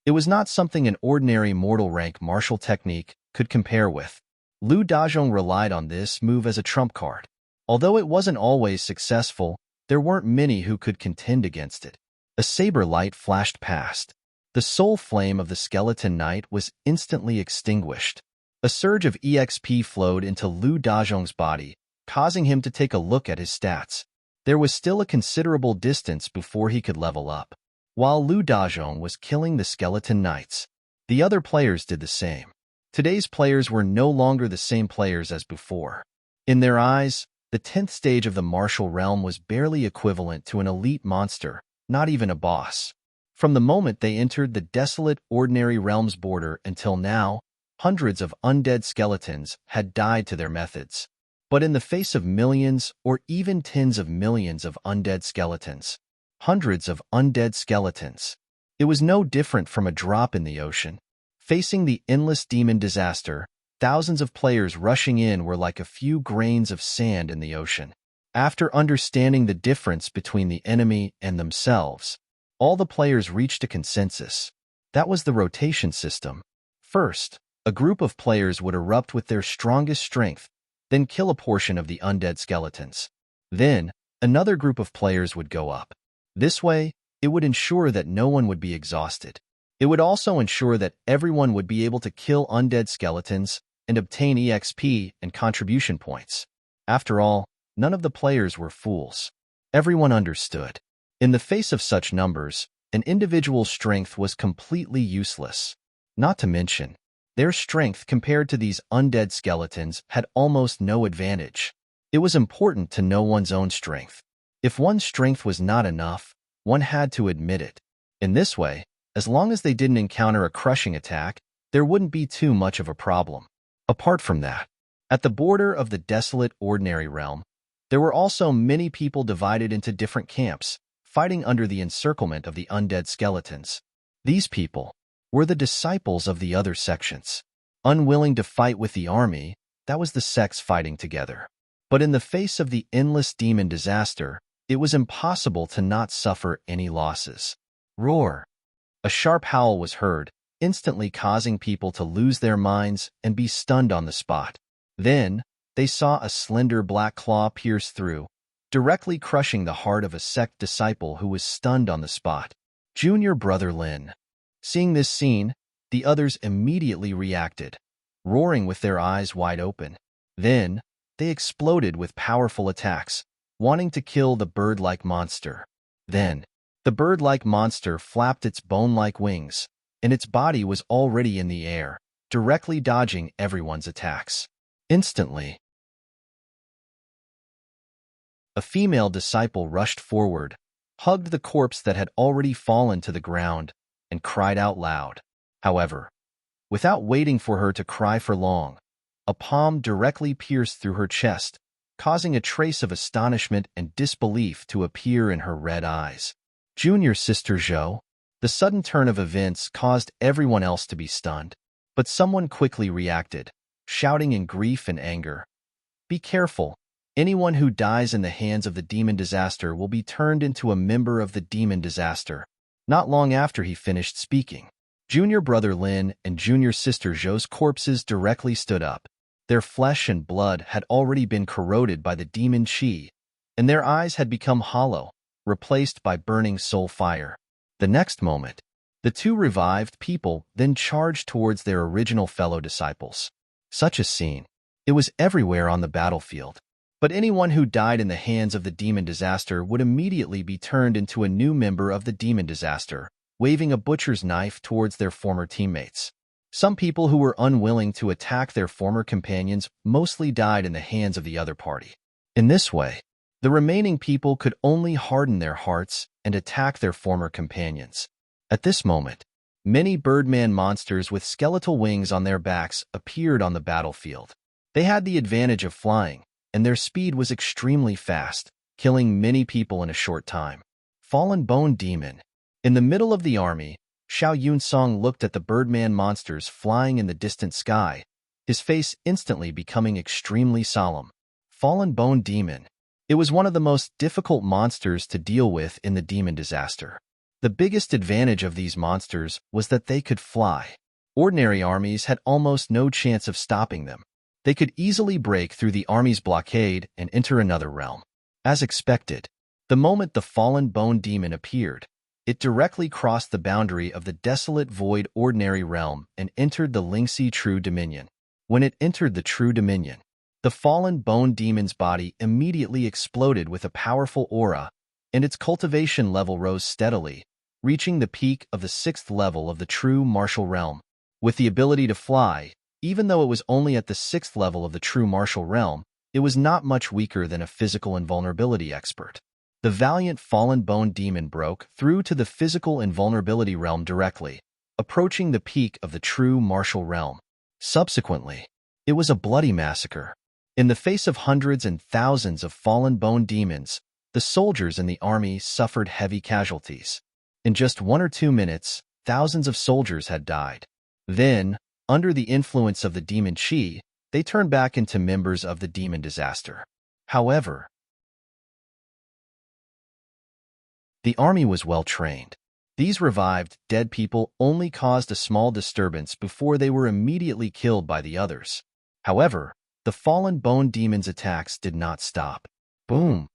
It was not something an ordinary mortal rank martial technique could compare with. Lu Dazhong relied on this move as a trump card. Although it wasn't always successful, there weren't many who could contend against it. A saber light flashed past. The soul flame of the skeleton knight was instantly extinguished. A surge of EXP flowed into Lu Dazhong's body, causing him to take a look at his stats. There was still a considerable distance before he could level up. While Lu Dazhong was killing the skeleton knights, the other players did the same. Today's players were no longer the same players as before. In their eyes, the 10th stage of the martial realm was barely equivalent to an elite monster, not even a boss. From the moment they entered the desolate ordinary realm's border until now, hundreds of undead skeletons had died to their methods. But in the face of millions or even tens of millions of undead skeletons, hundreds of undead skeletons, it was no different from a drop in the ocean. Facing the endless demon disaster, thousands of players rushing in were like a few grains of sand in the ocean. After understanding the difference between the enemy and themselves, all the players reached a consensus. That was the rotation system. First, a group of players would erupt with their strongest strength, then kill a portion of the undead skeletons. Then, another group of players would go up. This way, it would ensure that no one would be exhausted. It would also ensure that everyone would be able to kill undead skeletons and obtain EXP and contribution points. After all, none of the players were fools. Everyone understood. In the face of such numbers, an individual's strength was completely useless. Not to mention, their strength compared to these undead skeletons had almost no advantage. It was important to know one's own strength. If one's strength was not enough, one had to admit it. In this way, as long as they didn't encounter a crushing attack, there wouldn't be too much of a problem. Apart from that, at the border of the desolate ordinary realm, there were also many people divided into different camps, fighting under the encirclement of the undead skeletons. These people were the disciples of the other sections. Unwilling to fight with the army, that was the sects fighting together. But in the face of the endless demon disaster, it was impossible to not suffer any losses. Roar! A sharp howl was heard, instantly causing people to lose their minds and be stunned on the spot. Then, they saw a slender black claw pierce through, directly crushing the heart of a sect disciple who was stunned on the spot. Junior brother Lin. Seeing this scene, the others immediately reacted, roaring with their eyes wide open. Then, they exploded with powerful attacks, wanting to kill the bird-like monster. Then, the bird-like monster flapped its bone-like wings, and its body was already in the air, directly dodging everyone's attacks. Instantly, a female disciple rushed forward, hugged the corpse that had already fallen to the ground, and cried out loud. However, without waiting for her to cry for long, a palm directly pierced through her chest, causing a trace of astonishment and disbelief to appear in her red eyes. Junior sister Zhou. The sudden turn of events caused everyone else to be stunned, but someone quickly reacted, shouting in grief and anger. Be careful. Anyone who dies in the hands of the demon disaster will be turned into a member of the demon disaster. Not long after he finished speaking, junior brother Lin and junior sister Zhou's corpses directly stood up. Their flesh and blood had already been corroded by the demon qi, and their eyes had become hollow, replaced by burning soul fire. The next moment, the two revived people then charged towards their original fellow disciples. Such a scene. It was everywhere on the battlefield. But anyone who died in the hands of the demon disaster would immediately be turned into a new member of the demon disaster, waving a butcher's knife towards their former teammates. Some people who were unwilling to attack their former companions mostly died in the hands of the other party. In this way, the remaining people could only harden their hearts and attack their former companions. At this moment, many Birdman monsters with skeletal wings on their backs appeared on the battlefield. They had the advantage of flying, and their speed was extremely fast, killing many people in a short time. Fallen Bone Demon. In the middle of the army, Xiao Yunsong looked at the Birdman monsters flying in the distant sky, his face instantly becoming extremely solemn. Fallen Bone Demon. It was one of the most difficult monsters to deal with in the demon disaster. The biggest advantage of these monsters was that they could fly. Ordinary armies had almost no chance of stopping them. They could easily break through the army's blockade and enter another realm. As expected, the moment the Fallen Bone Demon appeared, it directly crossed the boundary of the desolate void ordinary realm and entered the Lingxi True Dominion. When it entered the True Dominion, the Fallen Bone Demon's body immediately exploded with a powerful aura, and its cultivation level rose steadily, reaching the peak of the 6th level of the True Martial Realm. With the ability to fly, even though it was only at the 6th level of the True Martial Realm, it was not much weaker than a physical invulnerability expert. The valiant Fallen Bone Demon broke through to the physical invulnerability realm directly, approaching the peak of the True Martial Realm. Subsequently, it was a bloody massacre. In the face of hundreds and thousands of Fallen Bone Demons, the soldiers in the army suffered heavy casualties. In just 1 or 2 minutes, thousands of soldiers had died. Then, under the influence of the demon qi, they turned back into members of the demon disaster. However, the army was well trained. These revived, dead people only caused a small disturbance before they were immediately killed by the others. However, the Fallen Bone Demon's attacks did not stop. Boom!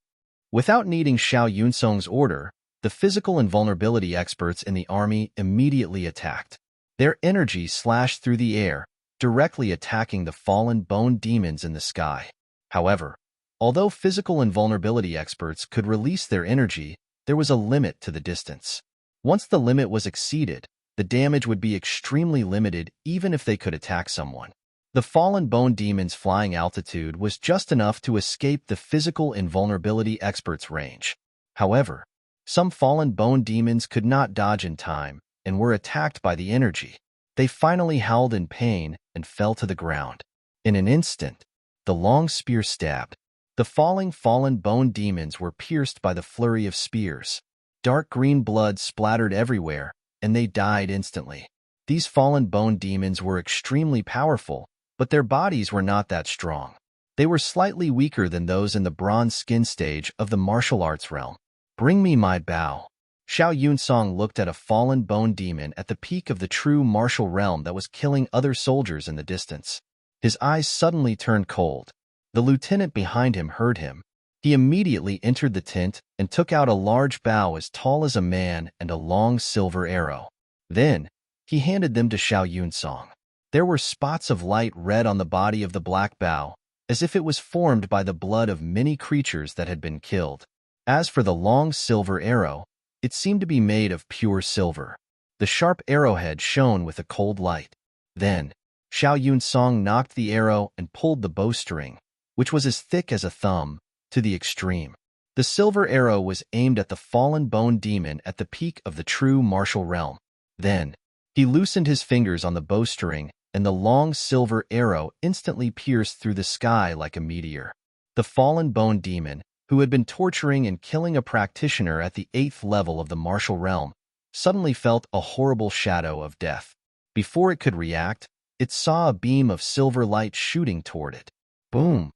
Without needing Xiao Yunsong's order, the physical invulnerability experts in the army immediately attacked. Their energy slashed through the air, directly attacking the Fallen Bone Demons in the sky. However, although physical invulnerability experts could release their energy, there was a limit to the distance. Once the limit was exceeded, the damage would be extremely limited even if they could attack someone. The Fallen Bone Demon's flying altitude was just enough to escape the physical invulnerability expert's range. However, some Fallen Bone Demons could not dodge in time and were attacked by the energy. They finally howled in pain and fell to the ground. In an instant, the long spear stabbed. The Fallen Bone Demons were pierced by the flurry of spears. Dark green blood splattered everywhere, and they died instantly. These Fallen Bone Demons were extremely powerful, but their bodies were not that strong. They were slightly weaker than those in the bronze skin stage of the martial arts realm. Bring me my bow. Xiao Yunsong looked at a Fallen Bone Demon at the peak of the True Martial Realm that was killing other soldiers in the distance. His eyes suddenly turned cold. The lieutenant behind him heard him. He immediately entered the tent and took out a large bow as tall as a man and a long silver arrow. Then, he handed them to Xiao Yunsong. There were spots of light red on the body of the black bow, as if it was formed by the blood of many creatures that had been killed. As for the long silver arrow, it seemed to be made of pure silver. The sharp arrowhead shone with a cold light. Then, Xiao Yunsong knocked the arrow and pulled the bowstring, which was as thick as a thumb, to the extreme. The silver arrow was aimed at the Fallen Bone Demon at the peak of the True Martial Realm. Then, he loosened his fingers on the bowstring, and the long silver arrow instantly pierced through the sky like a meteor. The Fallen Bone Demon, who had been torturing and killing a practitioner at the 8th level of the martial realm, suddenly felt a horrible shadow of death. Before it could react, it saw a beam of silver light shooting toward it. Boom!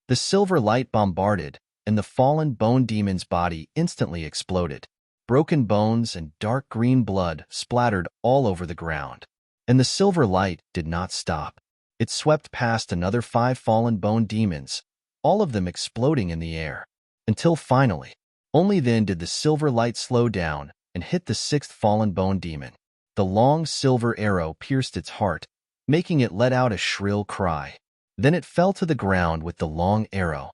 The silver light bombarded, and the fallen bone demon's body instantly exploded. Broken bones and dark green blood splattered all over the ground. And the silver light did not stop. It swept past another 5 fallen bone demons, all of them exploding in the air. Until finally, only then did the silver light slow down and hit the 6th fallen bone demon. The long silver arrow pierced its heart, making it let out a shrill cry. Then it fell to the ground with the long arrow.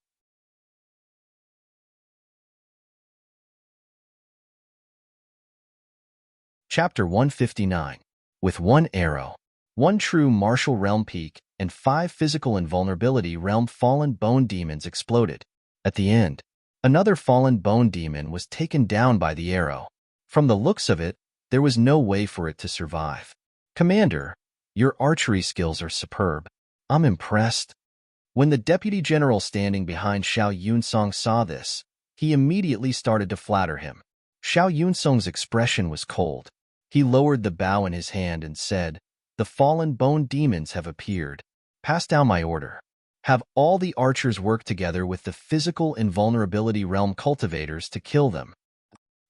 Chapter 159. With 1 arrow, 1 true martial realm peak, and 5 physical invulnerability realm fallen bone demons exploded. At the end, another fallen bone demon was taken down by the arrow. From the looks of it, there was no way for it to survive. Commander, your archery skills are superb. I'm impressed. When the deputy general standing behind Xiao Yunsong saw this, he immediately started to flatter him. Xiao Yunsong's expression was cold. He lowered the bow in his hand and said, "The fallen bone demons have appeared. Pass down my order. Have all the archers work together with the physical invulnerability realm cultivators to kill them."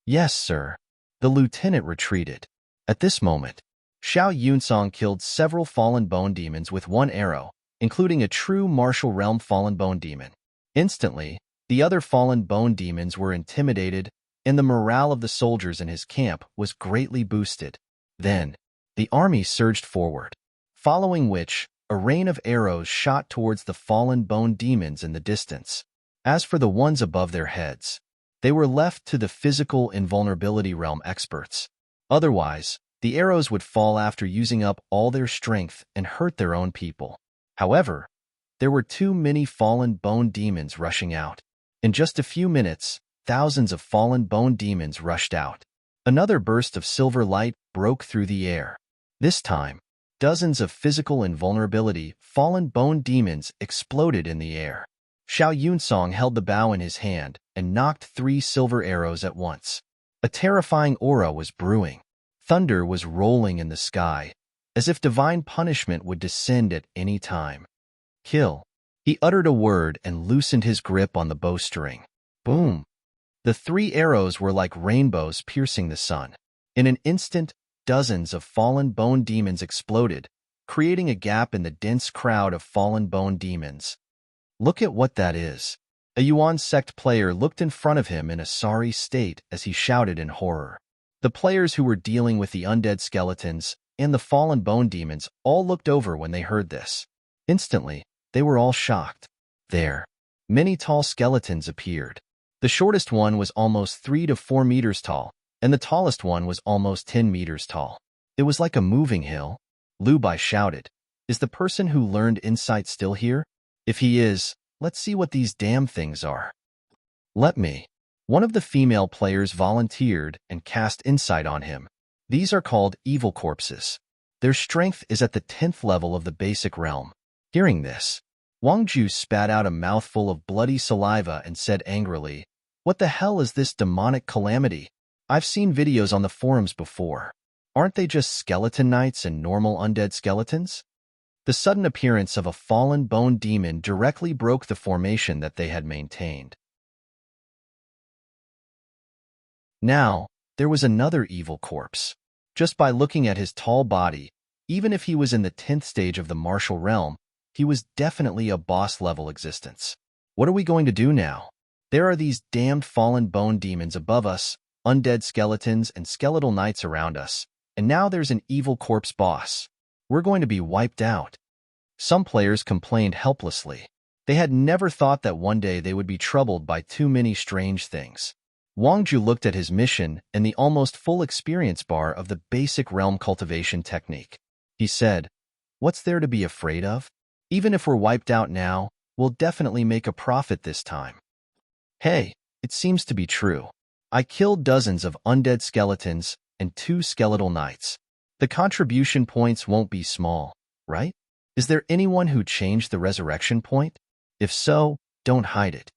"Yes, sir." The lieutenant retreated. At this moment, Xiao Yunsong killed several fallen bone demons with 1 arrow, including a true martial realm fallen bone demon. Instantly, the other fallen bone demons were intimidated, and the morale of the soldiers in his camp was greatly boosted. Then, the army surged forward, following which, a rain of arrows shot towards the fallen bone demons in the distance. As for the ones above their heads, they were left to the physical invulnerability realm experts. Otherwise, the arrows would fall after using up all their strength and hurt their own people. However, there were too many fallen bone demons rushing out. In just a few minutes, thousands of fallen bone demons rushed out. Another burst of silver light broke through the air. This time, dozens of physical invulnerability fallen bone demons exploded in the air. Xiao Yunsong held the bow in his hand and knocked 3 silver arrows at once. A terrifying aura was brewing. Thunder was rolling in the sky, as if divine punishment would descend at any time. "Kill." He uttered a word and loosened his grip on the bowstring. Boom! The 3 arrows were like rainbows piercing the sun. In an instant, dozens of fallen bone demons exploded, creating a gap in the dense crowd of fallen bone demons. "Look at what that is." A Yuan sect player looked in front of him in a sorry state as he shouted in horror. The players who were dealing with the undead skeletons and the fallen bone demons all looked over when they heard this. Instantly, they were all shocked. There, many tall skeletons appeared. The shortest one was almost 3 to 4 meters tall, and the tallest one was almost 10 meters tall. It was like a moving hill. Lu Bai shouted, "Is the person who learned insight still here? If he is, let's see what these damn things are." "Let me." One of the female players volunteered and cast insight on him. These are called evil corpses. Their strength is at the 10th level of the basic realm. Hearing this, Wang Ju spat out a mouthful of bloody saliva and said angrily, "What the hell is this demonic calamity? I've seen videos on the forums before. Aren't they just skeleton knights and normal undead skeletons?" The sudden appearance of a fallen bone demon directly broke the formation that they had maintained. Now, there was another evil corpse. Just by looking at his tall body, even if he was in the 10th stage of the martial realm, he was definitely a boss-level existence. What are we going to do now? There are these damned fallen bone demons above us, undead skeletons and skeletal knights around us, and now there's an evil corpse boss. We're going to be wiped out. Some players complained helplessly. They had never thought that one day they would be troubled by too many strange things. Wang Ju looked at his mission and the almost full experience bar of the basic realm cultivation technique. He said, "What's there to be afraid of? Even if we're wiped out now, we'll definitely make a profit this time." Hey, it seems to be true. I killed dozens of undead skeletons and 2 skeletal knights. The contribution points won't be small, right? Is there anyone who changed the resurrection point? If so, don't hide it.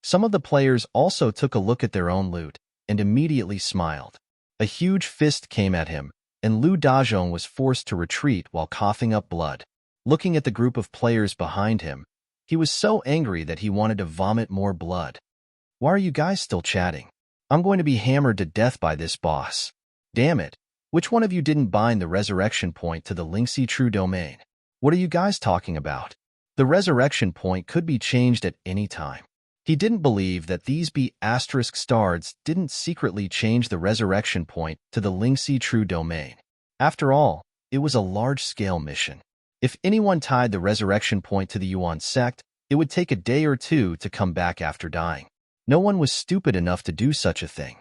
Some of the players also took a look at their own loot and immediately smiled. A huge fist came at him, and Lu Dazhong was forced to retreat while coughing up blood. Looking at the group of players behind him, He was so angry that he wanted to vomit more blood. Why are you guys still chatting? I'm going to be hammered to death by this boss. Damn it. Which one of you didn't bind the resurrection point to the Linksy true domain? What are you guys talking about? The resurrection point could be changed at any time. He didn't believe that these B** stars didn't secretly change the resurrection point to the Linksy true domain. After all, it was a large-scale mission. If anyone tied the resurrection point to the Yuan sect, it would take a day or two to come back after dying. No one was stupid enough to do such a thing.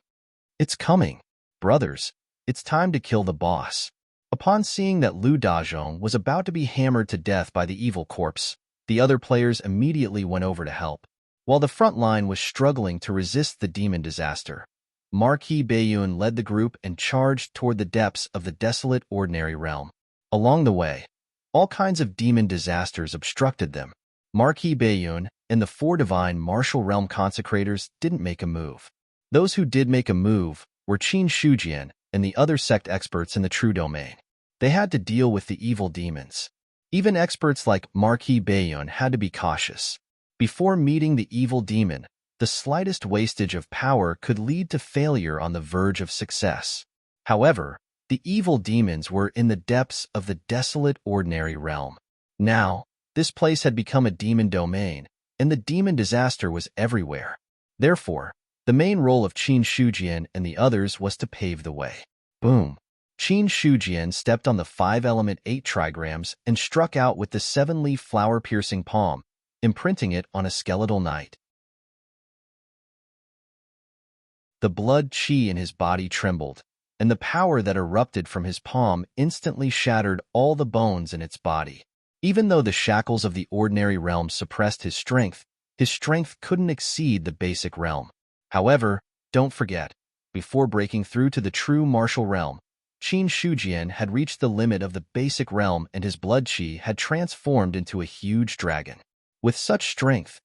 It's coming. Brothers, it's time to kill the boss. Upon seeing that Lu Dazhong was about to be hammered to death by the evil corpse, the other players immediately went over to help. While the front line was struggling to resist the demon disaster, Marquis Bayun led the group and charged toward the depths of the desolate ordinary realm. Along the way, all kinds of demon disasters obstructed them. Marquis Bayun and the 4 divine martial realm consecrators didn't make a move. Those who did make a move were Qin Shujian and the other sect experts in the true domain. They had to deal with the evil demons. Even experts like Marquis Bayun had to be cautious. Before meeting the evil demon, the slightest wastage of power could lead to failure on the verge of success. However, the evil demons were in the depths of the desolate ordinary realm. Now, this place had become a demon domain, and the demon disaster was everywhere. Therefore, the main role of Qin Shujian and the others was to pave the way. Boom! Qin Shujian stepped on the 5-element 8 trigrams and struck out with the 7-leaf flower-piercing palm, imprinting it on a skeletal knight. The blood qi in his body trembled, and the power that erupted from his palm instantly shattered all the bones in its body. Even though the shackles of the ordinary realm suppressed his strength couldn't exceed the basic realm. However, don't forget, before breaking through to the true martial realm, Qin Shujian had reached the limit of the basic realm and his blood qi had transformed into a huge dragon. With such strength,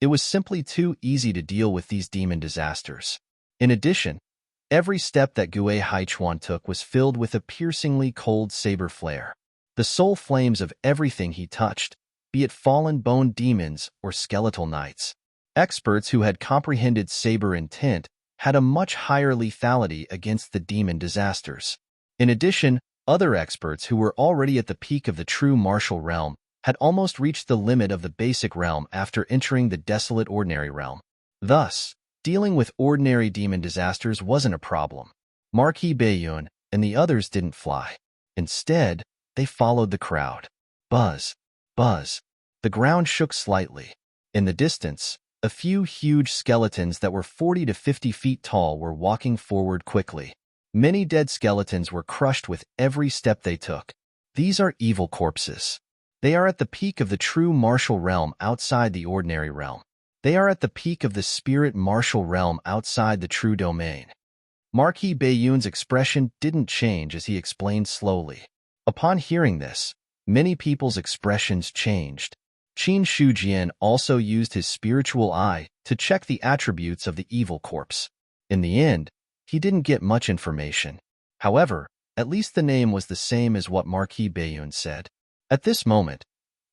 it was simply too easy to deal with these demon disasters. In addition, every step that Gue Haichuan took was filled with a piercingly cold saber flare. The soul flames of everything he touched, be it fallen bone demons or skeletal knights. Experts who had comprehended saber intent had a much higher lethality against the demon disasters. In addition, other experts who were already at the peak of the true martial realm had almost reached the limit of the basic realm after entering the desolate ordinary realm. Thus, dealing with ordinary demon disasters wasn't a problem. Marquis Bayun and the others didn't fly. Instead, they followed the crowd. Buzz, buzz. The ground shook slightly. In the distance, a few huge skeletons that were 40 to 50 feet tall were walking forward quickly. Many dead skeletons were crushed with every step they took. These are evil corpses. They are at the peak of the true martial realm outside the ordinary realm. They are at the peak of the spirit martial realm outside the true domain. Marquis Bayun's expression didn't change as he explained slowly. Upon hearing this, many people's expressions changed. Qin Shujian also used his spiritual eye to check the attributes of the evil corpse. In the end, he didn't get much information. However, at least the name was the same as what Marquis Bayun said. At this moment,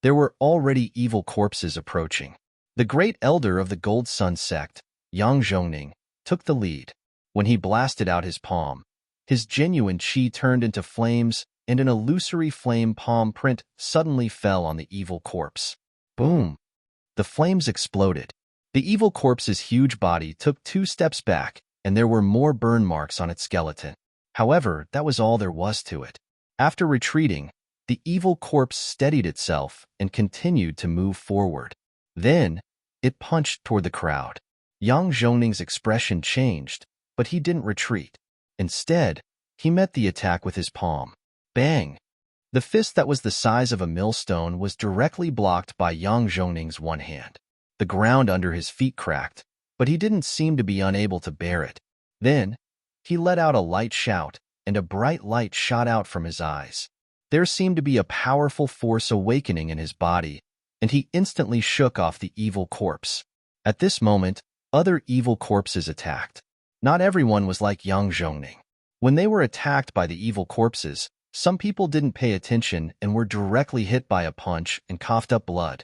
there were already evil corpses approaching. The great elder of the Gold Sun sect, Yang Zhongning, took the lead. When he blasted out his palm, his genuine qi turned into flames, and an illusory flame palm print suddenly fell on the evil corpse. Boom! The flames exploded. The evil corpse's huge body took 2 steps back, and there were more burn marks on its skeleton. However, that was all there was to it. After retreating, the evil corpse steadied itself and continued to move forward. Then, it punched toward the crowd. Yang Zhongning's expression changed, but he didn't retreat. Instead, he met the attack with his palm. Bang! The fist that was the size of a millstone was directly blocked by Yang Zhongning's one hand. The ground under his feet cracked, but he didn't seem to be unable to bear it. Then, he let out a light shout, and a bright light shot out from his eyes. There seemed to be a powerful force awakening in his body, and he instantly shook off the evil corpse. At this moment, other evil corpses attacked. Not everyone was like Yang Zhongning. When they were attacked by the evil corpses, some people didn't pay attention and were directly hit by a punch and coughed up blood.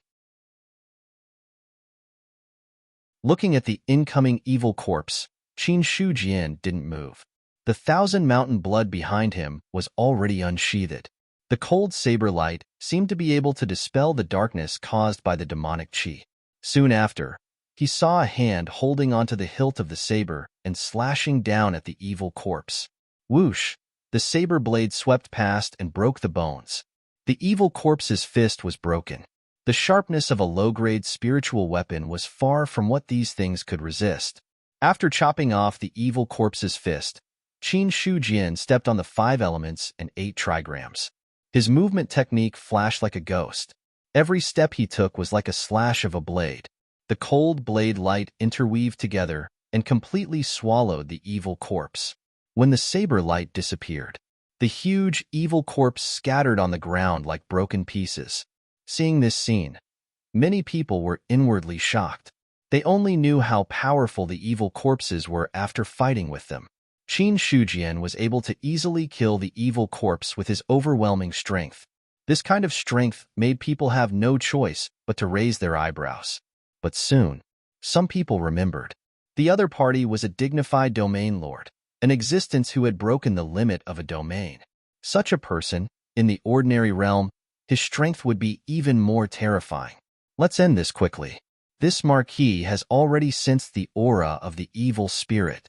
Looking at the incoming evil corpse, Qin Shujian didn't move. The thousand-mountain blood behind him was already unsheathed. The cold saber light seemed to be able to dispel the darkness caused by the demonic qi. Soon after, he saw a hand holding onto the hilt of the saber and slashing down at the evil corpse. Whoosh! The saber blade swept past and broke the bones. The evil corpse's fist was broken. The sharpness of a low-grade spiritual weapon was far from what these things could resist. After chopping off the evil corpse's fist, Qin Shujian stepped on the 5 elements and 8 trigrams. His movement technique flashed like a ghost. Every step he took was like a slash of a blade. The cold blade light interweaved together and completely swallowed the evil corpse. When the saber light disappeared, the huge evil corpse scattered on the ground like broken pieces. Seeing this scene, many people were inwardly shocked. They only knew how powerful the evil corpses were after fighting with them. Qin Shujian was able to easily kill the evil corpse with his overwhelming strength. This kind of strength made people have no choice but to raise their eyebrows. But soon, some people remembered. The other party was a dignified domain lord, an existence who had broken the limit of a domain. Such a person, in the ordinary realm, his strength would be even more terrifying. Let's end this quickly. This Marquis has already sensed the aura of the evil spirit.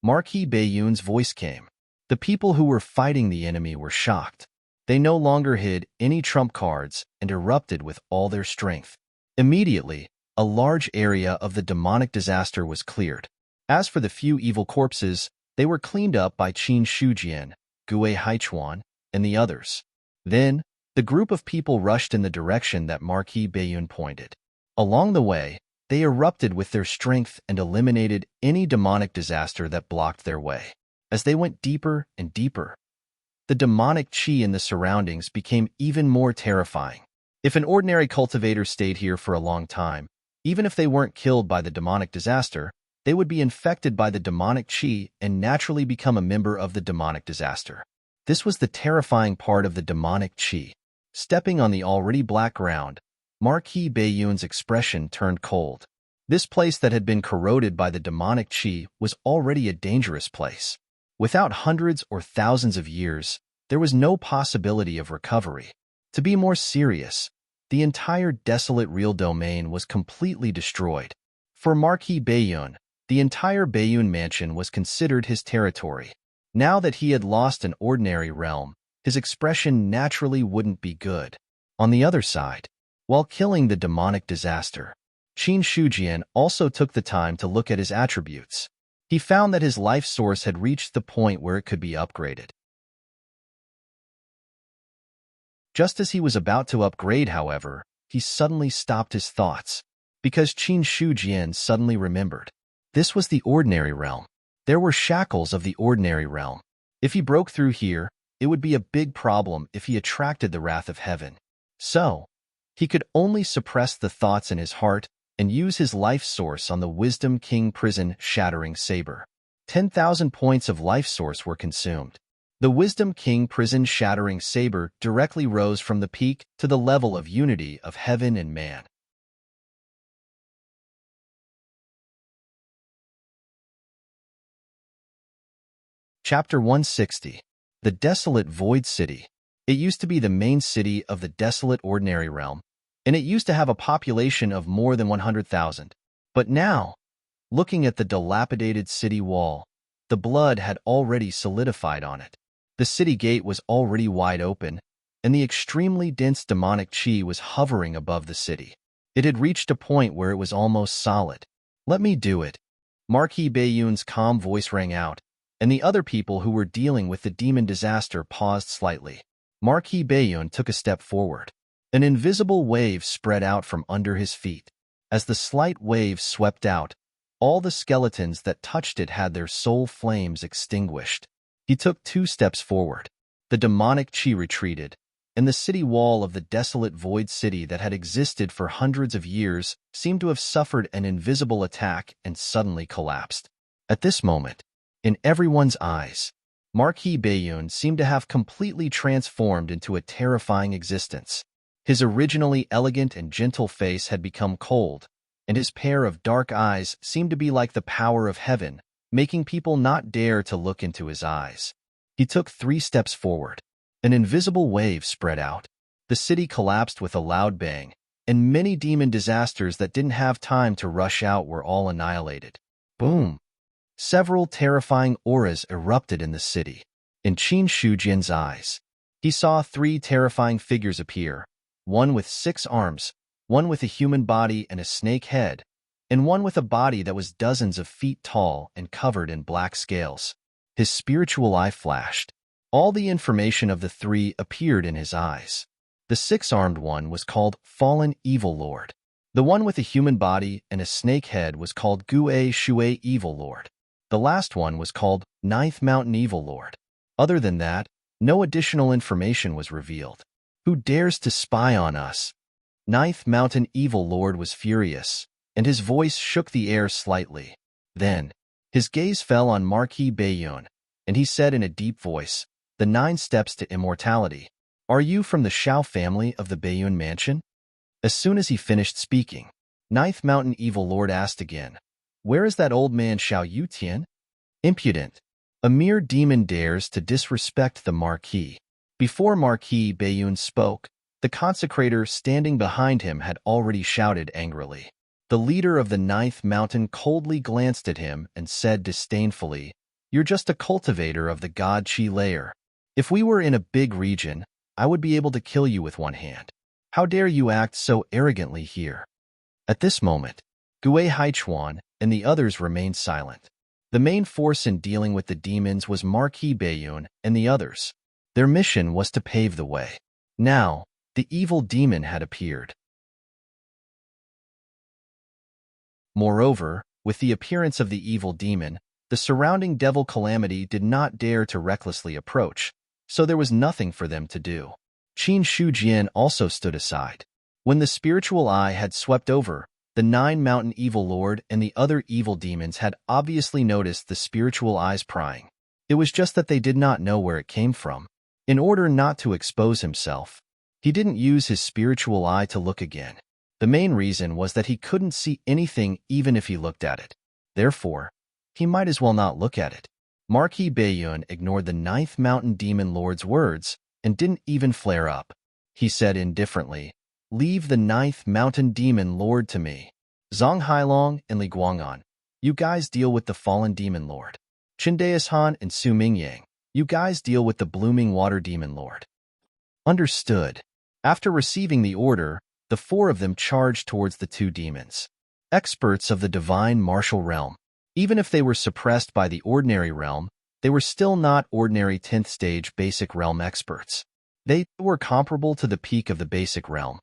Marquis Baiyun's voice came. The people who were fighting the enemy were shocked. They no longer hid any trump cards and erupted with all their strength. Immediately, a large area of the demonic disaster was cleared. As for the few evil corpses, they were cleaned up by Qin Shujian, Gue Haichuan, and the others. Then, the group of people rushed in the direction that Marquis Baiyun pointed. Along the way, they erupted with their strength and eliminated any demonic disaster that blocked their way. As they went deeper and deeper, the demonic qi in the surroundings became even more terrifying. If an ordinary cultivator stayed here for a long time, even if they weren't killed by the demonic disaster, they would be infected by the demonic qi and naturally become a member of the demonic disaster. This was the terrifying part of the demonic qi. Stepping on the already black ground, Marquis Baiyun's expression turned cold. This place that had been corroded by the demonic qi was already a dangerous place. Without hundreds or thousands of years, there was no possibility of recovery. To be more serious, the entire desolate real domain was completely destroyed. For Marquis Baiyun, the entire Baiyun mansion was considered his territory. Now that he had lost an ordinary realm, his expression naturally wouldn't be good. On the other side, while killing the demonic disaster, Qin Shujian also took the time to look at his attributes. He found that his life source had reached the point where it could be upgraded. Just as he was about to upgrade, however, he suddenly stopped his thoughts, because Qin Shujian suddenly remembered. This was the ordinary realm. There were shackles of the ordinary realm. If he broke through here, it would be a big problem if he attracted the wrath of heaven. So, he could only suppress the thoughts in his heart and use his life source on the Wisdom King Prison Shattering Saber. 10,000 points of life source were consumed. The Wisdom King Prison Shattering Saber directly rose from the peak to the level of unity of heaven and man. Chapter 160. The Desolate Void City. It used to be the main city of the desolate ordinary realm, and it used to have a population of more than 100,000. But now, looking at the dilapidated city wall, the blood had already solidified on it. The city gate was already wide open, and the extremely dense demonic qi was hovering above the city. It had reached a point where it was almost solid. "Let me do it." Marquis Baiyun's calm voice rang out, and the other people who were dealing with the demon disaster paused slightly. Marquis Baiyun took a step forward. An invisible wave spread out from under his feet. As the slight wave swept out, all the skeletons that touched it had their soul flames extinguished. He took 2 steps forward. The demonic qi retreated, and the city wall of the desolate void city that had existed for hundreds of years seemed to have suffered an invisible attack and suddenly collapsed. At this moment, in everyone's eyes, Marquis Baiyun seemed to have completely transformed into a terrifying existence. His originally elegant and gentle face had become cold, and his pair of dark eyes seemed to be like the power of heaven, making people not dare to look into his eyes. He took 3 steps forward. An invisible wave spread out. The city collapsed with a loud bang, and many demon disasters that didn't have time to rush out were all annihilated. Boom! Several terrifying auras erupted in the city. In Qin Shujian's eyes, he saw 3 terrifying figures appear, one with 6 arms, one with a human body and a snake head, and one with a body that was dozens of feet tall and covered in black scales. His spiritual eye flashed. All the information of the 3 appeared in his eyes. The 6-armed one was called Fallen Evil Lord. The one with a human body and a snake head was called Gue Shui Evil Lord. The last one was called Ninth Mountain Evil Lord. Other than that, no additional information was revealed. Who dares to spy on us? Ninth Mountain Evil Lord was furious, and his voice shook the air slightly. Then, his gaze fell on Marquis Bayun, and he said in a deep voice, "The 9 steps to immortality. Are you from the Shao family of the Bayun mansion?" As soon as he finished speaking, Ninth Mountain Evil Lord asked again, "Where is that old man Shao Yutian?" Impudent. A mere demon dares to disrespect the Marquis. Before Marquis Bayun spoke, the consecrator standing behind him had already shouted angrily. The leader of the 9th Mountain coldly glanced at him and said disdainfully, "You're just a cultivator of the god Qi layer. If we were in a big region, I would be able to kill you with one hand. How dare you act so arrogantly here?" At this moment, Gue Haichuan and the others remained silent. The main force in dealing with the demons was Marquis Bayun and the others. Their mission was to pave the way. Now, the evil demon had appeared. Moreover, with the appearance of the evil demon, the surrounding devil calamity did not dare to recklessly approach, so there was nothing for them to do. Qin Shujian also stood aside. When the spiritual eye had swept over, the 9 Mountain Evil Lord and the other evil demons had obviously noticed the spiritual eye's prying. It was just that they did not know where it came from. In order not to expose himself, he didn't use his spiritual eye to look again. The main reason was that he couldn't see anything even if he looked at it. Therefore, he might as well not look at it. Marquis Bayun ignored the 9th Mountain Demon Lord's words and didn't even flare up. He said indifferently, "Leave the 9th Mountain Demon Lord to me. Zhang Hailong and Li Guang'an, you guys deal with the Fallen Demon Lord. Chindeas Han and Su Mingyang, you guys deal with the Blooming Water Demon Lord." Understood. After receiving the order, the 4 of them charged towards the 2 demons. Experts of the divine martial realm. Even if they were suppressed by the ordinary realm, they were still not ordinary 10th stage basic realm experts. They were comparable to the peak of the basic realm.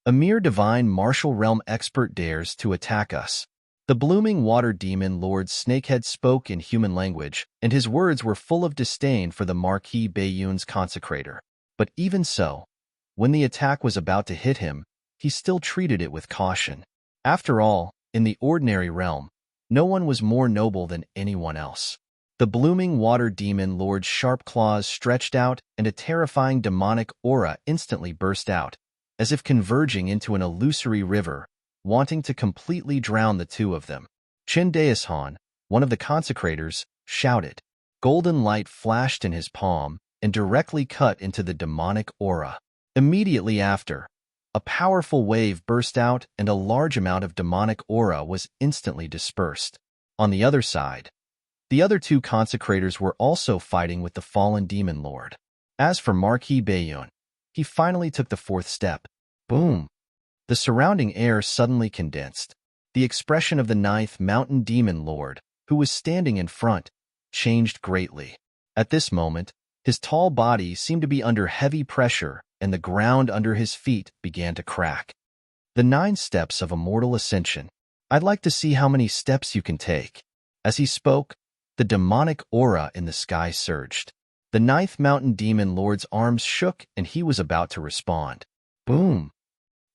A mere divine martial realm expert dares to attack us. The Blooming Water Demon Lord Snakehead spoke in human language, and his words were full of disdain for the Marquis Bayun's consecrator. But even so, when the attack was about to hit him, he still treated it with caution. After all, in the ordinary realm, no one was more noble than anyone else. The Blooming Water Demon Lord's sharp claws stretched out, and a terrifying demonic aura instantly burst out, as if converging into an illusory river, wanting to completely drown the 2 of them. Chindeas Han, one of the consecrators, shouted. Golden light flashed in his palm and directly cut into the demonic aura. Immediately after, a powerful wave burst out and a large amount of demonic aura was instantly dispersed. On the other side, the other 2 consecrators were also fighting with the Fallen Demon Lord. As for Marquis Bayun, he finally took the 4th step. Boom! The surrounding air suddenly condensed. The expression of the 9th Mountain Demon Lord, who was standing in front, changed greatly. At this moment, his tall body seemed to be under heavy pressure, and the ground under his feet began to crack. The 9 steps of immortal ascension. I'd like to see how many steps you can take. As he spoke, the demonic aura in the sky surged. The 9th Mountain Demon Lord's arms shook, and he was about to respond. Boom!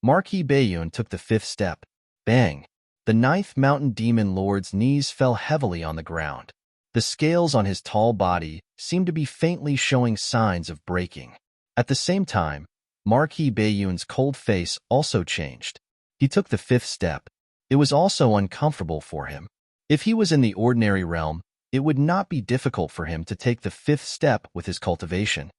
Marquis Bayun took the 5th step. Bang! The 9th Mountain Demon Lord's knees fell heavily on the ground. The scales on his tall body seemed to be faintly showing signs of breaking. At the same time, Marquis Bayun's cold face also changed. He took the 5th step. It was also uncomfortable for him. If he was in the ordinary realm, it would not be difficult for him to take the 5th step with his cultivation.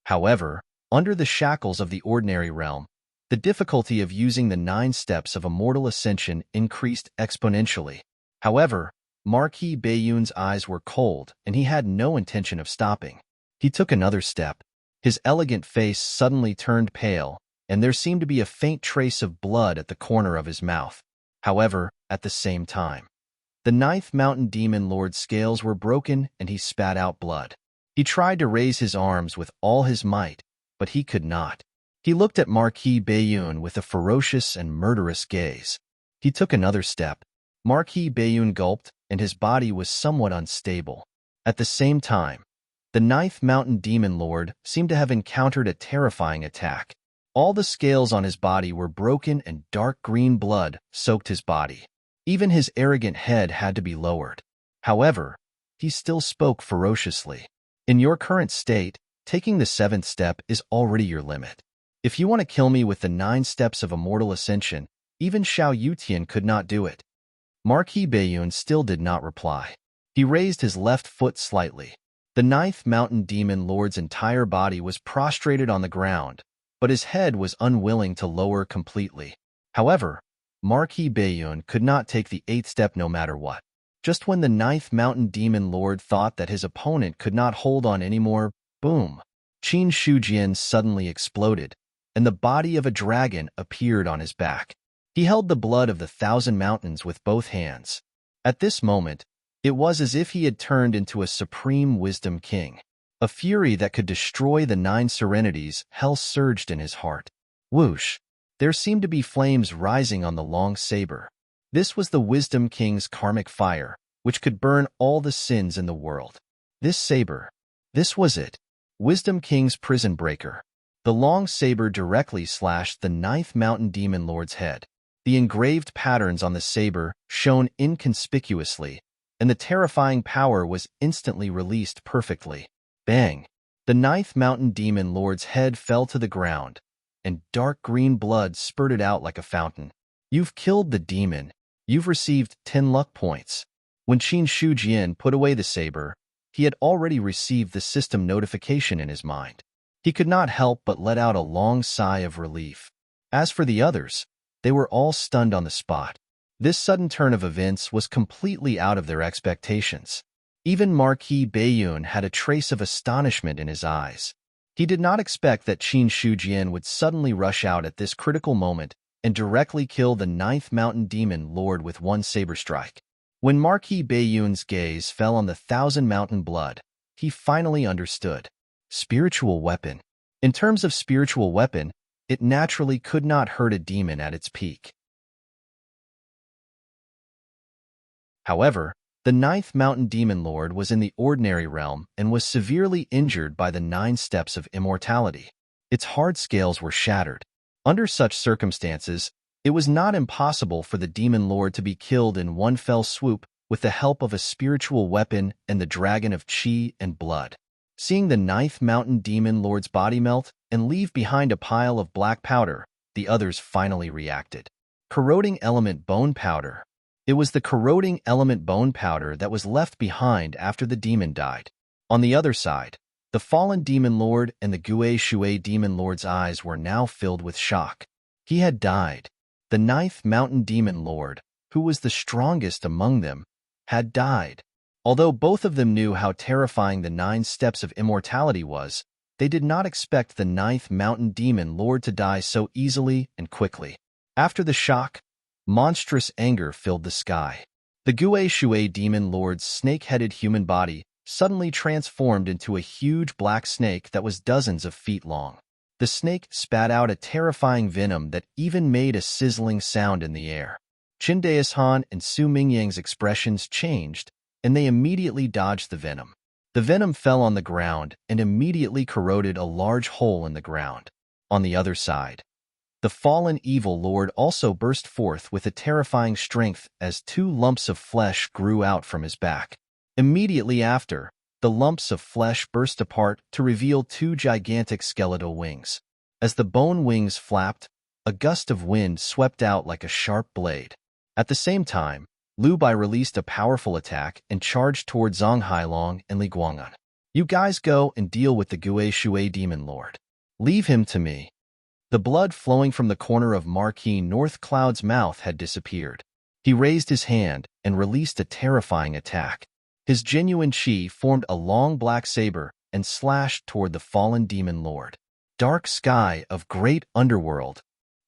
However, under the shackles of the ordinary realm, the difficulty of using the 9 steps of immortal ascension increased exponentially. However, Marquis Bayun's eyes were cold, and he had no intention of stopping. He took another step. His elegant face suddenly turned pale, and there seemed to be a faint trace of blood at the corner of his mouth. However, at the same time, the 9th Mountain Demon Lord's scales were broken, and he spat out blood. He tried to raise his arms with all his might, but he could not. He looked at Marquis Bayun with a ferocious and murderous gaze. He took another step. Marquis Bayun gulped, and his body was somewhat unstable. At the same time, the 9th Mountain Demon Lord seemed to have encountered a terrifying attack. All the scales on his body were broken, and dark green blood soaked his body. Even his arrogant head had to be lowered. However, he still spoke ferociously. In your current state, taking the 7th step is already your limit. If you want to kill me with the 9 steps of immortal ascension, even Xiao Yutian could not do it. Marquis Bayun still did not reply. He raised his left foot slightly. The 9th Mountain Demon Lord's entire body was prostrated on the ground, but his head was unwilling to lower completely. However, Marquis Bayun could not take the 8th step no matter what. Just when the 9th Mountain Demon Lord thought that his opponent could not hold on anymore, boom! Qin Shujian suddenly exploded, and the body of a dragon appeared on his back. He held the blood of the 1,000 mountains with both hands. At this moment, it was as if he had turned into a supreme wisdom king. A fury that could destroy the 9 serenities, hell surged in his heart. Whoosh! There seemed to be flames rising on the long saber. This was the Wisdom King's karmic fire, which could burn all the sins in the world. This saber. This was it. Wisdom King's prison breaker. The long saber directly slashed the 9th Mountain Demon Lord's head. The engraved patterns on the saber shone inconspicuously, and the terrifying power was instantly released perfectly. Bang! The 9th Mountain Demon Lord's head fell to the ground, and dark green blood spurted out like a fountain. You've killed the demon. You've received 10 luck points. When Qin Shujian put away the saber, he had already received the system notification in his mind. He could not help but let out a long sigh of relief. As for the others, they were all stunned on the spot. This sudden turn of events was completely out of their expectations. Even Marquis Bayun had a trace of astonishment in his eyes. He did not expect that Qin Shujian would suddenly rush out at this critical moment and directly kill the 9th Mountain Demon Lord with one saber strike. When Marquis Bayun's gaze fell on the 1,000 mountain blood, he finally understood. Spiritual weapon. In terms of spiritual weapon, it naturally could not hurt a demon at its peak. However, the 9th Mountain Demon Lord was in the ordinary realm and was severely injured by the 9 steps of immortality. Its hard scales were shattered. Under such circumstances, it was not impossible for the Demon Lord to be killed in one fell swoop with the help of a spiritual weapon and the dragon of Qi and blood. Seeing the 9th Mountain Demon Lord's body melt and leave behind a pile of black powder, the others finally reacted. Corroding element bone powder. It was the corroding element bone powder that was left behind after the demon died. On the other side, the fallen Demon Lord and the Gue Shui Demon Lord's eyes were now filled with shock. He had died. The 9th Mountain Demon Lord, who was the strongest among them, had died. Although both of them knew how terrifying the 9 steps of immortality was, they did not expect the 9th Mountain Demon Lord to die so easily and quickly. After the shock, monstrous anger filled the sky. The Gue Shui Demon Lord's snake-headed human body suddenly transformed into a huge black snake that was dozens of feet long. The snake spat out a terrifying venom that even made a sizzling sound in the air. Qin Daishan and Su Mingyang's expressions changed, and they immediately dodged the venom. The venom fell on the ground and immediately corroded a large hole in the ground. On the other side, the fallen evil lord also burst forth with a terrifying strength as 2 lumps of flesh grew out from his back. Immediately after, the lumps of flesh burst apart to reveal 2 gigantic skeletal wings. As the bone wings flapped, A gust of wind swept out like a sharp blade. At the same time, Lu Bai released a powerful attack and charged toward Zhang Hailong and Li Guang'an. You guys go and deal with the Gui Shui demon lord. Leave him to me. The blood flowing from the corner of Marquis North Cloud's mouth had disappeared. He raised his hand and released a terrifying attack. His genuine chi formed a long black saber and slashed toward the fallen demon lord. Dark sky of great underworld.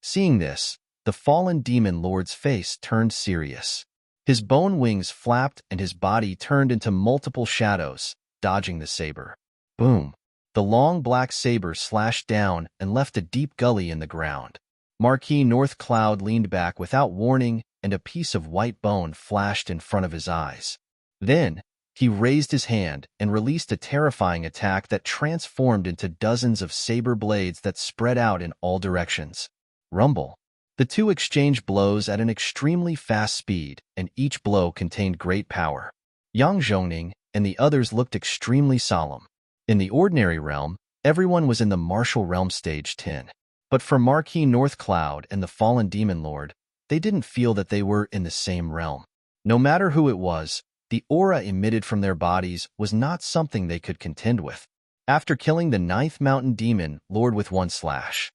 Seeing this, the fallen demon lord's face turned serious. His bone wings flapped and his body turned into multiple shadows, dodging the saber. Boom! The long black saber slashed down and left a deep gully in the ground. Marquis North Cloud leaned back without warning, and a piece of white bone flashed in front of his eyes. Then, he raised his hand and released a terrifying attack that transformed into dozens of saber blades that spread out in all directions. Rumble. The two exchanged blows at an extremely fast speed, and each blow contained great power. Yang Zhongning and the others looked extremely solemn. In the ordinary realm, everyone was in the martial realm stage 10. But for Marquis North Cloud and the fallen demon lord, they didn't feel that they were in the same realm. No matter who it was, the aura emitted from their bodies was not something they could contend with. After killing the 9th mountain demon lord with one slash,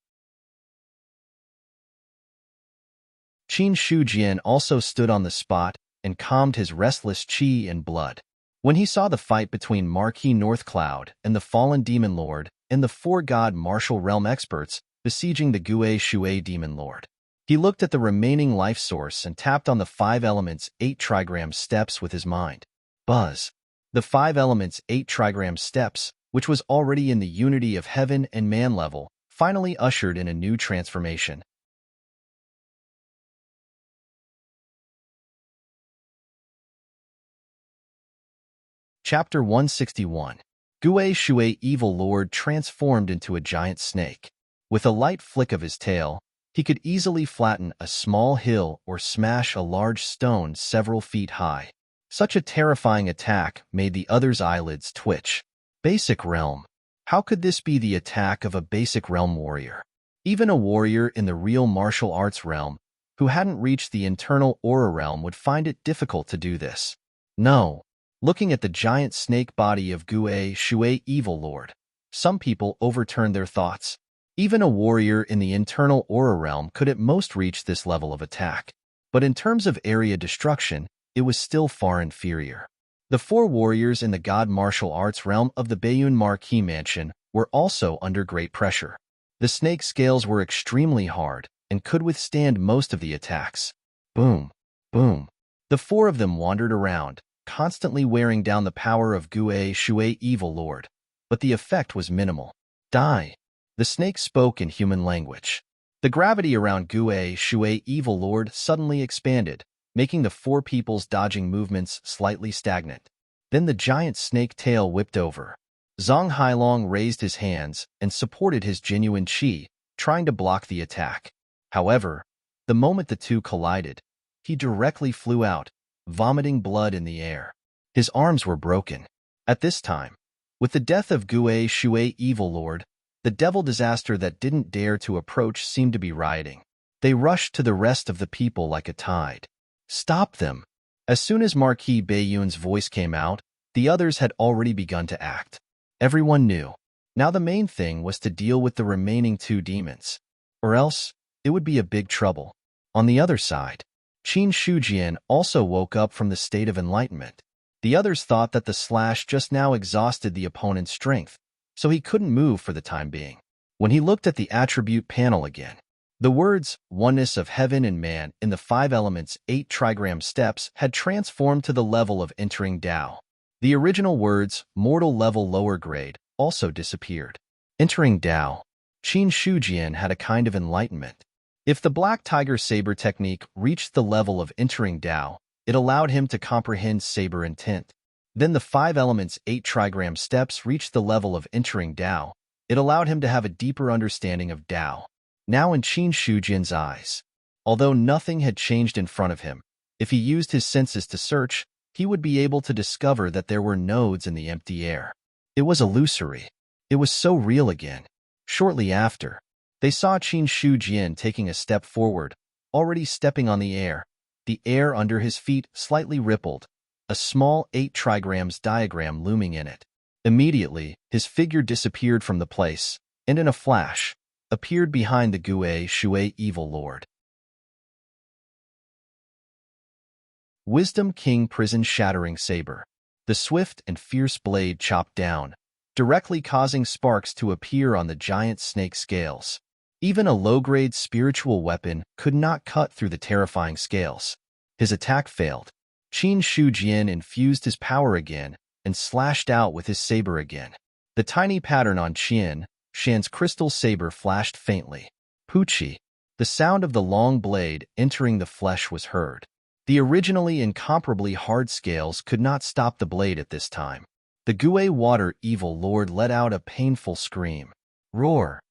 Qin Shujian also stood on the spot and calmed his restless qi and blood. When he saw the fight between Marquis North Cloud and the fallen demon lord and the 4-god martial realm experts besieging the Gui Shui demon lord, he looked at the remaining life source and tapped on the 5 elements 8 trigram steps with his mind. Buzz. The 5 elements 8 trigram steps, which was already in the unity of heaven and man level, finally ushered in a new transformation. Chapter 161. Gui Shui Evil Lord transformed into a giant snake. With a light flick of his tail, he could easily flatten a small hill or smash a large stone several feet high. Such a terrifying attack made the others' eyelids twitch. Basic realm. How could this be the attack of a basic realm warrior? Even a warrior in the real martial arts realm, who hadn't reached the internal aura realm, would find it difficult to do this. No. Looking at the giant snake body of Gui Shui Evil Lord, some people overturned their thoughts. Even a warrior in the internal aura realm could at most reach this level of attack. But in terms of area destruction, it was still far inferior. The 4 warriors in the god martial arts realm of the Bayun Marquis Mansion were also under great pressure. The snake scales were extremely hard and could withstand most of the attacks. Boom, boom. The 4 of them wandered around, constantly wearing down the power of Gui Shui Evil Lord, but the effect was minimal. Die. The snake spoke in human language. The gravity around Gui Shui Evil Lord suddenly expanded, making the 4 people's dodging movements slightly stagnant. Then the giant snake tail whipped over. Zhang Hailong raised his hands and supported his genuine qi, trying to block the attack. However, the moment the two collided, he directly flew out, vomiting blood in the air. His arms were broken. At this time, with the death of Gui Shui Evil Lord, the devil disaster that didn't dare to approach seemed to be rioting. They rushed to the rest of the people like a tide. Stop them! As soon as Marquis Bayun's voice came out, the others had already begun to act. Everyone knew. Now the main thing was to deal with the remaining 2 demons. Or else, it would be a big trouble. On the other side, Qin Shujian also woke up from the state of enlightenment. The others thought that the slash just now exhausted the opponent's strength, so he couldn't move for the time being. When he looked at the attribute panel again, the words, oneness of heaven and man in the 5 elements 8 trigram steps had transformed to the level of entering Tao. The original words, mortal level lower grade, also disappeared. Entering Tao, Qin Shujian had a kind of enlightenment. If the Black Tiger Saber technique reached the level of entering Tao, it allowed him to comprehend saber intent. Then the 5 elements 8 trigram steps reached the level of entering Tao. It allowed him to have a deeper understanding of Tao. Now in Qin Shujian's eyes, although nothing had changed in front of him, if he used his senses to search, he would be able to discover that there were nodes in the empty air. It was illusory. It was so real again. Shortly after, They saw Qin Shu Jian taking a step forward, already stepping on the air under his feet slightly rippled, a small 8 trigrams diagram looming in it. Immediately, his figure disappeared from the place, and in a flash, appeared behind the Gui Shui evil lord. Wisdom King Prison Shattering Saber. The swift and fierce blade chopped down, directly causing sparks to appear on the giant snake scales. Even a low-grade spiritual weapon could not cut through the terrifying scales. His attack failed. Qin Shu Jian infused his power again and slashed out with his saber again. The tiny pattern on Qian Shan's crystal saber flashed faintly. Poochie. The sound of the long blade entering the flesh was heard. The originally incomparably hard scales could not stop the blade at this time. The Gui Water Evil Lord let out a painful scream. Roar!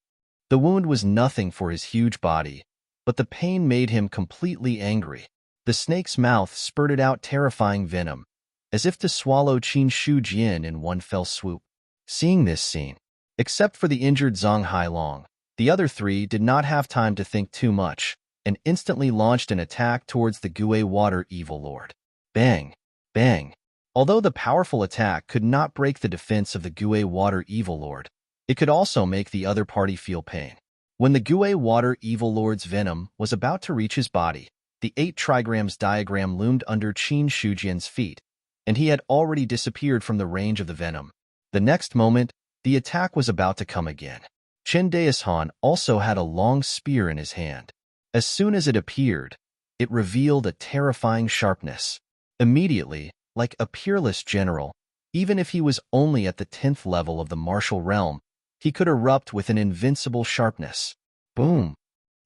The wound was nothing for his huge body, but the pain made him completely angry. The snake's mouth spurted out terrifying venom, as if to swallow Qin Shu Jian in one fell swoop. Seeing this scene, except for the injured Zhang Hailong, the other three did not have time to think too much, and instantly launched an attack towards the Gui Water Evil Lord. Bang! Bang! Although the powerful attack could not break the defense of the Gui Water Evil Lord, it could also make the other party feel pain. When the Gui Water Evil Lord's venom was about to reach his body, the 8 trigrams diagram loomed under Qin Shujian's feet, and he had already disappeared from the range of the venom. The next moment, the attack was about to come again. Chen Daishan also had a long spear in his hand. As soon as it appeared, it revealed a terrifying sharpness. Immediately, like a peerless general, even if he was only at the 10th level of the martial realm, he could erupt with an invincible sharpness. Boom!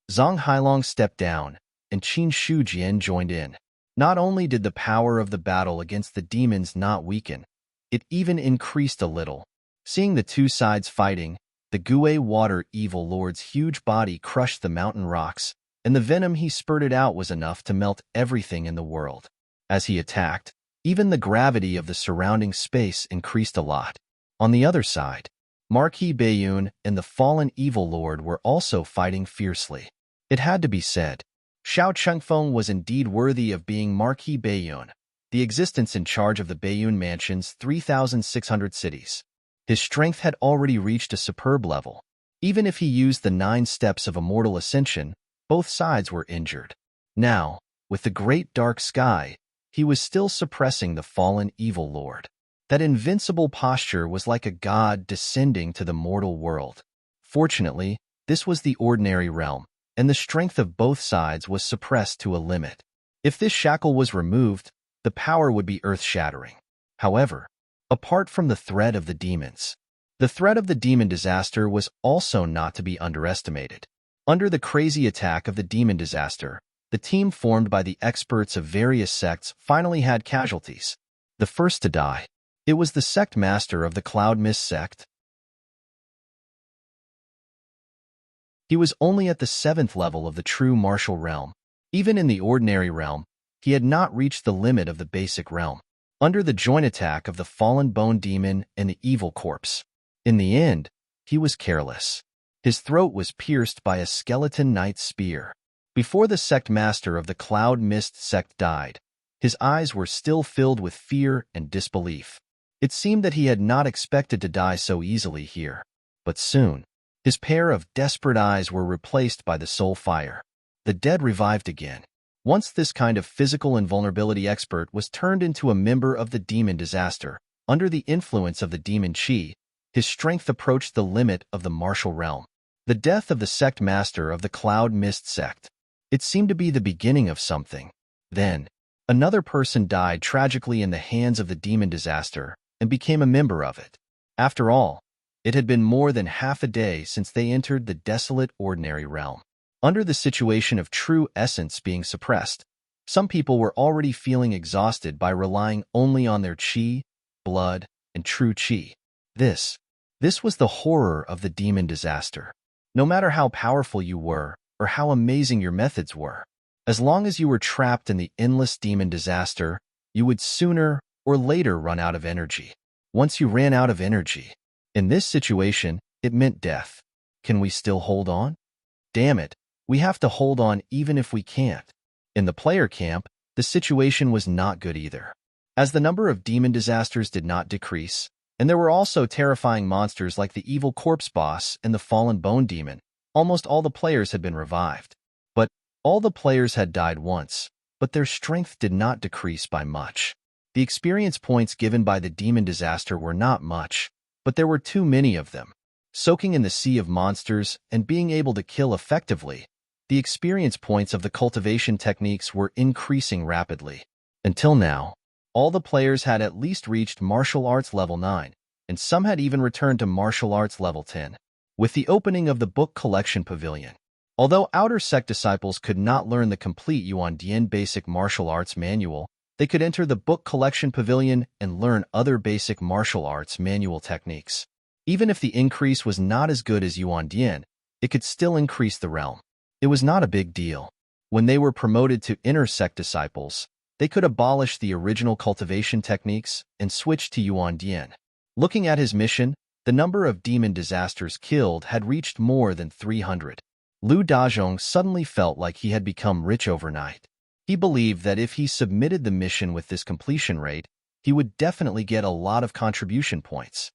Zhang Hailong stepped down, and Qin Shu Jian joined in. Not only did the power of the battle against the demons not weaken, it even increased a little. Seeing the two sides fighting, the Gui Water Evil Lord's huge body crushed the mountain rocks, and the venom he spurted out was enough to melt everything in the world. As he attacked, even the gravity of the surrounding space increased a lot. On the other side, Marquis Baiyun and the fallen Evil Lord were also fighting fiercely. It had to be said, Xiao Chengfeng was indeed worthy of being Marquis Baiyun, the existence in charge of the Baiyun Mansion's 3,600 cities. His strength had already reached a superb level. Even if he used the 9 steps of immortal ascension, both sides were injured. Now, with the great dark sky, he was still suppressing the fallen Evil Lord. That invincible posture was like a god descending to the mortal world. Fortunately, this was the ordinary realm, and the strength of both sides was suppressed to a limit. If this shackle was removed, the power would be earth-shattering. However, apart from the threat of the demons, the threat of the demon disaster was also not to be underestimated. Under the crazy attack of the demon disaster, the team formed by the experts of various sects finally had casualties. The first to die. It was the sect master of the Cloud Mist sect. He was only at the 7th level of the true martial realm. Even in the ordinary realm, he had not reached the limit of the basic realm. Under the joint attack of the fallen bone demon and the evil corpse. In the end, he was careless. His throat was pierced by a skeleton knight's spear. Before the sect master of the Cloud Mist sect died, his eyes were still filled with fear and disbelief. It seemed that he had not expected to die so easily here. But soon, his pair of desperate eyes were replaced by the soul fire. The dead revived again. Once this kind of physical invulnerability expert was turned into a member of the demon disaster, under the influence of the demon chi, his strength approached the limit of the martial realm. The death of the sect master of the Cloud Mist sect. It seemed to be the beginning of something. Then, another person died tragically in the hands of the demon disaster and became a member of it. After all, it had been more than half a day since they entered the desolate ordinary realm. Under the situation of true essence being suppressed, some people were already feeling exhausted by relying only on their chi, blood, and true chi. This was the horror of the demon disaster. No matter how powerful you were, or how amazing your methods were, as long as you were trapped in the endless demon disaster, you would sooner or later run out of energy. Once you ran out of energy, in this situation, it meant death. Can we still hold on? Damn it, we have to hold on even if we can't. In the player camp, the situation was not good either. As the number of demon disasters did not decrease, and there were also terrifying monsters like the evil corpse boss and the fallen bone demon, almost all the players had been revived. But all the players had died once, but their strength did not decrease by much. The experience points given by the demon disaster were not much, but there were too many of them. Soaking in the sea of monsters and being able to kill effectively, the experience points of the cultivation techniques were increasing rapidly. Until now, all the players had at least reached martial arts level 9, and some had even returned to martial arts level 10. With the opening of the book collection pavilion, although outer sect disciples could not learn the complete Yuan Dian basic martial arts manual, they could enter the book collection pavilion and learn other basic martial arts manual techniques. Even if the increase was not as good as Yuan Dian, it could still increase the realm. It was not a big deal. When they were promoted to inner sect disciples, they could abolish the original cultivation techniques and switch to Yuan Dian. Looking at his mission, the number of demon disasters killed had reached more than 300. Lu Dazhong suddenly felt like he had become rich overnight. He believed that if he submitted the mission with this completion rate, he would definitely get a lot of contribution points.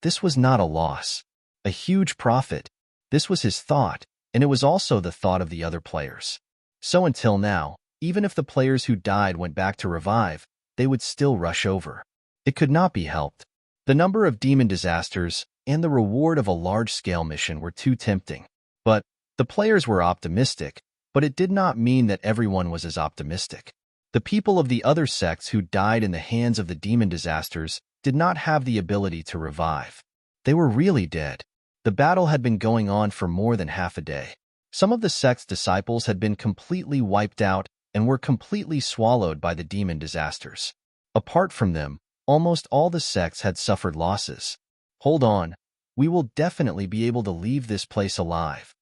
This was not a loss, a huge profit. This was his thought, and it was also the thought of the other players. So until now, even if the players who died went back to revive, they would still rush over. It could not be helped. The number of demon disasters and the reward of a large-scale mission were too tempting. But the players were optimistic, but it did not mean that everyone was as optimistic. The people of the other sects who died in the hands of the demon disasters did not have the ability to revive. They were really dead. The battle had been going on for more than half a day. Some of the sect's disciples had been completely wiped out and were completely swallowed by the demon disasters. Apart from them, almost all the sects had suffered losses. Hold on, we will definitely be able to leave this place alive.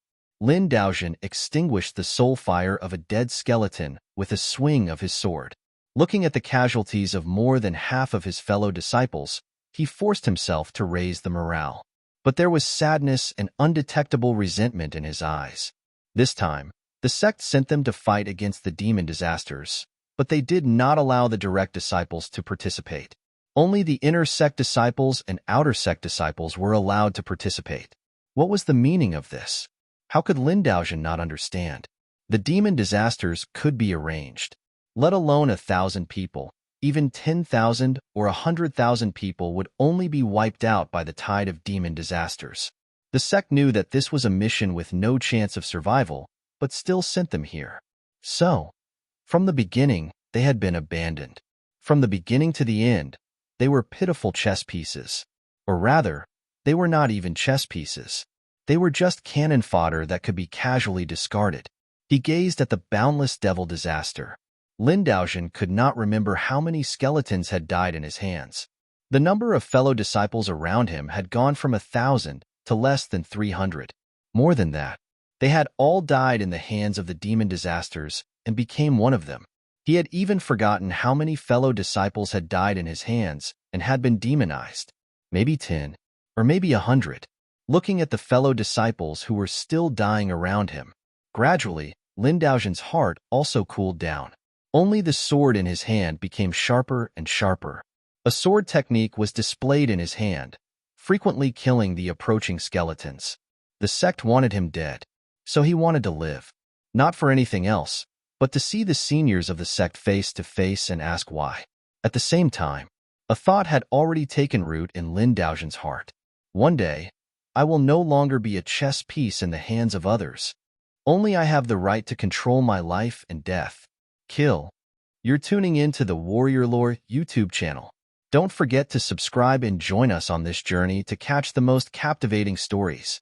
Lin Daozhen extinguished the soul fire of a dead skeleton with a swing of his sword. Looking at the casualties of more than half of his fellow disciples, he forced himself to raise the morale. But there was sadness and undetectable resentment in his eyes. This time, the sect sent them to fight against the demon disasters, but they did not allow the direct disciples to participate. Only the inner sect disciples and outer sect disciples were allowed to participate. What was the meaning of this? How could Lin Daozhen not understand? The demon disasters could be arranged. Let alone 1,000 people, even 10,000 or 100,000 people would only be wiped out by the tide of demon disasters. The sect knew that this was a mission with no chance of survival, but still sent them here. So, from the beginning, they had been abandoned. From the beginning to the end, they were pitiful chess pieces. Or rather, they were not even chess pieces. They were just cannon fodder that could be casually discarded. He gazed at the boundless devil disaster. Lin Daozhen could not remember how many skeletons had died in his hands. The number of fellow disciples around him had gone from 1,000 to less than 300. More than that, they had all died in the hands of the demon disasters and became one of them. He had even forgotten how many fellow disciples had died in his hands and had been demonized. Maybe 10, or maybe 100. Looking at the fellow disciples who were still dying around him, gradually, Lin Daozhen's heart also cooled down. Only the sword in his hand became sharper and sharper. A sword technique was displayed in his hand, frequently killing the approaching skeletons. The sect wanted him dead, so he wanted to live. Not for anything else, but to see the seniors of the sect face to face and ask why. At the same time, a thought had already taken root in Lin Daozhen's heart. One day, I will no longer be a chess piece in the hands of others. Only I have the right to control my life and death. Kill. You're tuning in to the Warrior Lore YouTube channel. Don't forget to subscribe and join us on this journey to catch the most captivating stories.